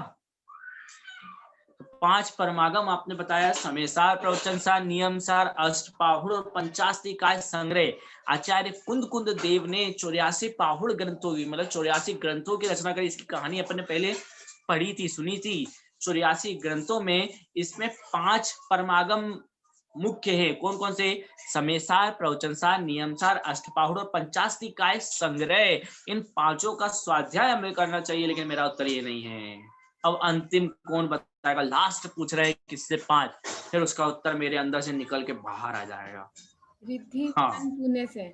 5 परमागम आपने बताया, समयसार, प्रवचनसार, नियमसार, अष्टपाहुड़ और 85 निकाय संग्रह। आचार्य कुंद कुंद देव ने 84 पाहुड़ ग्रंथों की, मतलब 84 ग्रंथों की रचना करी। इसकी कहानी अपन ने पहले पढ़ी थी, सुनी थी। 84 ग्रंथों में इसमें 5 परमागम मुख्य है। कौन कौन से? समयसार, प्रवचनसार, नियमसार, अष्टपाहुड़ और 85 निकाय संग्रह। इन 5 का स्वाध्याय हमें करना चाहिए। लेकिन मेरा उत्तर ये नहीं है। अब अंतिम कौन बताएगा? लास्ट पूछ रहे हैं किससे 5, फिर उसका उत्तर मेरे अंदर से निकल के बाहर आ जाएगा। रिद्धि हाँ, पुणे से।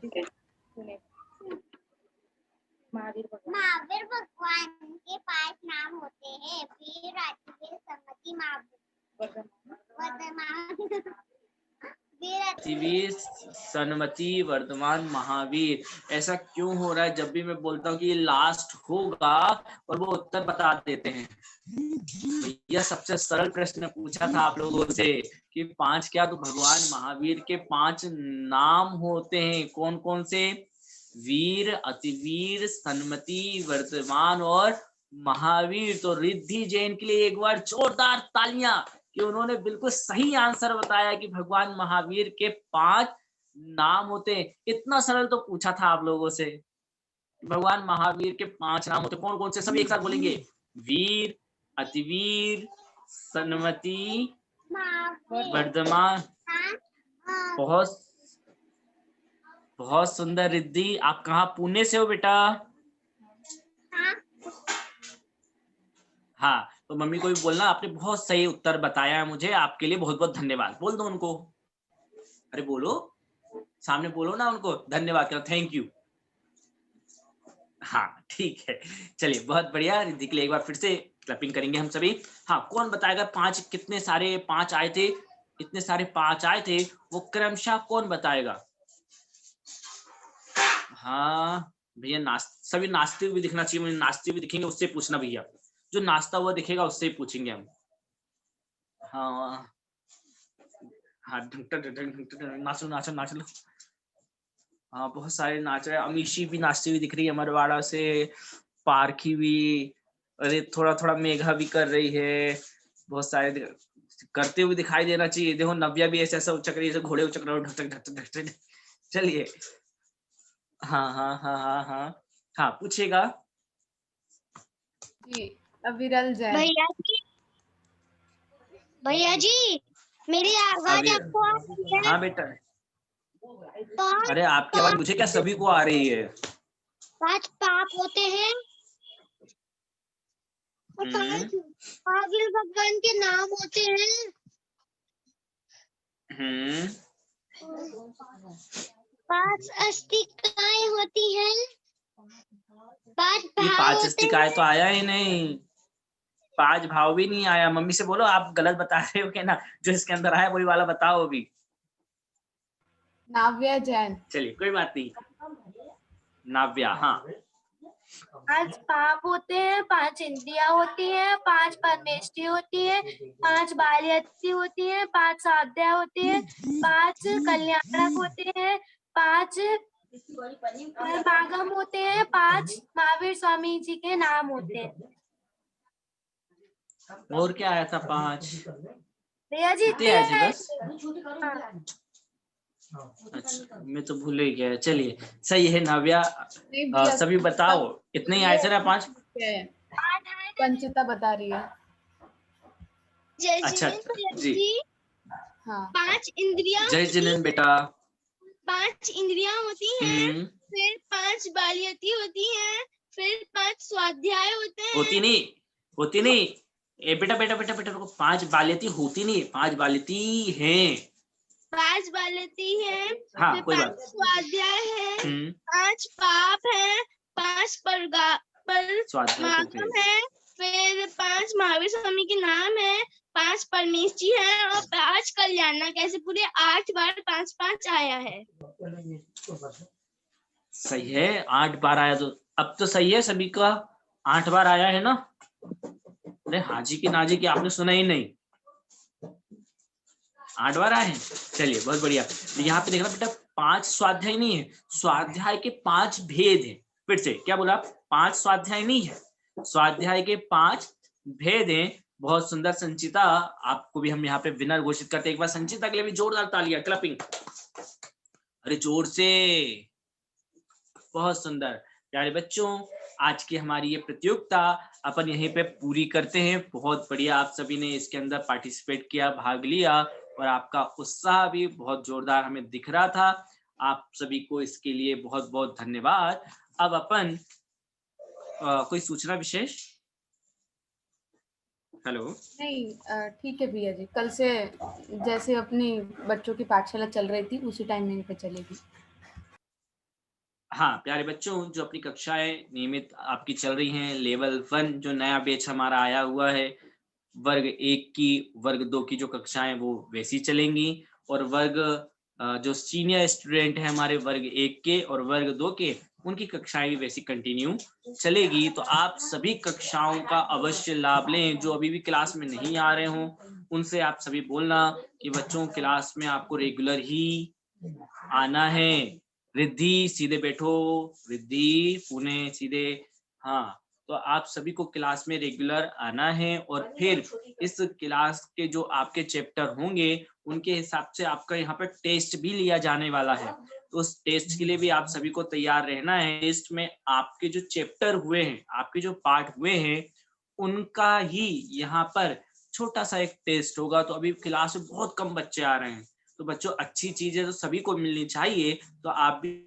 महावीर भगवान के 5 नाम होते हैं। वीर, अतिवीर, संमति, वर्धमान। अतिवीर, सन्मति, वर्धमान, महावीर। ऐसा क्यों हो रहा है जब भी मैं बोलता हूँ कि ये लास्ट होगा और वो उत्तर बता देते हैं? भैया सबसे सरल प्रश्न पूछा था आप लोगों से कि 5 क्या? तो भगवान महावीर के 5 नाम होते हैं। कौन कौन से? वीर, अतिवीर, सन्मति, वर्धमान और महावीर। तो रिद्धि जैन के लिए एक बार जोरदार तालियां कि उन्होंने बिल्कुल सही आंसर बताया कि भगवान महावीर के 5 नाम होते हैं। इतना सरल तो पूछा था आप लोगों से। भगवान महावीर के 5 नाम होते कौन कौन से? सभी एक साथ बोलेंगे। वीर, अतिवीर, सन्मति, वर्धमान। बहुत बहुत सुंदर रिद्धि। आप कहाँ? पुणे से हो बेटा? हाँ, तो मम्मी को भी बोलना आपने बहुत सही उत्तर बताया है मुझे। आपके लिए बहुत बहुत धन्यवाद। बोल दो उनको। अरे बोलो, सामने बोलो ना उनको, धन्यवाद करो, थैंक यू। हाँ ठीक है, चलिए बहुत बढ़िया। रिद्धि के लिए एक बार फिर से क्लैपिंग करेंगे हम सभी। हाँ, कौन बताएगा 5 कितने सारे 5 आए थे? इतने सारे 5 आए थे, वो क्रमशः कौन बताएगा? हाँ भैया, सभी नाचते हुए दिखना चाहिए मुझे। नाचते हुए दिखेंगे उससे पूछना भैया, जो नाचता हुआ दिखेगा उससे पूछेंगे हम। हाँ हाँ, नाचो नाचो नाच लो। हाँ बहुत सारे नाच रहे हैं। अमीशी भी नाचती हुई दिख रही है अमरवाड़ा से। पारखी भी, अरे थोड़ा थोड़ा मेघा भी कर रही है, बहुत सारे करते हुए दिखाई देना चाहिए। देखो नव्या भी ऐसे ऐसा उचक रही है, घोड़े उचक रहे हो, ढक ढक ढक ढक। चलिए हाँ हाँ हाँ हाँ हाँ हाँ, पूछेगा जी। अविरल जैन। भैया जी मेरी आवाज अभी। आपको आ रही है? हाँ बेटा, पांच अरे आपकी आवाज मुझे क्या, सभी को आ रही है। पांच पाप होते हैं और पांच महावीर भगवान के नाम होते हैं। पांच अस्तिकाएं होती हैं, पांच ये भाव 5 होते अस्तिकाएं हैं। तो आया ही नहीं, 5 भाव भी नहीं आया। मम्मी से बोलो आप गलत बता रहे हो क्या ना, जो इसके अंदर आया वही वाला बताओ अभी। नाव्या जैन। चलिए कोई बात नहीं, नाव्या। हाँ, 5 पाप होते हैं, 5 इंद्रियां होती हैं, 5 परमेष्टि होती है, 5 बाल्यति होती है, 5 साध्या होती है, 5 कल्याणक होते हैं, 5 समागम होते हैं, 5 महावीर स्वामी जी के नाम होते हैं। और क्या आया था 5? भैया जी इतने आए थे बस? हाँ। अच्छा, मैं तो भूल ही गया। चलिए सही है नाव्या, सभी बताओ इतने ही आए थे ना 5? पंचिता बता रही है। अच्छा जी, हाँ। 5 इंद्रियां, जय जिनेंद्र बेटा। 5 इंद्रियां होती हैं, फिर 5 बाल्यति होती हैं, फिर 5 स्वाध्याय होते हैं। होती नहीं ए बेटा बेटा बेटा बेटा, 5 बाल्यति होती नहीं, 5 बाल्यति हैं। 5 बाल्यति हैं, हाँ, फिर कोई 5 बात। स्वाध्याय हैं, 5 पाप हैं, 5 समागम है, फिर 5 महावीर स्वामी के नाम है, 5 परमेष्टि है और 5 कल्याण। कैसे पूरे 8 बार 5-5 आया है। सही है, 8 बार आया तो अब तो सही है, सभी का 8 बार आया है ना। अरे हाजी की नाजी की आपने सुना ही नहीं, 8 बार आए हैं। चलिए बहुत बढ़िया। यहाँ पे देखना बेटा, 5 स्वाध्याय नहीं है, स्वाध्याय के 5 भेद है। फिर से क्या बोला, 5 स्वाध्याय नहीं है, स्वाध्याय के 5 भेद हैं। बहुत सुंदर संचिता, आपको भी हम यहाँ पे विनर घोषित करते हैं। एक बार संचिता के लिए भी जोरदार तालियां, क्लैपिंग, अरे जोर से। बहुत सुंदर। प्यारे बच्चों, आज की हमारी ये प्रतियोगिता अपन यहीं पे पूरी करते हैं। बहुत बढ़िया, आप सभी ने इसके अंदर पार्टिसिपेट किया, भाग लिया और आपका उत्साह भी बहुत जोरदार हमें दिख रहा था। आप सभी को इसके लिए बहुत बहुत धन्यवाद। अब अपन कोई सूचना विशेष? हेलो, नहीं ठीक है भैया जी, कल से जैसे अपनी बच्चों की पाठशाला चल रही थी उसी टाइमिंग पे चलेगी। हाँ प्यारे बच्चों, जो अपनी कक्षाएं नियमित आपकी चल रही हैं, लेवल 1 जो नया बैच हमारा आया हुआ है, वर्ग 1 की, वर्ग 2 की जो कक्षाएं वो वैसी चलेंगी, और वर्ग जो सीनियर स्टूडेंट है हमारे वर्ग 1 के और वर्ग 2 के, उनकी कक्षाएं भी वैसी कंटिन्यू चलेगी। तो आप सभी कक्षाओं का अवश्य लाभ लें। जो अभी भी क्लास में नहीं आ रहे हों, उनसे आप सभी बोलना कि बच्चों क्लास में आपको रेगुलर ही आना है। रिद्धि सीधे बैठो, रिद्धि पुणे सीधे। हाँ, तो आप सभी को क्लास में रेगुलर आना है और फिर इस क्लास के जो आपके चैप्टर होंगे उनके हिसाब से आपका यहाँ पर टेस्ट भी लिया जाने वाला है। तो उस टेस्ट के लिए भी आप सभी को तैयार रहना है। टेस्ट में आपके जो चैप्टर हुए हैं, आपके जो पार्ट हुए हैं, उनका ही यहाँ पर छोटा सा एक टेस्ट होगा। तो अभी क्लास में बहुत कम बच्चे आ रहे हैं, तो बच्चों अच्छी चीजें तो सभी को मिलनी चाहिए, तो आप भी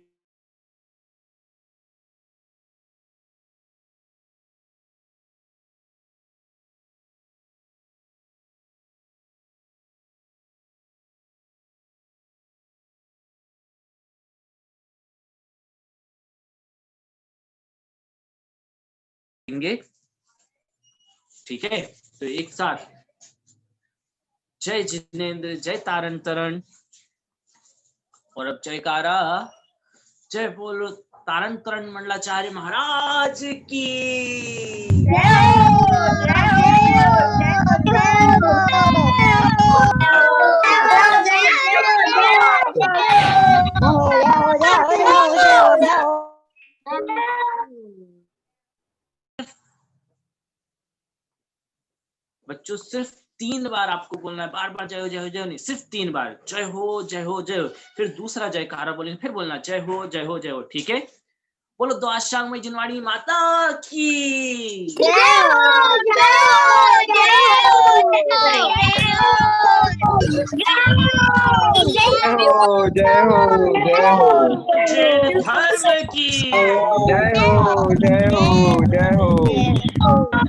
देंगे, ठीक है। तो एक साथ जय जिनेंद्र, जय तारण तरण, और अब जयकारा, जय बोलो तारण तरण मंडलाचार्य महाराज की बच्चों सिर्फ 3 बार आपको बोलना है, बार बार जय हो जय हो जय हो नहीं, सिर्फ 3 बार जय हो जय हो जय हो। फिर दूसरा जयकारा बोलेंगे, फिर बोलना जय हो जय हो जय हो। ठीक है, बोलो द्वादशांगमयी जिनवाणी माता की जय हो जय हो जय हो जय हो जय हो जैन धर्म की जय हो जय हो जय हो।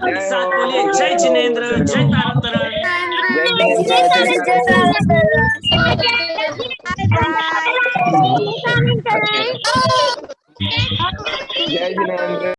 एक साथ बोलिए जय जिनेंद्र, जय तारण तारण, जय जिनेंद्र, जय तारण